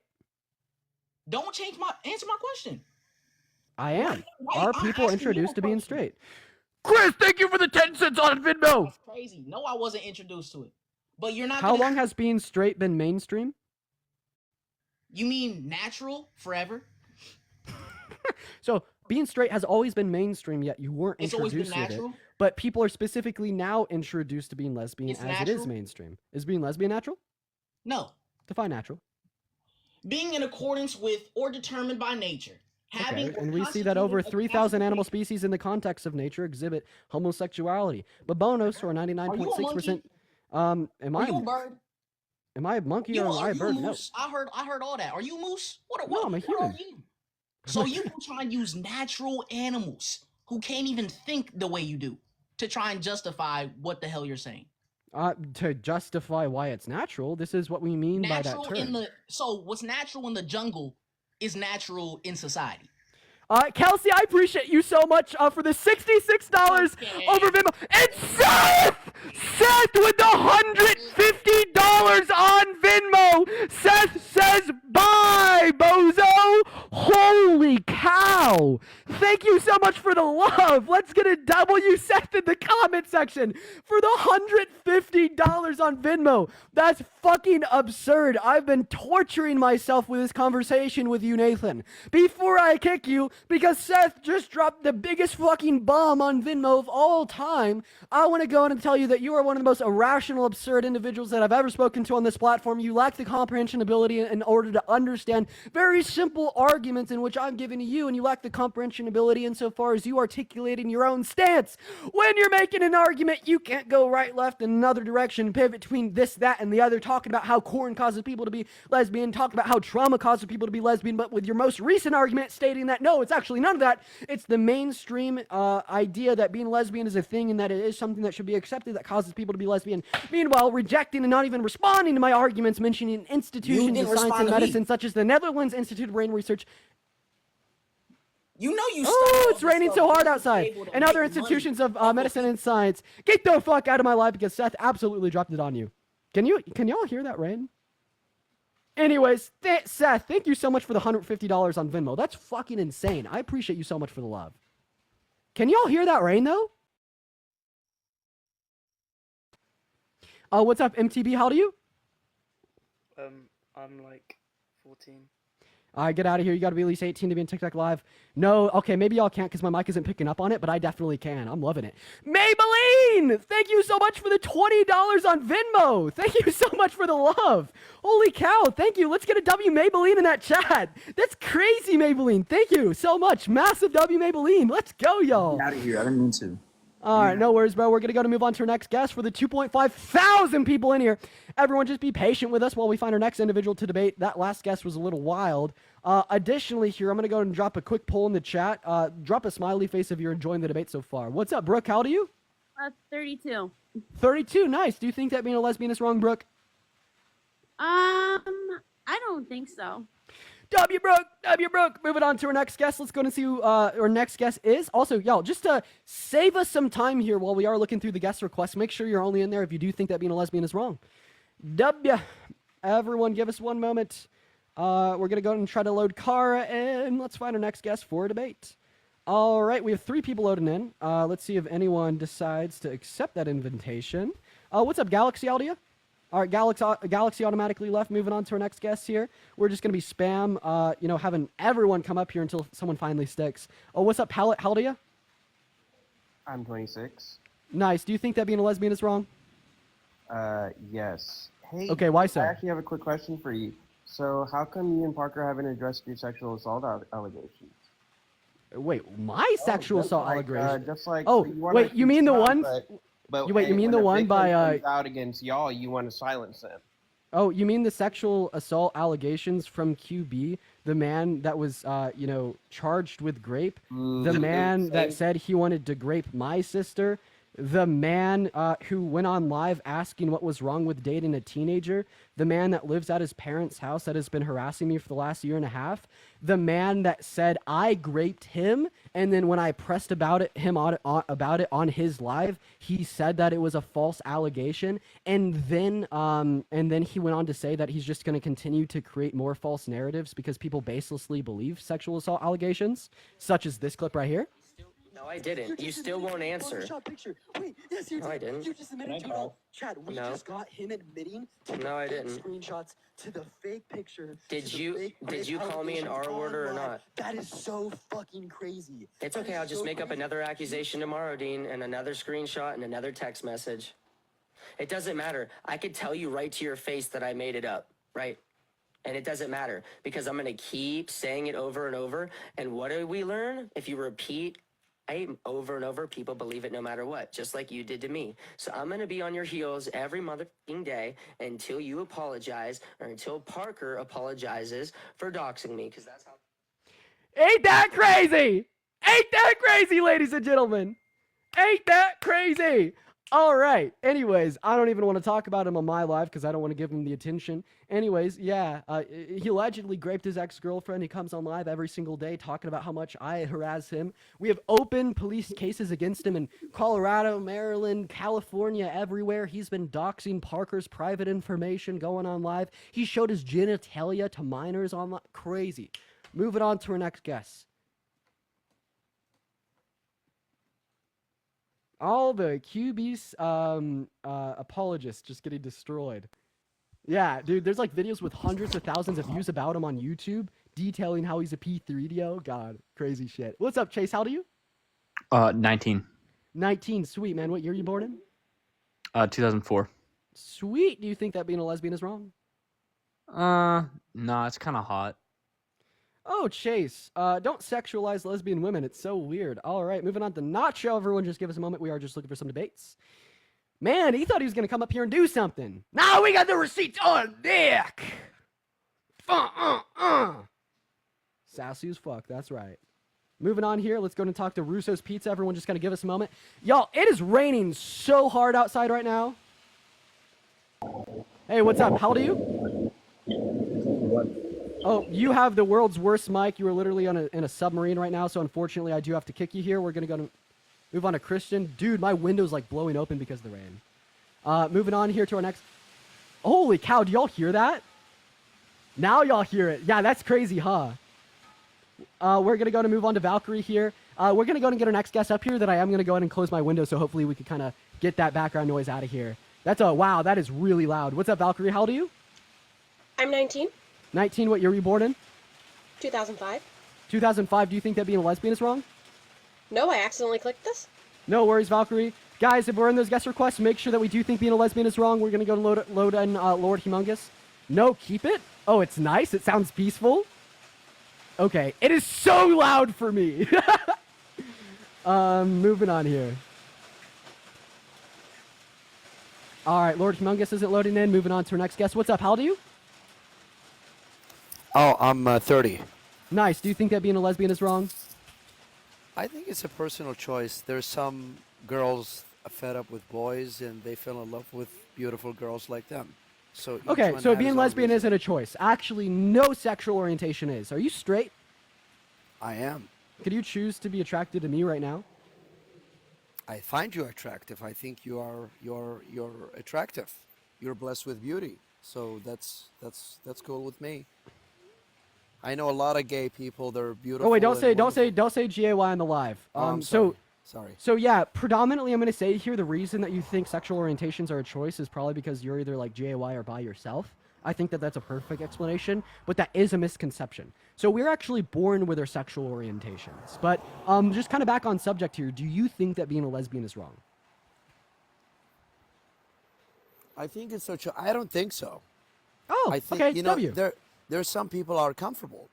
Don't answer my question. I am. Are people introduced to being straight? Chris, thank you for the 10 cents on Venmo. That's crazy. No, I wasn't introduced to it. But you're not. How long has being straight been mainstream? You mean natural forever? So being straight has always been mainstream, yet you weren't introduced to it. But people are specifically now introduced to being lesbian it is mainstream. Is being lesbian natural? No. Define natural. Being in accordance with or determined by nature. Okay, and we see that over 3,000 animal species in the context of nature exhibit homosexuality. Babonos, or 99.6%. Am I a bird? Am I a monkey or am I a bird? No. I heard all that. Are you a moose? No, I'm a human. What are you? So you try and use natural animals who can't even think the way you do to try and justify what the hell you're saying. To justify why it's natural, this is what we mean by that term. So what's natural in the jungle is natural in society. Kelsey, I appreciate you so much for the $66 over Venmo. And Seth with the $150 on Venmo. Seth says, bye, bozo. Holy cow. Thank you so much for the love. Let's get a W Seth in the comment section for the $150 on Venmo. That's fucking absurd. I've been torturing myself with this conversation with you, Nathan, before I kick you, because Seth just dropped the biggest fucking bomb on Venmo of all time. I want to go in and tell you that you are one of the most irrational, absurd individuals that I've ever spoken to on this platform. You lack the comprehension ability in order to understand very simple arguments in which I'm giving to you, and you lack the comprehension ability insofar as you articulating your own stance. When you're making an argument, you can't go right, left, in another direction, pivot between this, that, and the other, talking about how corn causes people to be lesbian, talking about how trauma causes people to be lesbian, but with your most recent argument stating that, no, it's actually none of that. It's the mainstream idea that being lesbian is a thing and that it is something that should be accepted that causes people to be lesbian. Meanwhile, rejecting and not even responding to my arguments, mentioning institutions of science and medicine such as the Netherlands Institute of Brain Research. You know you. Oh, it's raining so hard outside. And other institutions of medicine and science, get the fuck out of my life because Seth absolutely dropped it on you. Can y'all hear that rain? Anyways, Seth, thank you so much for the $150 on Venmo. That's fucking insane. I appreciate you so much for the love. Can y'all hear that rain though? What's up, MTB? How old are you? I'm like 14. All right, get out of here. You got to be at least 18 to be in TikTok Live. No, okay, maybe y'all can't because my mic isn't picking up on it, but I definitely can. I'm loving it. Maybelline! Thank you so much for the $20 on Venmo. Thank you so much for the love. Holy cow, thank you. Let's get a W Maybelline in that chat. That's crazy, Maybelline. Thank you so much. Massive W Maybelline. Let's go, y'all. Get out of here. I didn't mean to. All right, no worries, bro. We're going to move on to our next guest for the 2.5 thousand people in here. Everyone just be patient with us while we find our next individual to debate. That last guest was a little wild. Additionally here, I'm going to go and drop a quick poll in the chat. Drop a smiley face if you're enjoying the debate so far. What's up, Brooke? How old are you? 32. 32, nice. Do you think that being a lesbian is wrong, Brooke? I don't think so. W Brooke. Moving on to our next guest. Let's go and see who our next guest is. Also, y'all, just to save us some time here while we are looking through the guest requests, make sure you're only in there if you do think that being a lesbian is wrong. W. Everyone give us one moment. We're going to go and try to load Kara in. Let's find our next guest for a debate. All right, we have 3 people loading in. Let's see if anyone decides to accept that invitation. What's up, Galaxy Audio? All right, Galaxy automatically left. Moving on to our next guest here. We're just going to be spam, having everyone come up here until someone finally sticks. Oh, what's up, Pallet? How old are you? I'm 26. Nice. Do you think that being a lesbian is wrong? Yes. Hey. Okay, why so? I actually have a quick question for you. So, how come you and Parker haven't addressed your sexual assault allegations? Wait, my sexual assault allegations? Just like. Oh, so you wait, you mean the one? But you mean the one by comes out against y'all, you want to silence him. Oh, you mean the sexual assault allegations from QB, the man that was charged with grape, the man that said he wanted to grape my sister, the man who went on live asking what was wrong with dating a teenager, the man that lives at his parents' house that has been harassing me for the last year and a half, the man that said I graped him, and then when I pressed about it on his live, he said that it was a false allegation, and then he went on to say that he's just going to continue to create more false narratives because people baselessly believe sexual assault allegations, such as this clip right here. No, I didn't. You still won't answer. Wait, yes, you No, I didn't. You just admitted to it. Chad, we No. just got him admitting to No, I didn't. screenshots to the fake picture. Did you call me an R worder or not? That is so fucking crazy. It's okay. I'll just make up another accusation tomorrow, Dean, and another screenshot and another text message. It doesn't matter. I could tell you right to your face that I made it up, right? And it doesn't matter because I'm going to keep saying it over and over. And what do we learn? If you repeat over and over, people believe it no matter what, just like you did to me. So I'm going to be on your heels every motherfucking day until you apologize or until Parker apologizes for doxing me, because that's how... Ain't that crazy? Ain't that crazy, ladies and gentlemen? Ain't that crazy? All right. Anyways, I don't even want to talk about him on my live because I don't want to give him the attention. Anyways, yeah, he allegedly raped his ex-girlfriend. He comes on live every single day talking about how much I harass him. We have open police cases against him in Colorado, Maryland, California, everywhere. He's been doxing Parker's private information going on live. He showed his genitalia to minors online. Crazy. Moving on to our next guest. All the QB's apologists just getting destroyed. Yeah, dude, there's like videos with hundreds of thousands of views about him on YouTube detailing how he's a P3DO. God, crazy shit. What's up, Chase? How old are you? 19. 19, sweet, man. What year are you born in? 2004. Sweet. Do you think that being a lesbian is wrong? No, it's kind of hot. Oh, Chase, don't sexualize lesbian women. It's so weird. All right, moving on to Nacho. Everyone just give us a moment. We are just looking for some debates. Man, he thought he was going to come up here and do something. Now we got the receipts on deck. Sassy as fuck. That's right. Moving on here. Let's go and talk to Russo's Pizza. Everyone just kind of give us a moment. Y'all, it is raining so hard outside right now. Hey, what's up? How old are you? Oh, you have the world's worst mic. You are literally in a submarine right now, so unfortunately I do have to kick you here. We're going to move on to Christian. Dude, my window's like blowing open because of the rain. Moving on here to our next... Holy cow, do y'all hear that? Now y'all hear it. Yeah, that's crazy, huh? We're going to move on to Valkyrie here. We're going to go and get our next guest up here that I am going to go ahead and close my window, so hopefully we can kind of get that background noise out of here. Wow, that is really loud. What's up, Valkyrie? How old are you? I'm 19. 19, what year were you born in? 2005. 2005, do you think that being a lesbian is wrong? No, I accidentally clicked this. No worries, Valkyrie. Guys, if we're in those guest requests, make sure that we do think being a lesbian is wrong. We're going to go load in Lord Humongous. No, keep it? Oh, it's nice. It sounds peaceful. Okay, it is so loud for me. Moving on here. All right, Lord Humongous isn't loading in. Moving on to our next guest. What's up? How old are you? Oh, I'm 30. Nice. Do you think that being a lesbian is wrong? I think it's a personal choice. There's some girls fed up with boys and they fell in love with beautiful girls like them. So okay, so being lesbian isn't a choice. Actually, no sexual orientation is. Are you straight? I am. Could you choose to be attracted to me right now? I find you attractive. I think you're attractive. You're blessed with beauty. So that's cool with me. I know a lot of gay people. They're beautiful. Oh wait, don't say GAY on the live. I'm sorry. So yeah, predominantly I'm going to say here the reason that you think sexual orientations are a choice is probably because you're either like GAY or by yourself. I think that that's a perfect explanation, but that is a misconception. So we're actually born with our sexual orientations. But just kind of back on subject here, do you think that being a lesbian is wrong? I think it's such a. I don't think so. Oh, I think, okay, you know, W. there's some people are comfortable.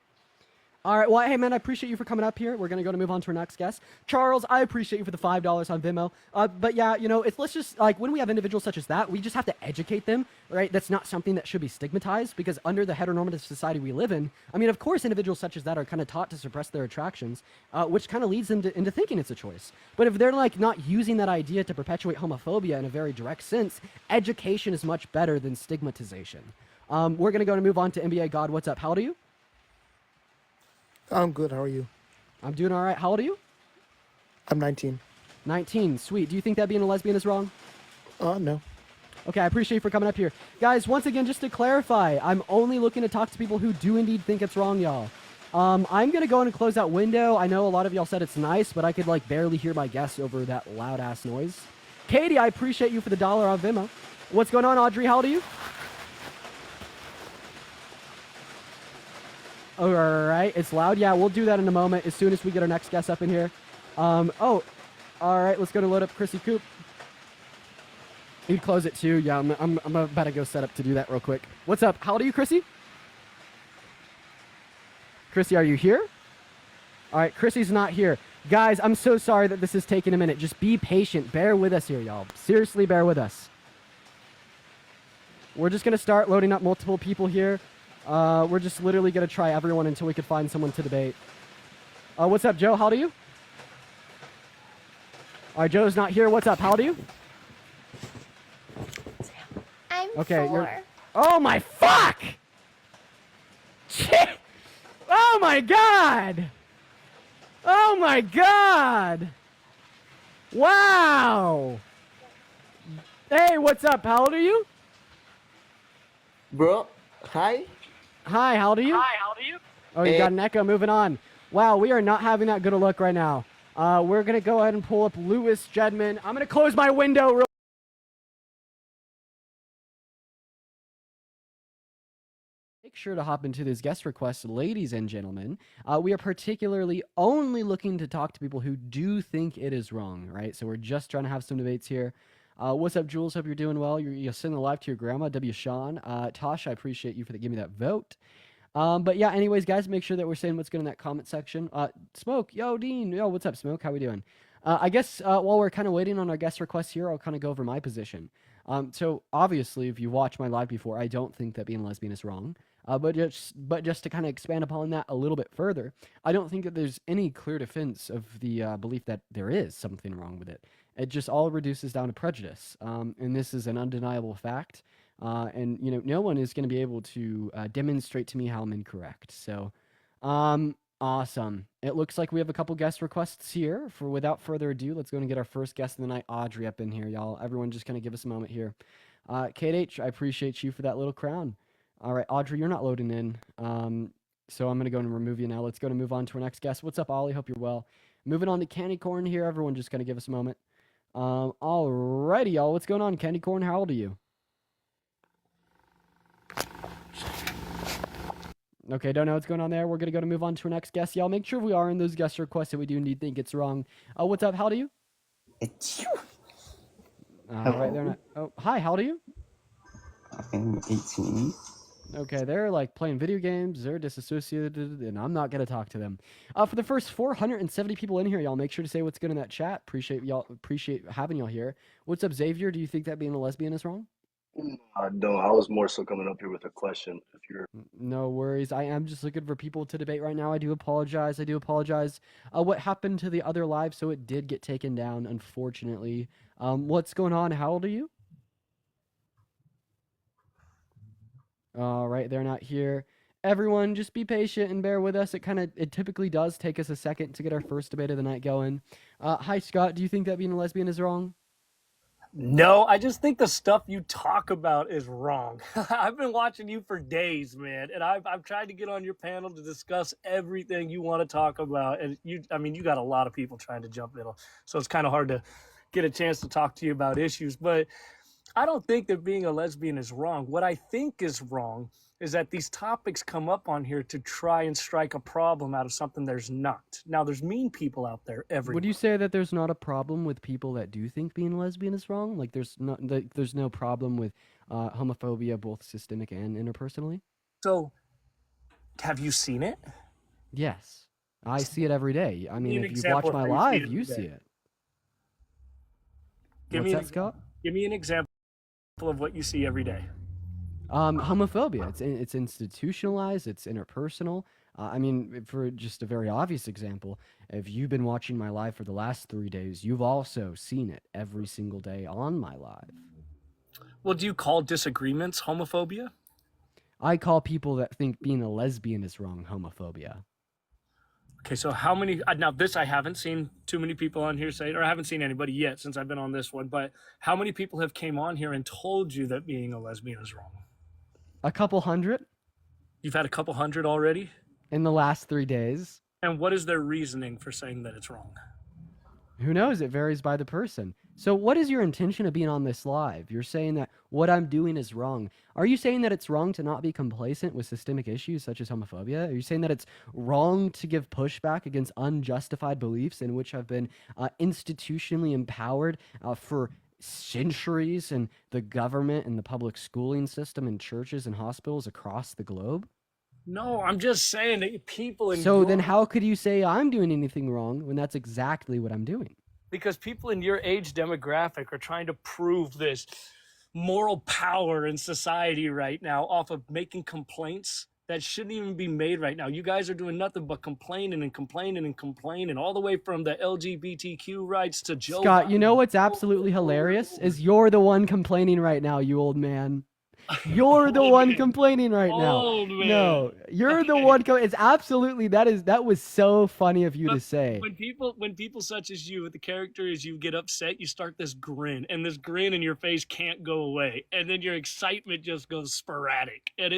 All right, well, hey, man, I appreciate you for coming up here. We're going to move on to our next guest. Charles, I appreciate you for the $5 on Venmo. But yeah, you know, let's just, like, when we have individuals such as that, we just have to educate them, right? That's not something that should be stigmatized, because under the heteronormative society we live in, I mean, of course, individuals such as that are kind of taught to suppress their attractions, which kind of leads them into thinking it's a choice. But if they're, like, not using that idea to perpetuate homophobia in a very direct sense, education is much better than stigmatization. We're going to move on to NBA God. What's up? How old are you? I'm good. How are you? I'm doing all right. How old are you? I'm 19. 19. Sweet. Do you think that being a lesbian is wrong? No. Okay, I appreciate you for coming up here. Guys, once again, just to clarify, I'm only looking to talk to people who do indeed think it's wrong, y'all. I'm going to go in and close that window. I know a lot of y'all said it's nice, but I could, like, barely hear my guests over that loud-ass noise. Katie, I appreciate you for the $1 on Venmo. What's going on, Audrey? How old are you? All right, it's loud. Yeah, we'll do that in a moment as soon as we get our next guest up in here. All right, let's go to load up Chrissy Coop. You'd close it too. Yeah, I'm about to go set up to do that real quick. What's up? How old are you, Chrissy? Chrissy, are you here? All right, Chrissy's not here. Guys, I'm so sorry that this is taking a minute. Just be patient. Bear with us here, y'all. Seriously, bear with us. We're just going to start loading up multiple people here. We're just literally going to try everyone until we could find someone to debate. What's up, Joe? How old are you? All right, Joe's not here. What's up? How old are you? I'm okay, 4. Oh, my fuck! Shit! Oh, my God! Oh, my God! Wow! Hey, what's up? How old are you? Bro, hi. Hi, how old are you? Hi, how old are you? Oh, you got an echo. Moving on. Wow, we are not having that good a look right now. We're going to go ahead and pull up Lewis Jedman. I'm going to close my window real Make sure to hop into those guest requests, ladies and gentlemen. We are particularly only looking to talk to people who do think it is wrong, right? So we're just trying to have some debates here. What's up, Jules? Hope you're doing well. You're sending the live to your grandma, W. Sean. Tosh, I appreciate you for giving me that vote. But yeah, anyways, guys, make sure that we're saying what's good in that comment section. Smoke, yo, Dean. Yo, what's up, Smoke? How we doing? I guess while we're kind of waiting on our guest requests here, I'll kind of go over my position. So obviously, if you watched my live before, I don't think that being a lesbian is wrong. But just to kind of expand upon that a little bit further, I don't think that there's any clear defense of the belief that there is something wrong with it. It just all reduces down to prejudice, and this is an undeniable fact. And no one is going to be able to demonstrate to me how I'm incorrect. So, awesome. It looks like we have a couple guest requests here. For without further ado, let's go and get our first guest of the night, Audrey, up in here, y'all. Everyone, just kind of give us a moment here. Kate H, I appreciate you for that little crown. All right, Audrey, you're not loading in. So I'm going to go and remove you now. Let's go and move on to our next guest. What's up, Ollie? Hope you're well. Moving on to Candy Corn here. Everyone, just kind of give us a moment. Alrighty, y'all. What's going on, Candy Corn? How old are you? Okay, don't know what's going on there. We're going to go to move on to our next guest. Y'all, make sure we are in those guest requests that we do indeed think it's wrong. What's up? How old are you? It's you. Right there. Oh, hi. How old are you? I'm 18. Okay, they're like playing video games. They're disassociated, and I'm not going to talk to them. For the first 470 people in here, y'all, make sure to say what's good in that chat. Appreciate having y'all here. What's up, Xavier? Do you think that being a lesbian is wrong? No, I was more so coming up here with a question. If you're No worries. I am just looking for people to debate right now. I do apologize. What happened to the other live? So it did get taken down, unfortunately. What's going on? How old are you? All right, they're not here. Everyone, just be patient and bear with us. It typically does take us a second to get our first debate of the night going. Hi, Scott. Do you think that being a lesbian is wrong? No, I just think the stuff you talk about is wrong. I've been watching you for days, man, and I've tried to get on your panel to discuss everything you want to talk about, and you got a lot of people trying to jump in, so it's kind of hard to get a chance to talk to you about issues, but I don't think that being a lesbian is wrong. What I think is wrong is that these topics come up on here to try and strike a problem out of something there's not. Now, there's mean people out there everywhere. Would you say that there's not a problem with people that do think being lesbian is wrong? Like there's no problem with homophobia, both systemic and interpersonally? So, have you seen it? Yes. I see it every day. I mean, an if you example watch of my how you live, see it you every see day. it. Give What's me that, Scott? Give me an example of what you see every day. Homophobia. It's institutionalized. It's interpersonal. I mean, for just a very obvious example, if you've been watching my live for the last 3 days, you've also seen it every single day on my live. Well, do you call disagreements homophobia? I call people that think being a lesbian is wrong homophobia. Okay, so how many, now this I haven't seen too many people on here say, or I haven't seen anybody yet since I've been on this one, but how many people have came on here and told you that being a lesbian is wrong? A couple hundred. You've had a couple hundred already? In the last 3 days. And what is their reasoning for saying that it's wrong? Who knows? It varies by the person. So what is your intention of being on this live? You're saying that what I'm doing is wrong. Are you saying that it's wrong to not be complacent with systemic issues such as homophobia? Are you saying that it's wrong to give pushback against unjustified beliefs in which have been institutionally empowered for centuries in the government and the public schooling system and churches and hospitals across the globe? No, I'm just saying that people in So then how could you say I'm doing anything wrong when that's exactly what I'm doing? Because people in your age demographic are trying to prove this moral power in society right now off of making complaints that shouldn't even be made right now. You guys are doing nothing but complaining and complaining and complaining, all the way from the LGBTQ rights to Joe Scott, Biden. you know what's absolutely hilarious is you're the one complaining right now, you old man. You're the one complaining right now. Old man. No, you're the one. It's absolutely that was so funny of you to say. When people such as you, with the character as you, get upset, you start this grin, and this grin in your face can't go away, and then your excitement just goes sporadic, and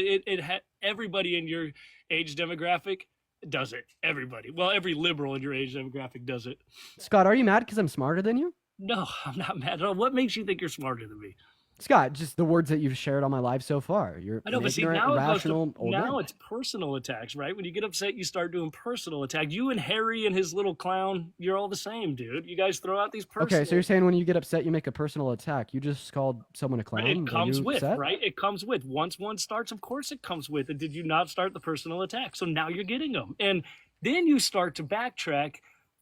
everybody in your age demographic does it. Everybody. Well, every liberal in your age demographic does it. Scott, are you mad because I'm smarter than you? No, I'm not mad at all. What makes you think you're smarter than me? Scott, just the words that you've shared on my live so far. You're I know, an but see, ignorant, now irrational old man. it's personal attacks, right? When you get upset, you start doing personal attack. You and Harry and his little clown, you're all the same, dude. You guys throw out these personal. Okay, so you're saying when you get upset, you make a personal attack. You just called someone a clown. It comes with, upset? right? It comes with. Once one starts, of course it comes with. And did you not start the personal attack? So now you're getting them. And then you start to backtrack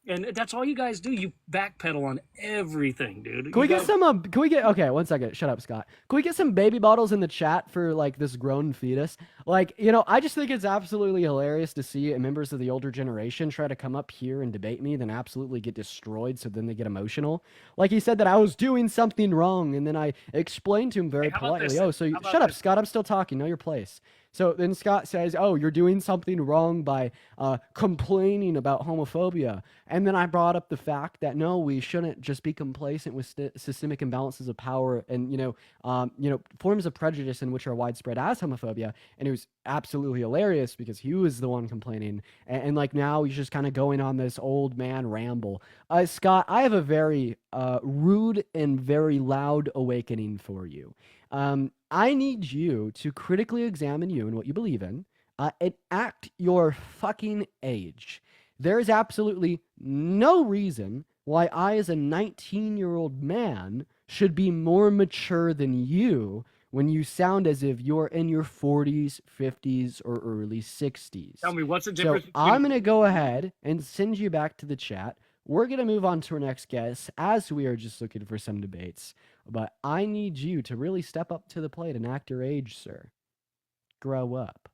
And that's all you guys do. You backpedal on everything, dude. Can we get some? Can we get? Okay, 1 second. Shut up, Scott. Can we get some baby bottles in the chat for like this grown fetus? Like, I just think it's absolutely hilarious to see members of the older generation try to come up here and debate me, then absolutely get destroyed. So then they get emotional. Like he said that I was doing something wrong, and then I explained to him very politely. Oh, so shut up, Scott. I'm still talking. Know your place. So then Scott says, "Oh, you're doing something wrong by complaining about homophobia." And then I brought up the fact that no, we shouldn't just be complacent with systemic imbalances of power and forms of prejudice in which are widespread as homophobia. And it was absolutely hilarious because he was the one complaining, and like now he's just kind of going on this old man ramble. Scott, I have a very rude and very loud awakening for you. I need you to critically examine you and what you believe in, and act your fucking age. There is absolutely no reason why I, as a 19-year-old man, should be more mature than you when you sound as if you're in your 40s, 50s, or early 60s. Tell me, what's the difference? So I'm going to go ahead and send you back to the chat. We're going to move on to our next guest as we are just looking for some debates. But I need you to really step up to the plate and act your age, sir. Grow up.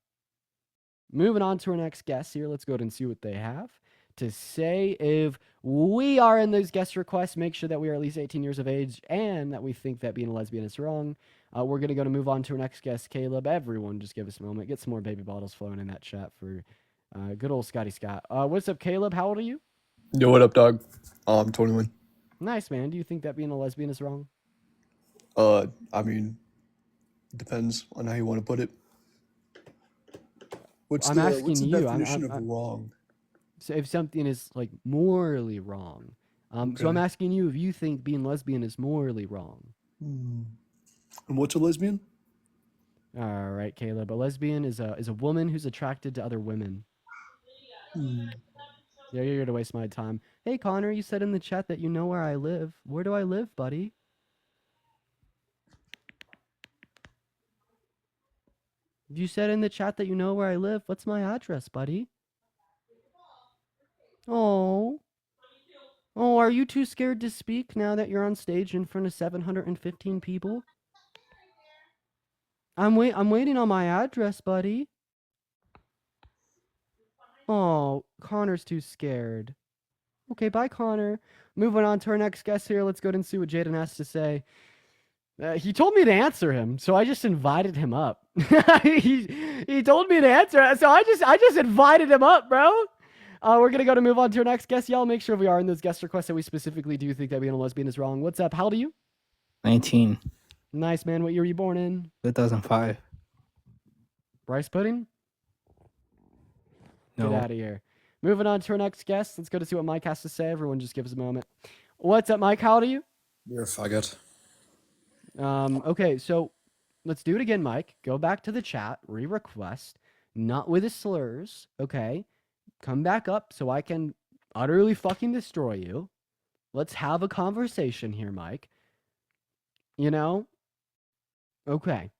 Moving on to our next guest here. Let's go ahead and see what they have to say. If we are in those guest requests, make sure that we are at least 18 years of age and that we think that being a lesbian is wrong. We're going to move on to our next guest, Caleb. Everyone, just give us a moment. Get some more baby bottles flowing in that chat for good old Scotty Scott. What's up, Caleb? How old are you? Yo, what up, dog? I'm 21. Nice, man. Do you think that being a lesbian is wrong? I mean, depends on how you want to put it. What's the definition of wrong? So if something is like morally wrong, so I'm asking you if you think being lesbian is morally wrong. And what's a lesbian? All right, Caleb. A lesbian is a woman who's attracted to other women. Yeah, you're here to waste my time. Hey, Connor, you said in the chat that you know where I live. Where do I live, buddy? You said in the chat that you know where I live. What's my address, buddy? Oh. Oh, are you too scared to speak now that you're on stage in front of 715 people? I'm waiting on my address, buddy. Oh, Connor's too scared. Okay, bye, Connor. Moving on to our next guest here. Let's go ahead and see what Jaden has to say. He told me to answer him, so I just invited him up. he told me to answer, so I just invited him up, bro. We're gonna move on to our next guest. Y'all make sure we are in those guest requests that we specifically do think that being a lesbian is wrong. What's up? How old are you? 19. Nice, man. What year were you born in? 2005. Rice pudding? No. Get out of here. Moving on to our next guest. Let's go to see what Mike has to say. Everyone just give us a moment. What's up, Mike? How old are you? You're a faggot. Okay, so let's do it again, Mike. Go back to the chat, re-request, not with the slurs, okay? Come back up so I can utterly fucking destroy you. Let's have a conversation here, Mike. You know? Okay.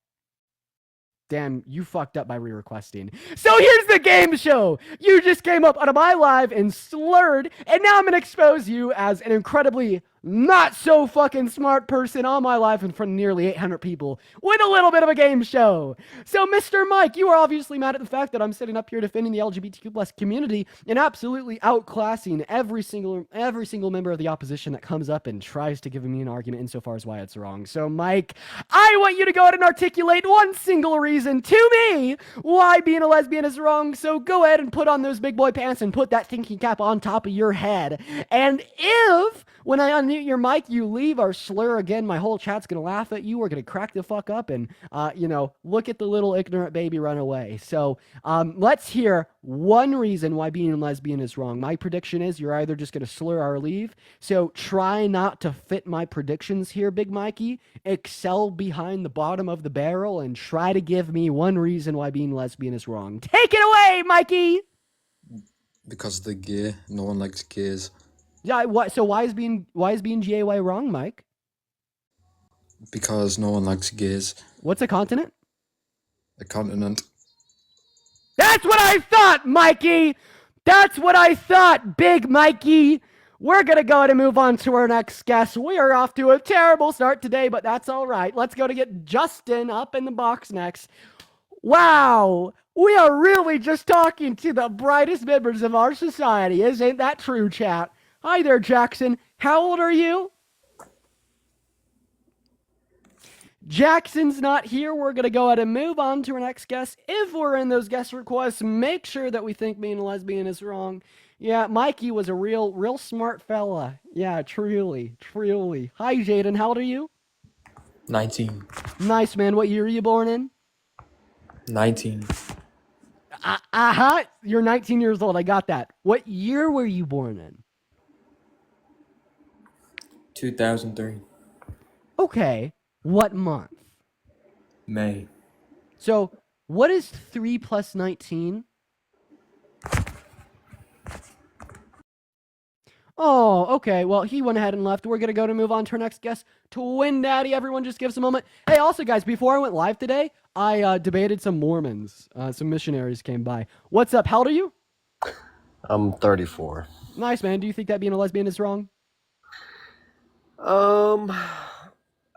Damn, you fucked up by re-requesting. So here's the game show! You just came up onto my live and slurred, and now I'm gonna expose you as an incredibly not so fucking smart person on my live in front of nearly 800 people with a little bit of a game show. So Mr. Mike, you are obviously mad at the fact that I'm sitting up here defending the LGBTQ plus community and absolutely outclassing every single member of the opposition that comes up and tries to give me an argument insofar as why it's wrong. So Mike, I want you to go ahead and articulate one single reason to me why being a lesbian is wrong. So go ahead and put on those big boy pants and put that thinking cap on top of your head. And if when I unmute your mic, you leave or slur again, my whole chat's going to laugh at you. We're going to crack the fuck up and, look at the little ignorant baby run away. So let's hear one reason why being a lesbian is wrong. My prediction is you're either just going to slur or leave. So try not to fit my predictions here, Big Mikey. Excel behind the bottom of the barrel and try to give me one reason why being lesbian is wrong. Take it away, Mikey! Because they're gay. No one likes gays. Yeah, so why is being GAY wrong, Mike? Because no one likes gays. What's a continent? A continent. That's what I thought, Mikey! That's what I thought, Big Mikey. We're going to go ahead and move on to our next guest. We are off to a terrible start today, but that's all right. Let's go to get Justin up in the box next. Wow, we are really just talking to the brightest members of our society. Isn't that true, chat? Hi there, Jackson. How old are you? Jackson's not here. We're going to go ahead and move on to our next guest. If we're in those guest requests, make sure that we think being a lesbian is wrong. Yeah, Mikey was a real smart fella. Yeah, truly. Hi, Jaden. How old are you? 19. Nice, man. What year are you born in? 19. You're 19 years old. I got that. What year were you born in? 2003. Okay. What month? May. So, what is 3 plus 19? Oh, okay. Well, he went ahead and left. We're going to go to move on to our next guest, Twin Daddy. Everyone just give us a moment. Hey, also, guys, before I went live today, I debated some Mormons. Some missionaries came by. What's up? How old are you? I'm 34. Nice, man. Do you think that being a lesbian is wrong?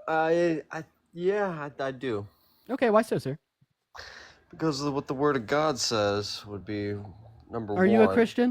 I do. Okay, why so, sir? Because of what the Word of God says would be number one. Are you a Christian?